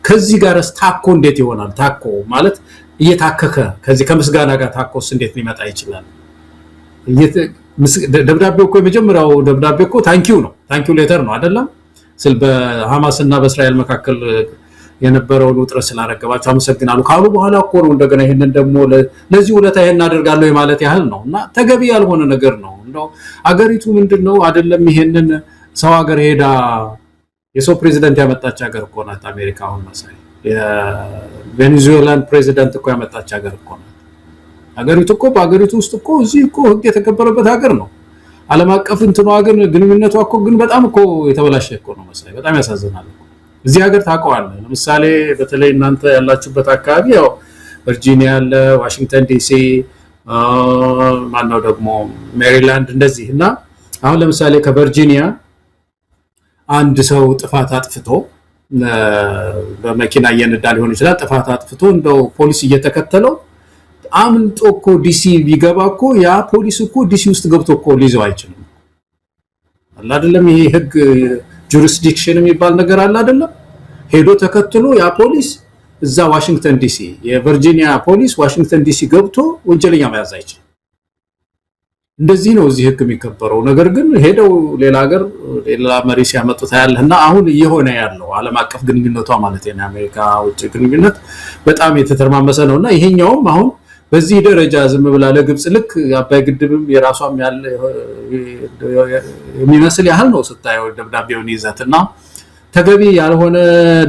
ከዚህ ጋር ታኮ እንዴት ይሆናል ታኮ ማለት እየታከከ ከዚህ ከምስጋና ጋር ታኮስ እንዴት ሊመጣ ይችላል ደብዳቤው እኮ የመጀመሪያው ደብዳቤ እኮ ታንኪው ነው ታንኪው ሌተር ነው አይደለም በሐማስና በእስራኤል መካከል የነበረውን ውጥረት ስላረገባቸው አመሰግናለሁ ካሉ በኋላ እኮ ነው እንደገና ይሄንን ደግሞ ለዚህ ውለታ ይሄን አደርጋለሁ ማለት ያህል ነው እና ተገቢ ያልሆነ ነገር ነው። እንደው አገሪቱ ምንድነው አይደለም ይሄንን ሰው ሀገር ሄዳ የሰው ፕሬዚደንት ያመጣች ሀገር እኮ ናት አሜሪካ። አሁን መሳይ የቬኔዙዌላን ፕሬዚደንት እኮ ያመጣች ሀገር እኮ ናት። አገሪቱ እኮ በአገሪቱ ውስጥ እኮ እዚህ እኮ ህግ የተከበረበት ሀገር ነው። ዓለም አቀፍ እንትኗ ግን ግንኙነቷ እኮ ግን በጣም እኮ የተበላሸ እኮ ነው መሳይ። በጣም ያሳዝናል። እዚህ ሀገር ታውቀዋለህ። ለምሳሌ በተለይ እናንተ ያላችሁበት አካባቢ ያው ቨርጂኒያ አለ፣ ዋሽንግተን ዲሲ ማነው ደግሞ ሜሪላንድ እንደዚህ እና አሁን ለምሳሌ ከቨርጂኒያ አንድ ሰው ጥፋት አጥፍቶ በመኪና እየነዳ ሊሆን ይችላል። ጥፋት አጥፍቶ እንደው ፖሊስ እየተከተለው አምልጦ እኮ ዲሲ ቢገባ እኮ ያ ፖሊስ እኮ ዲሲ ውስጥ ገብቶ እኮ ሊይዘው አይችልም። አለ አይደለም ይሄ ህግ ጁሪስዲክሽን የሚባል ነገር አለ አይደለም። ሄዶ ተከትሎ ያ ፖሊስ እዛ ዋሽንግተን ዲሲ የቨርጂኒያ ፖሊስ ዋሽንግተን ዲሲ ገብቶ ወንጀለኛ መያዝ አይችልም። እንደዚህ ነው እዚህ ህግ የሚከበረው። ነገር ግን ሄደው ሌላ ሀገር ሌላ መሪ ሲያመጡት ያለና አሁን እየሆነ ያለው ዓለም አቀፍ ግንኙነቷ ማለት ነው የአሜሪካ ውጭ ግንኙነት በጣም የተተርማመሰ ነውና ይሄኛውም አሁን በዚህ ደረጃ ዝም ብላ ለግብጽ ልክ አባይ ግድብም የራሷም ያለ የሚመስል ያህል ነው ስታየው ደብዳቤውን ይዘትና ተገቢ ያልሆነ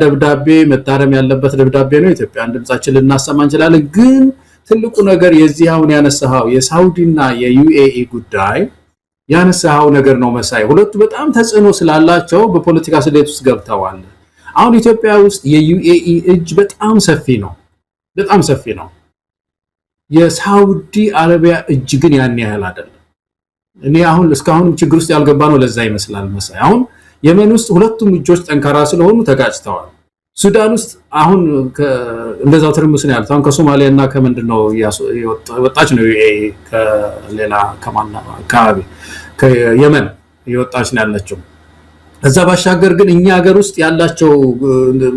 ደብዳቤ መታረም ያለበት ደብዳቤ ነው። ኢትዮጵያን ድምጻችን ልናሰማ እንችላለን። ግን ትልቁ ነገር የዚህ አሁን ያነሳው የሳውዲና የዩኤኢ ጉዳይ ያነሳው ነገር ነው መሳይ። ሁለቱ በጣም ተጽዕኖ ስላላቸው በፖለቲካ ስሌት ውስጥ ገብተዋል። አሁን ኢትዮጵያ ውስጥ የዩኤኢ እጅ በጣም ሰፊ ነው፣ በጣም ሰፊ ነው። የሳውዲ አረቢያ እጅ ግን ያን ያህል አይደለም። እኔ አሁን እስካሁን ችግር ውስጥ ያልገባ ነው ለዛ ይመስላል መሳይ። አሁን የመን ውስጥ ሁለቱም እጆች ጠንካራ ስለሆኑ ተጋጭተዋል። ሱዳን ውስጥ አሁን እንደዛው ትርምስ ነው ያለው። አሁን ከሶማሊያና ከምንድነው የወጣች ነው ከሌላ ከማና አካባቢ ከየመን የወጣች ነው ያለችው። ከዛ ባሻገር ግን እኛ ሀገር ውስጥ ያላቸው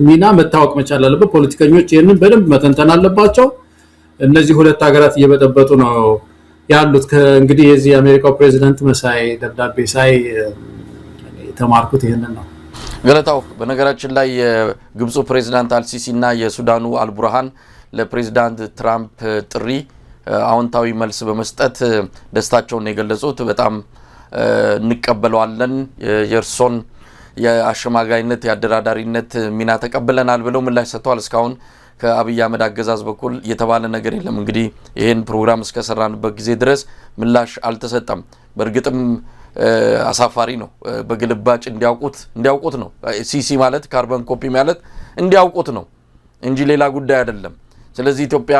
ሚና መታወቅ መቻል አለበት። ፖለቲከኞች ይሄንን በደንብ መተንተን አለባቸው። እነዚህ ሁለት ሀገራት እየበጠበጡ ነው ያሉት። እንግዲህ የዚህ የአሜሪካው ፕሬዚደንት መሳይ ደብዳቤ ሳይ ተማርኩት ይሄንን ነው። ገለታው በነገራችን ላይ የግብፁ ፕሬዝዳንት አልሲሲ እና የሱዳኑ አልቡርሃን ለፕሬዝዳንት ትራምፕ ጥሪ አዎንታዊ መልስ በመስጠት ደስታቸውን የገለጹት በጣም እንቀበለዋለን፣ የእርሶን የአሸማጋይነት የአደራዳሪነት ሚና ተቀብለናል ብለው ምላሽ ሰጥተዋል። እስካሁን ከአብይ አህመድ አገዛዝ በኩል የተባለ ነገር የለም። እንግዲህ ይሄን ፕሮግራም እስከሰራንበት ጊዜ ድረስ ምላሽ አልተሰጠም። በእርግጥም አሳፋሪ ነው። በግልባጭ እንዲያውቁት ነው። ሲሲ ማለት ካርበን ኮፒ ማለት እንዲያውቁት ነው እንጂ ሌላ ጉዳይ አይደለም። ስለዚህ ኢትዮጵያ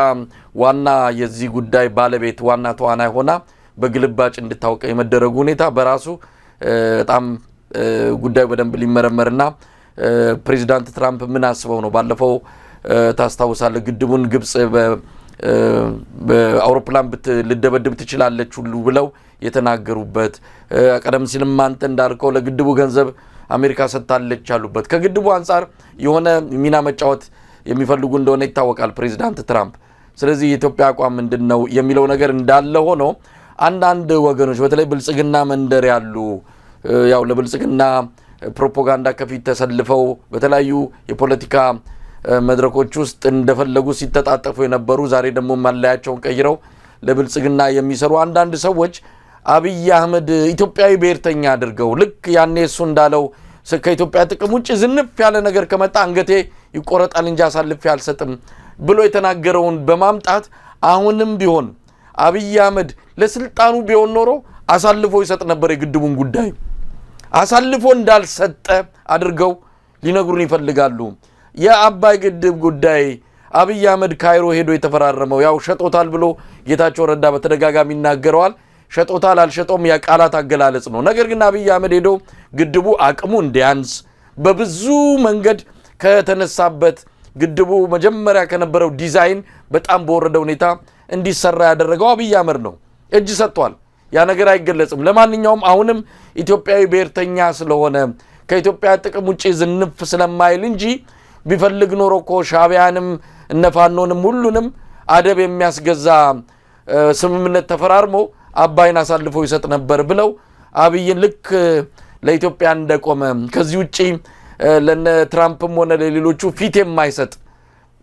ዋና የዚህ ጉዳይ ባለቤት ዋና ተዋናይ ሆና በግልባጭ እንድታውቅ የመደረጉ ሁኔታ በራሱ በጣም ጉዳዩ በደንብ ሊመረመርና ፕሬዚዳንት ትራምፕ ምን አስበው ነው ባለፈው ታስታውሳለህ ግድቡን ግብጽ በአውሮፕላን ልደበድብ ትችላለች ሁሉ ብለው የተናገሩበት ቀደም ሲልም አንተ እንዳልከው ለግድቡ ገንዘብ አሜሪካ ሰጥታለች ያሉበት ከግድቡ አንፃር የሆነ ሚና መጫወት የሚፈልጉ እንደሆነ ይታወቃል ፕሬዚዳንት ትራምፕ። ስለዚህ የኢትዮጵያ አቋም ምንድነው የሚለው ነገር እንዳለ ሆኖ አንዳንድ ወገኖች በተለይ ብልጽግና መንደር ያሉ ያው ለብልጽግና ፕሮፓጋንዳ ከፊት ተሰልፈው በተለያዩ የፖለቲካ መድረኮች ውስጥ እንደፈለጉ ሲተጣጠፉ የነበሩ ዛሬ ደግሞ ማለያቸውን ቀይረው ለብልጽግና የሚሰሩ አንዳንድ ሰዎች አብይ አህመድ ኢትዮጵያዊ ብሔርተኛ አድርገው ልክ ያኔ እሱ እንዳለው ከኢትዮጵያ ጥቅም ውጭ ዝንፍ ያለ ነገር ከመጣ አንገቴ ይቆረጣል እንጂ አሳልፌ አልሰጥም ብሎ የተናገረውን በማምጣት አሁንም ቢሆን አብይ አህመድ ለስልጣኑ ቢሆን ኖሮ አሳልፎ ይሰጥ ነበር። የግድቡን ጉዳይ አሳልፎ እንዳልሰጠ አድርገው ሊነግሩን ይፈልጋሉ። የአባይ ግድብ ጉዳይ አብይ አህመድ ካይሮ ሄዶ የተፈራረመው ያው ሸጦታል ብሎ ጌታቸው ረዳ በተደጋጋሚ ይናገረዋል። ሸጦታል አልሸጦም የቃላት አገላለጽ ነው። ነገር ግን አብይ አህመድ ሄዶ ግድቡ አቅሙ እንዲያንስ በብዙ መንገድ ከተነሳበት ግድቡ መጀመሪያ ከነበረው ዲዛይን በጣም በወረደ ሁኔታ እንዲሰራ ያደረገው አብይ አህመድ ነው። እጅ ሰጥቷል። ያ ነገር አይገለጽም። ለማንኛውም አሁንም ኢትዮጵያዊ ብሔርተኛ ስለሆነ ከኢትዮጵያ ጥቅም ውጪ ዝንፍ ስለማይል እንጂ ቢፈልግ ኖሮ እኮ ሻዕቢያንም እነፋኖንም ሁሉንም አደብ የሚያስገዛ ስምምነት ተፈራርሞ አባይን አሳልፎ ይሰጥ ነበር ብለው አብይን ልክ ለኢትዮጵያ እንደቆመ ከዚህ ውጪ ለነ ትራምፕም ሆነ ለሌሎቹ ፊት የማይሰጥ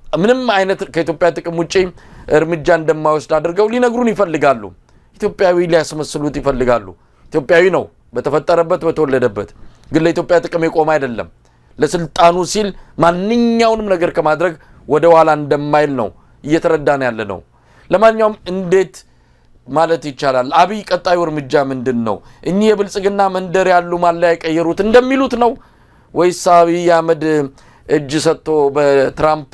ምንም አይነት ከኢትዮጵያ ጥቅም ውጪ እርምጃ እንደማይወስድ አድርገው ሊነግሩን ይፈልጋሉ። ኢትዮጵያዊ ሊያስመስሉት ይፈልጋሉ። ኢትዮጵያዊ ነው በተፈጠረበት በተወለደበት፣ ግን ለኢትዮጵያ ጥቅም የቆመ አይደለም። ለስልጣኑ ሲል ማንኛውንም ነገር ከማድረግ ወደ ኋላ እንደማይል ነው እየተረዳን ያለ ነው። ለማንኛውም እንዴት ማለት ይቻላል? አብይ ቀጣዩ እርምጃ ምንድነው? እኚህ የብልጽግና መንደር ያሉ ማለያ የቀየሩት እንደሚሉት ነው ወይስ አብይ አህመድ እጅ ሰጥቶ በትራምፕ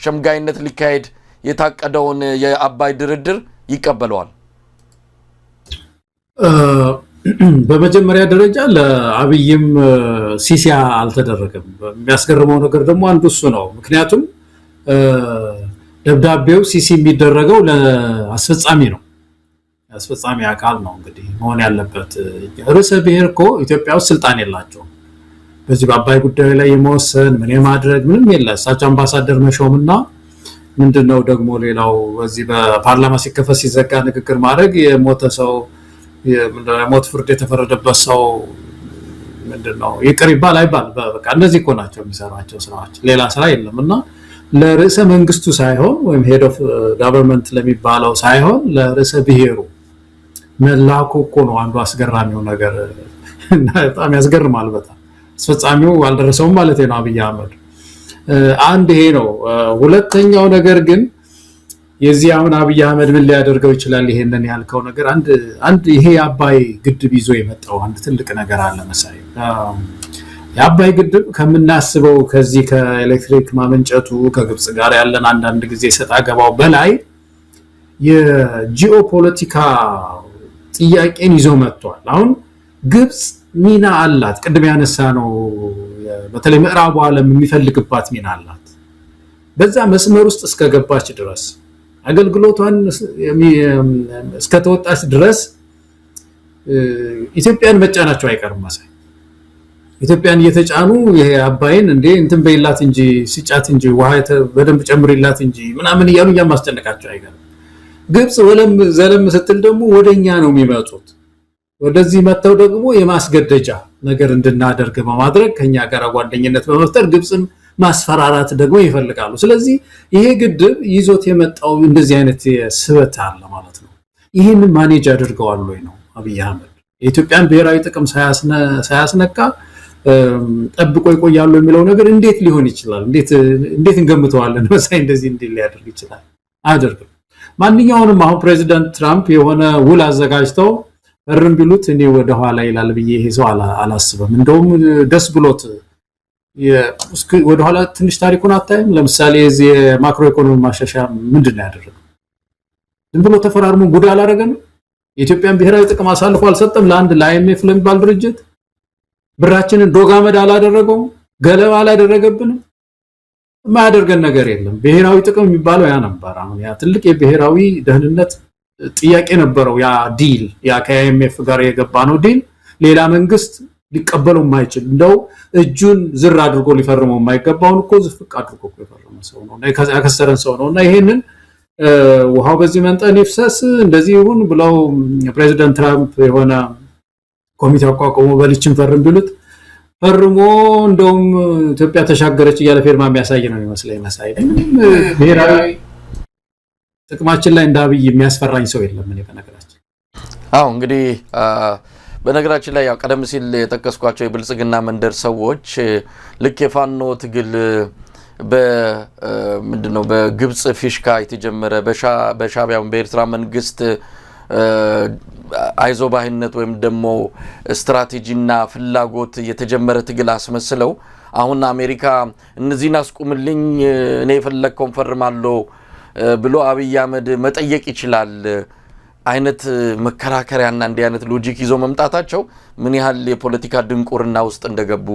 ሸምጋይነት ሊካሄድ የታቀደውን የአባይ ድርድር ይቀበለዋል? በመጀመሪያ ደረጃ ለአብይም ሲሲያ አልተደረገም። የሚያስገርመው ነገር ደግሞ አንዱ እሱ ነው። ምክንያቱም ደብዳቤው ሲሲ የሚደረገው ለአስፈጻሚ ነው፣ አስፈጻሚ አካል ነው እንግዲህ መሆን ያለበት። ርዕሰ ብሔር እኮ ኢትዮጵያ ውስጥ ስልጣን የላቸውም በዚህ በአባይ ጉዳይ ላይ የመወሰን ምን የማድረግ ምንም የለ። እሳቸው አምባሳደር መሾምና ምንድነው ደግሞ ሌላው በዚህ በፓርላማ ሲከፈት ሲዘጋ ንግግር ማድረግ፣ የሞተ ሰው የሞት ፍርድ የተፈረደበት ሰው ምንድነው ይቅር ይባል አይባል፣ በቃ እነዚህ እኮ ናቸው የሚሰሯቸው ስራዎች፣ ሌላ ስራ የለምና ለርዕሰ መንግስቱ ሳይሆን ወይም ሄድ ኦፍ ጋቨርንመንት ለሚባለው ሳይሆን ለርዕሰ ብሔሩ መላኩ እኮ ነው አንዱ አስገራሚው ነገር። በጣም ያስገርማል። በጣም አስፈጻሚው አልደረሰውም ማለት ነው አብይ አህመድ። አንድ ይሄ ነው። ሁለተኛው ነገር ግን የዚህ አሁን አብይ አህመድ ምን ሊያደርገው ይችላል? ይሄንን ያልከው ነገር አንድ ይሄ አባይ ግድብ ይዞ የመጣው አንድ ትልቅ ነገር አለ መሳይ። የአባይ ግድብ ከምናስበው ከዚህ ከኤሌክትሪክ ማመንጨቱ ከግብጽ ጋር ያለን አንዳንድ ጊዜ ሰጣ ገባው በላይ የጂኦፖለቲካ ጥያቄን ይዞ መጥቷል። አሁን ግብጽ ሚና አላት። ቅድም ያነሳ ነው በተለይ ምዕራቡ ዓለም የሚፈልግባት ሚና አላት። በዛ መስመር ውስጥ እስከገባች ድረስ አገልግሎቷን እስከተወጣች ድረስ ኢትዮጵያን መጫናቸው አይቀርም መሳይ። ኢትዮጵያን እየተጫኑ ይሄ አባይን እንዴ እንትን በይላት እንጂ ሲጫት እንጂ ውሃ በደንብ ጨምሪላት እንጂ ምናምን እያሉ ማስጨነቃቸው አይቀርም። ግብጽ ዘለም ስትል ደግሞ ወደኛ ነው የሚመጡት። ወደዚህ መተው ደግሞ የማስገደጃ ነገር እንድናደርግ በማድረግ ከኛ ጋር ጓደኝነት በመፍጠር ግብጽን ማስፈራራት ደግሞ ይፈልጋሉ። ስለዚህ ይሄ ግድብ ይዞት የመጣው እንደዚህ አይነት ስበት አለ ማለት ነው። ይሄንን ማኔጅ አድርገዋል ወይ ነው አብይ አህመድ? የኢትዮጵያን ብሔራዊ ጥቅም ሳያስነካ ጠብቆ ይቆያሉ የሚለው ነገር እንዴት ሊሆን ይችላል? እንዴት እንገምተዋለን? መሳይ እንደዚህ ሊያደርግ ይችላል? አያደርግም። ማንኛውንም አሁን ፕሬዚዳንት ትራምፕ የሆነ ውል አዘጋጅተው እርም ቢሉት እኔ ወደ ኋላ ይላል ብዬ ይሄ ሰው አላስብም። እንደውም ደስ ብሎት ወደ ኋላ ትንሽ ታሪኩን አታይም? ለምሳሌ እዚህ የማክሮ ኢኮኖሚ ማሻሻያ ምንድን ነው ያደረገው? ዝም ብሎ ተፈራርሞ ጉድ አላደረገም። የኢትዮጵያን ብሔራዊ ጥቅም አሳልፎ አልሰጠም ለአይኤምኤፍ ለሚባል ድርጅት። ብራችንን ዶጋመድ አላደረገውም፣ ገለባ አላደረገብንም። የማያደርገን ነገር የለም። ብሔራዊ ጥቅም የሚባለው ያ ነበር። አሁን ያ ትልቅ የብሔራዊ ደህንነት ጥያቄ ነበረው። ያ ዲል ያ ከአይኤምኤፍ ጋር የገባ ነው ዲል ሌላ መንግስት ሊቀበለው የማይችል እንደው እጁን ዝር አድርጎ ሊፈርመው የማይገባውን እኮ ዝፍቅ አድርጎ የፈረመ ሰው ነው እና ያከሰረን ሰው ነው እና ይሄንን ውሃው በዚህ መንጠን ይፍሰስ እንደዚህ ይሁን ብለው ፕሬዚዳንት ትራምፕ የሆነ ኮሚቴ አቋቁሞ በልችን ፈርም ቢሉት ፈርሞ እንደውም ኢትዮጵያ ተሻገረች እያለ ፊርማ የሚያሳይ ነው የሚመስለኝ መሳይ። ብሔራዊ ጥቅማችን ላይ እንዳብይ የሚያስፈራኝ ሰው የለም። እኔ በነገራችን እንግዲህ በነገራችን ላይ ያው ቀደም ሲል የጠቀስኳቸው የብልጽግና መንደር ሰዎች ልክ የፋኖ ትግል በምንድነው በግብጽ ፊሽካ የተጀመረ በሻዕቢያው በኤርትራ መንግስት አይዞባህነት ወይም ደግሞ ስትራቴጂና ፍላጎት የተጀመረ ትግል አስመስለው አሁን አሜሪካ እነዚህን አስቁምልኝ እኔ የፈለግከውን ፈርማለሁ ብሎ አብይ አህመድ መጠየቅ ይችላል አይነት መከራከሪያና እንዲህ አይነት ሎጂክ ይዞ መምጣታቸው ምን ያህል የፖለቲካ ድንቁርና ውስጥ እንደገቡ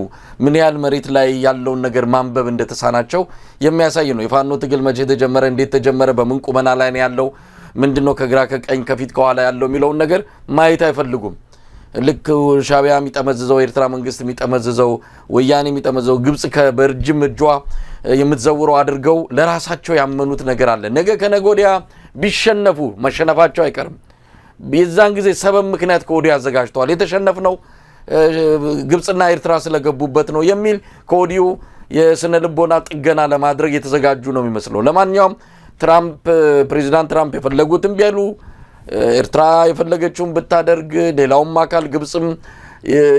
ምን ያህል መሬት ላይ ያለውን ነገር ማንበብ እንደተሳናቸው የሚያሳይ ነው። የፋኖ ትግል መቼ ተጀመረ፣ እንዴት ተጀመረ፣ በምን ቁመና ላይ ነው ያለው፣ ምንድነው ከግራ ከቀኝ ከፊት ከኋላ ያለው የሚለውን ነገር ማየት አይፈልጉም። ልክ ሻዕቢያ የሚጠመዝዘው ኤርትራ መንግስት የሚጠመዝዘው ወያኔ የሚጠመዝዘው ግብጽ ከበርጅም እጇ የምትዘውረው አድርገው ለራሳቸው ያመኑት ነገር አለ። ነገ ከነገ ወዲያ ቢሸነፉ መሸነፋቸው አይቀርም። የዛን ጊዜ ሰበብ ምክንያት ከወዲያ አዘጋጅተዋል። የተሸነፍነው ግብጽና ኤርትራ ስለገቡበት ነው የሚል ከወዲሁ የስነ ልቦና ጥገና ለማድረግ የተዘጋጁ ነው የሚመስለው። ለማንኛውም ፕሬዚዳንት ትራምፕ የፈለጉትን ቢያሉ ኤርትራ የፈለገችውን ብታደርግ ሌላውም አካል ግብጽም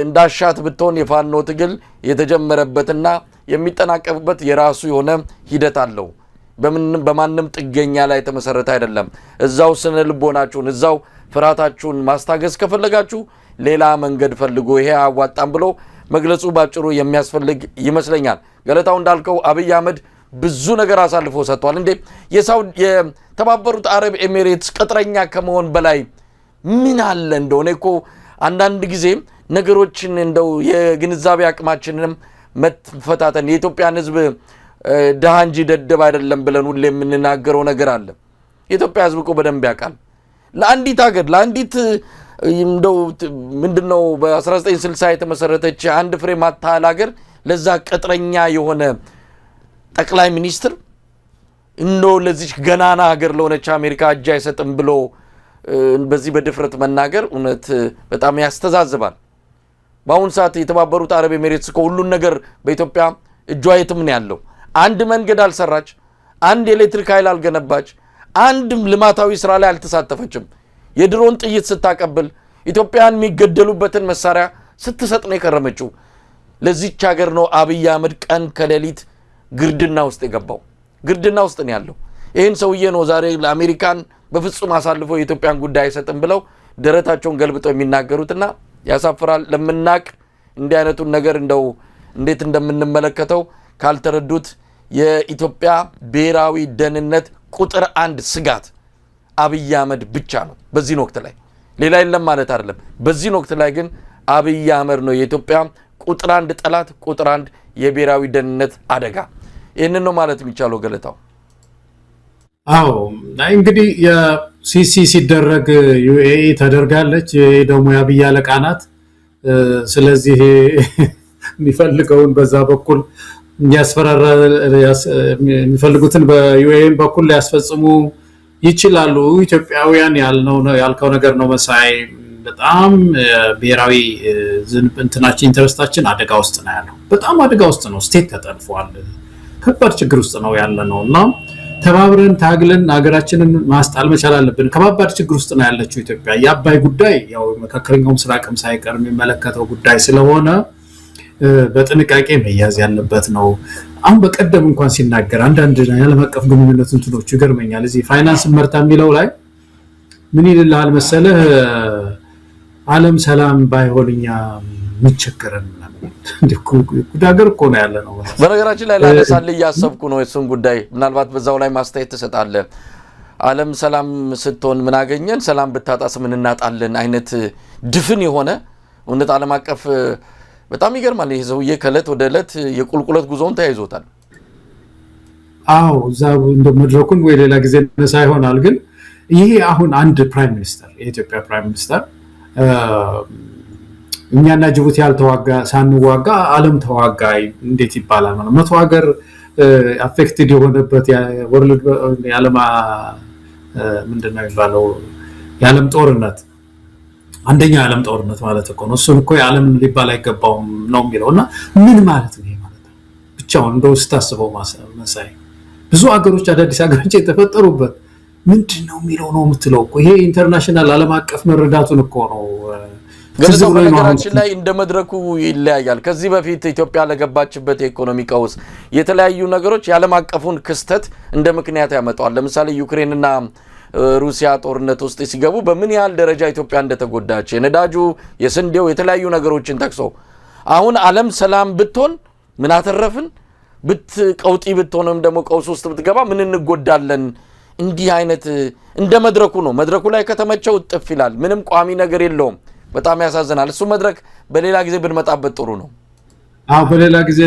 እንዳሻት ብትሆን የፋኖ ትግል የተጀመረበትና የሚጠናቀቅበት የራሱ የሆነ ሂደት አለው። በማንም ጥገኛ ላይ ተመሰረተ አይደለም። እዛው ስነ ልቦናችሁን እዛው ፍራታችሁን ማስታገስ ከፈለጋችሁ ሌላ መንገድ ፈልጉ፣ ይሄ አዋጣም ብሎ መግለጹ ባጭሩ የሚያስፈልግ ይመስለኛል። ገለታው እንዳልከው አብይ አህመድ ብዙ ነገር አሳልፎ ሰጥቷል። እንዴ የተባበሩት አረብ ኤሚሬትስ ቅጥረኛ ከመሆን በላይ ምን አለ? እንደሆነ እኮ አንዳንድ ጊዜ ነገሮችን እንደው የግንዛቤ አቅማችንንም መፈታተን የኢትዮጵያን ሕዝብ ድሃ እንጂ ደደብ አይደለም ብለን ሁሌ የምንናገረው ነገር አለ። የኢትዮጵያ ሕዝብ እኮ በደንብ ያውቃል። ለአንዲት ሀገር ለአንዲት እንደው ምንድነው በ1960 የተመሰረተች አንድ ፍሬ ማታል ሀገር ለዛ ቅጥረኛ የሆነ ጠቅላይ ሚኒስትር እንደው ለዚህ ገናና ሀገር ለሆነች አሜሪካ እጅ አይሰጥም ብሎ በዚህ በድፍረት መናገር እውነት በጣም ያስተዛዝባል። በአሁን ሰዓት የተባበሩት አረብ ኤሚሬትስ ሁሉን ነገር በኢትዮጵያ እጇ የትም ነው ያለው። አንድ መንገድ አልሰራች፣ አንድ ኤሌክትሪክ ኃይል አልገነባች፣ አንድ ልማታዊ ስራ ላይ አልተሳተፈችም። የድሮን ጥይት ስታቀብል ኢትዮጵያን የሚገደሉበትን መሳሪያ ስትሰጥ ነው የከረመችው። ለዚህች ሀገር ነው አብይ አህመድ ቀን ከሌሊት ግርድና ውስጥ የገባው። ግርድና ውስጥ ነው ያለው። ይህን ሰውዬ ነው ዛሬ ለአሜሪካን በፍጹም አሳልፎ የኢትዮጵያን ጉዳይ አይሰጥም ብለው ደረታቸውን ገልብጠው የሚናገሩትና ያሳፍራል። ለምናቅ እንዲህ አይነቱን ነገር እንደው እንዴት እንደምንመለከተው ካልተረዱት የኢትዮጵያ ብሔራዊ ደህንነት ቁጥር 1 ስጋት አብይ አህመድ ብቻ ነው። በዚህ ወቅት ላይ ሌላ የለም ማለት አይደለም። በዚህ ወቅት ላይ ግን አብይ አህመድ ነው የኢትዮጵያ ቁጥር 1 ጠላት፣ ቁጥር 1 የብሔራዊ ደህንነት አደጋ። ይህንን ነው ማለት የሚቻለው ገለታው። አዎ እንግዲህ የሲሲ ሲደረግ ዩኤኢ ተደርጋለች። ይሄ ደግሞ የአብይ አለቃ ናት። ስለዚህ የሚፈልገውን በዛ በኩል ያስፈራራ የሚፈልጉትን በዩኤኢ በኩል ሊያስፈጽሙ ይችላሉ። ኢትዮጵያውያን ያልከው ነገር ነው መሳይ። በጣም ብሔራዊ እንትናችን ኢንተረስታችን አደጋ ውስጥ ነው ያለው። በጣም አደጋ ውስጥ ነው። ስቴት ተጠልፏል። ከባድ ችግር ውስጥ ነው ያለ ነው እና ተባብረን ታግለን ሀገራችንን ማስጣል መቻል አለብን። ከባድ ችግር ውስጥ ነው ያለችው ኢትዮጵያ። የአባይ ጉዳይ ያው መካከለኛው ምስራቅም ሳይቀር የሚመለከተው ጉዳይ ስለሆነ በጥንቃቄ መያዝ ያለበት ነው። አሁን በቀደም እንኳን ሲናገር አንዳንድ የዓለም አቀፍ ግንኙነት እንትኖች ይገርመኛል። እዚህ ፋይናንስ መርታ የሚለው ላይ ምን ይልልሃል መሰለህ? ዓለም ሰላም ባይሆንኛ ምን ቸገረን ምናምን። ጉዳገር እኮ ነው ያለ ነው። በነገራችን ላይ ላነሳልህ እያሰብኩ ነው የሱን ጉዳይ። ምናልባት በዛው ላይ ማስተያየት ትሰጣለህ። ዓለም ሰላም ስትሆን ምን አገኘን፣ ሰላም ብታጣስ ምን እናጣለን አይነት ድፍን የሆነ እውነት ዓለም አቀፍ በጣም ይገርማል። ይሄ ሰውዬ ከእለት ወደ እለት የቁልቁለት ጉዞውን ተያይዞታል። አዎ እዛ እንደ መድረኩን ወይ ሌላ ጊዜ ነሳ ይሆናል። ግን ይሄ አሁን አንድ ፕራይም ሚኒስተር የኢትዮጵያ ፕራይም ሚኒስተር እኛና ጅቡቲ ሳንዋጋ ዓለም ተዋጋ እንዴት ይባላል? ማለት መቶ ሀገር አፌክትድ የሆነበት ወርልድ የዓለም ምንድነው የሚባለው የዓለም ጦርነት አንደኛ ዓለም ጦርነት ማለት እኮ ነው። እሱን እኮ የዓለም ሊባል አይገባውም ነው የሚለውና ምን ማለት ነው ማለት ነው? ብቻውን እንደው ስታስበው መሳይ ብዙ ሀገሮች አዳዲስ ሀገሮች የተፈጠሩበት ምንድነው የሚለው ነው የምትለው እኮ ይሄ ኢንተርናሽናል ዓለም አቀፍ መረዳቱን እኮ ነው። ገለታው በነገራችን ላይ እንደ መድረኩ ይለያያል። ከዚህ በፊት ኢትዮጵያ ለገባችበት የኢኮኖሚ ቀውስ የተለያዩ ነገሮች የዓለም አቀፉን ክስተት እንደ ምክንያት ያመጣዋል። ለምሳሌ ዩክሬንና ሩሲያ ጦርነት ውስጥ ሲገቡ በምን ያህል ደረጃ ኢትዮጵያ እንደተጎዳች የነዳጁ፣ የስንዴው የተለያዩ ነገሮችን ጠቅሶ አሁን ዓለም ሰላም ብትሆን ምን አተረፍን ቀውጢ ብትሆንም ደግሞ ቀውስ ውስጥ ብትገባ ምን እንጎዳለን? እንዲህ አይነት እንደ መድረኩ ነው። መድረኩ ላይ ከተመቸው ጥፍ ይላል። ምንም ቋሚ ነገር የለውም። በጣም ያሳዝናል። እሱ መድረክ በሌላ ጊዜ ብንመጣበት ጥሩ ነው። አዎ በሌላ ጊዜ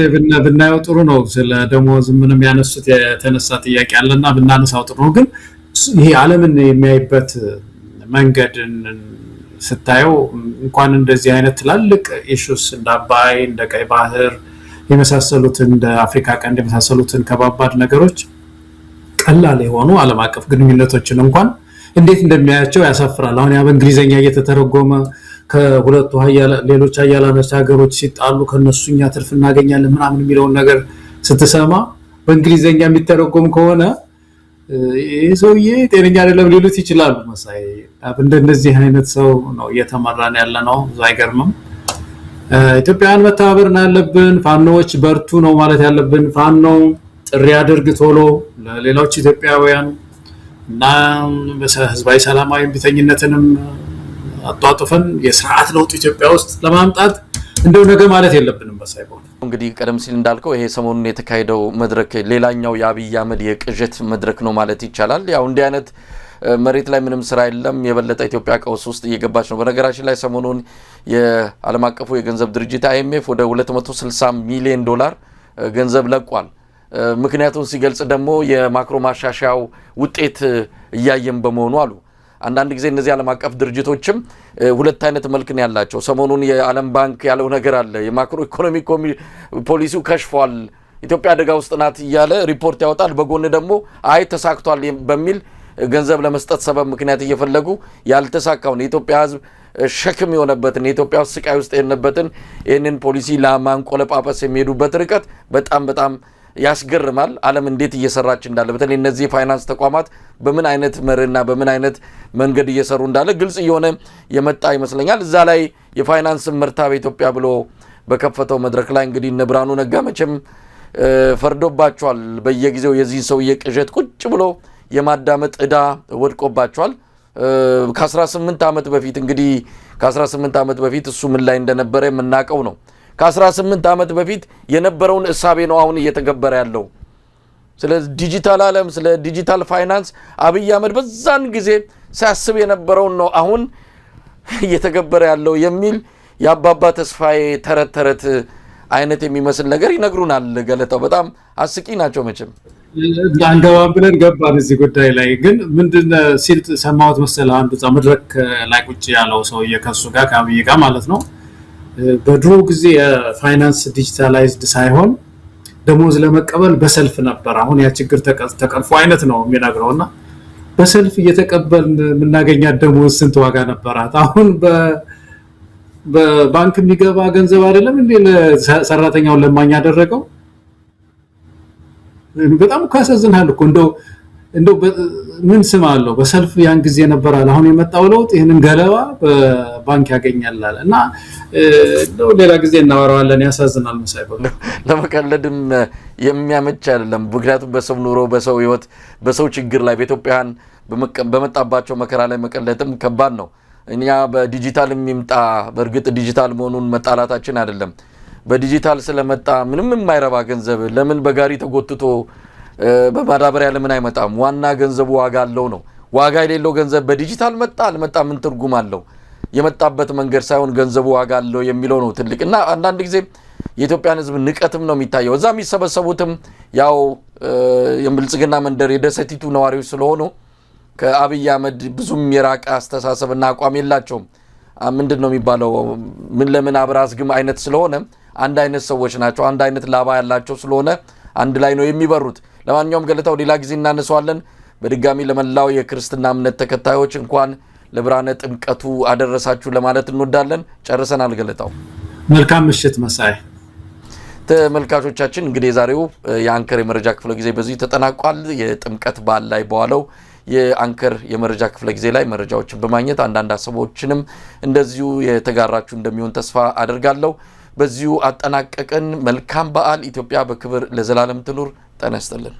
ብናየው ጥሩ ነው። ስለ ደሞዝ ምንም ያነሱት የተነሳ ጥያቄ አለና ብናነሳው ጥሩ ነው። ግን ይሄ ዓለምን የሚያይበት መንገድን ስታየው እንኳን እንደዚህ አይነት ትላልቅ ኢሹስ እንደ አባይ እንደ ቀይ ባህር የመሳሰሉትን እንደ አፍሪካ ቀንድ የመሳሰሉትን ከባባድ ነገሮች ቀላል የሆኑ ዓለም አቀፍ ግንኙነቶችን እንኳን እንዴት እንደሚያያቸው ያሳፍራል። አሁን ያ በእንግሊዘኛ እየተተረጎመ ከሁለቱ ሌሎች ሀያላኖች ሀገሮች ሲጣሉ ከነሱኛ ትርፍ እናገኛለን ምናምን የሚለውን ነገር ስትሰማ በእንግሊዘኛ የሚተረጎም ከሆነ ይህ ሰውዬ ጤነኛ አይደለም ሊሉት ይችላሉ። መሳይ እንደነዚህ አይነት ሰው ነው እየተመራን ያለ ነው። አይገርምም? ኢትዮጵያውያን መተባበር ያለብን፣ ፋኖዎች በርቱ ነው ማለት ያለብን። ፋኖ ጥሪ አድርግ ቶሎ ለሌሎች ኢትዮጵያውያን እና ህዝባዊ ሰላማዊ ቢተኝነትንም አጣጥፈን የሥርዓት ለውጥ ኢትዮጵያ ውስጥ ለማምጣት እንደው ነገ ማለት የለብንም። በሳይሆን እንግዲህ ቀደም ሲል እንዳልከው ይሄ ሰሞኑን የተካሄደው መድረክ ሌላኛው የአብይ አህመድ የቅዠት መድረክ ነው ማለት ይቻላል። ያው እንዲህ አይነት መሬት ላይ ምንም ስራ የለም፣ የበለጠ ኢትዮጵያ ቀውስ ውስጥ እየገባች ነው። በነገራችን ላይ ሰሞኑን የዓለም አቀፉ የገንዘብ ድርጅት IMF ወደ 260 ሚሊዮን ዶላር ገንዘብ ለቋል። ምክንያቱም ሲገልጽ ደግሞ የማክሮ ማሻሻያው ውጤት እያየን በመሆኑ አሉ። አንዳንድ ጊዜ እነዚህ ዓለም አቀፍ ድርጅቶችም ሁለት አይነት መልክ ነው ያላቸው። ሰሞኑን የዓለም ባንክ ያለው ነገር አለ፣ የማክሮ ኢኮኖሚ ፖሊሲው ከሽፏል፣ ኢትዮጵያ አደጋ ውስጥ ናት እያለ ሪፖርት ያወጣል። በጎን ደግሞ አይ ተሳክቷል በሚል ገንዘብ ለመስጠት ሰበብ ምክንያት እየፈለጉ ያልተሳካውን የኢትዮጵያ ሕዝብ ሸክም የሆነበትን የኢትዮጵያ ውስጥ ስቃይ ውስጥ የሆነበትን ይህንን ፖሊሲ ለማንቆለጳጰስ የሚሄዱበት ርቀት በጣም ያስገርማል። ዓለም እንዴት እየሰራች እንዳለ በተለይ እነዚህ የፋይናንስ ተቋማት በምን አይነት መርህና በምን አይነት መንገድ እየሰሩ እንዳለ ግልጽ እየሆነ የመጣ ይመስለኛል። እዛ ላይ የፋይናንስ ምርታ በኢትዮጵያ ብሎ በከፈተው መድረክ ላይ እንግዲህ እነ ብርሃኑ ነጋ መቼም ፈርዶባቸዋል። በየጊዜው የዚህ ሰውዬ ቅዠት ቁጭ ብሎ የማዳመጥ ዕዳ ወድቆባቸዋል። ከ18 ዓመት በፊት እንግዲህ ከ18 ዓመት በፊት እሱ ምን ላይ እንደነበረ የምናውቀው ነው። ከ18 ዓመት በፊት የነበረውን እሳቤ ነው አሁን እየተገበረ ያለው። ስለ ዲጂታል ዓለም፣ ስለ ዲጂታል ፋይናንስ አብይ አህመድ በዛን ጊዜ ሲያስብ የነበረውን ነው አሁን እየተገበረ ያለው የሚል የአባባ ተስፋዬ ተረት አይነት የሚመስል ነገር ይነግሩናል። ገለታው በጣም አስቂ ናቸው። መቼም አንገባም ብለን ገባን እዚህ ጉዳይ ላይ ግን ምንድን ሲል ሰማሁት መሰለህ? አንዱ መድረክ ላይ ቁጭ ያለው ሰውዬ ከሱ ጋር ከአብይ ጋር ማለት ነው በድሮ ጊዜ የፋይናንስ ዲጂታላይዝድ ሳይሆን ደሞዝ ለመቀበል በሰልፍ ነበር። አሁን ያ ችግር ተቀርፎ አይነት ነው የሚነግረውና በሰልፍ እየተቀበልን የምናገኛት ደሞዝ ስንት ዋጋ ነበራት? አሁን በባንክ የሚገባ ገንዘብ አይደለም እንዴ ለሰራተኛውን ለማኝ ያደረገው? በጣም እኮ ያሳዝናል እኮ። እንደው ምን ስም አለው? በሰልፍ ያን ጊዜ ነበራል። አሁን የመጣው ለውጥ ይሄንን ገለባ በባንክ ያገኛላል እና ሌላ ጊዜ እናወራዋለን። ያሳዝናል። መሳይ ለመቀለድም የሚያመች አይደለም። ምክንያቱም በሰው ኑሮ፣ በሰው ህይወት፣ በሰው ችግር ላይ በኢትዮጵያን በመጣባቸው መከራ ላይ መቀለድም ከባድ ነው። እኛ በዲጂታል የሚምጣ በእርግጥ ዲጂታል መሆኑን መጣላታችን አይደለም። በዲጂታል ስለመጣ ምንም የማይረባ ገንዘብ ለምን በጋሪ ተጎትቶ በማዳበሪያ ለምን አይመጣም? ዋና ገንዘቡ ዋጋ አለው ነው። ዋጋ የሌለው ገንዘብ በዲጂታል መጣ አልመጣ ምን ትርጉም አለው? የመጣበት መንገድ ሳይሆን ገንዘቡ ዋጋ አለው የሚለው ነው ትልቅ እና አንዳንድ ጊዜ የኢትዮጵያን ህዝብ ንቀትም ነው የሚታየው። እዛ የሚሰበሰቡትም ያው የብልጽግና መንደር የደሰቲቱ ነዋሪዎች ስለሆኑ ከአብይ አህመድ ብዙም የራቀ አስተሳሰብና አቋም የላቸውም። ምንድን ነው የሚባለው? ምን ለምን አብራዝግም አይነት ስለሆነ አንድ አይነት ሰዎች ናቸው። አንድ አይነት ላባ ያላቸው ስለሆነ አንድ ላይ ነው የሚበሩት። ለማንኛውም ገለታው ሌላ ጊዜ እናነሳዋለን። በድጋሚ ለመላው የክርስትና እምነት ተከታዮች እንኳን ለብርሃነ ጥምቀቱ አደረሳችሁ ለማለት እንወዳለን። ጨርሰናል። ገለታው መልካም ምሽት መሳይ። ተመልካቾቻችን እንግዲህ የዛሬው የአንከር የመረጃ ክፍለ ጊዜ በዚህ ተጠናቋል። የጥምቀት በዓል ላይ በዋለው የአንከር የመረጃ ክፍለ ጊዜ ላይ መረጃዎችን በማግኘት አንዳንድ ሀሳቦችንም እንደዚሁ የተጋራችሁ እንደሚሆን ተስፋ አደርጋለሁ። በዚሁ አጠናቀቅን። መልካም በዓል። ኢትዮጵያ በክብር ለዘላለም ትኑር። ጤና ይስጥልን።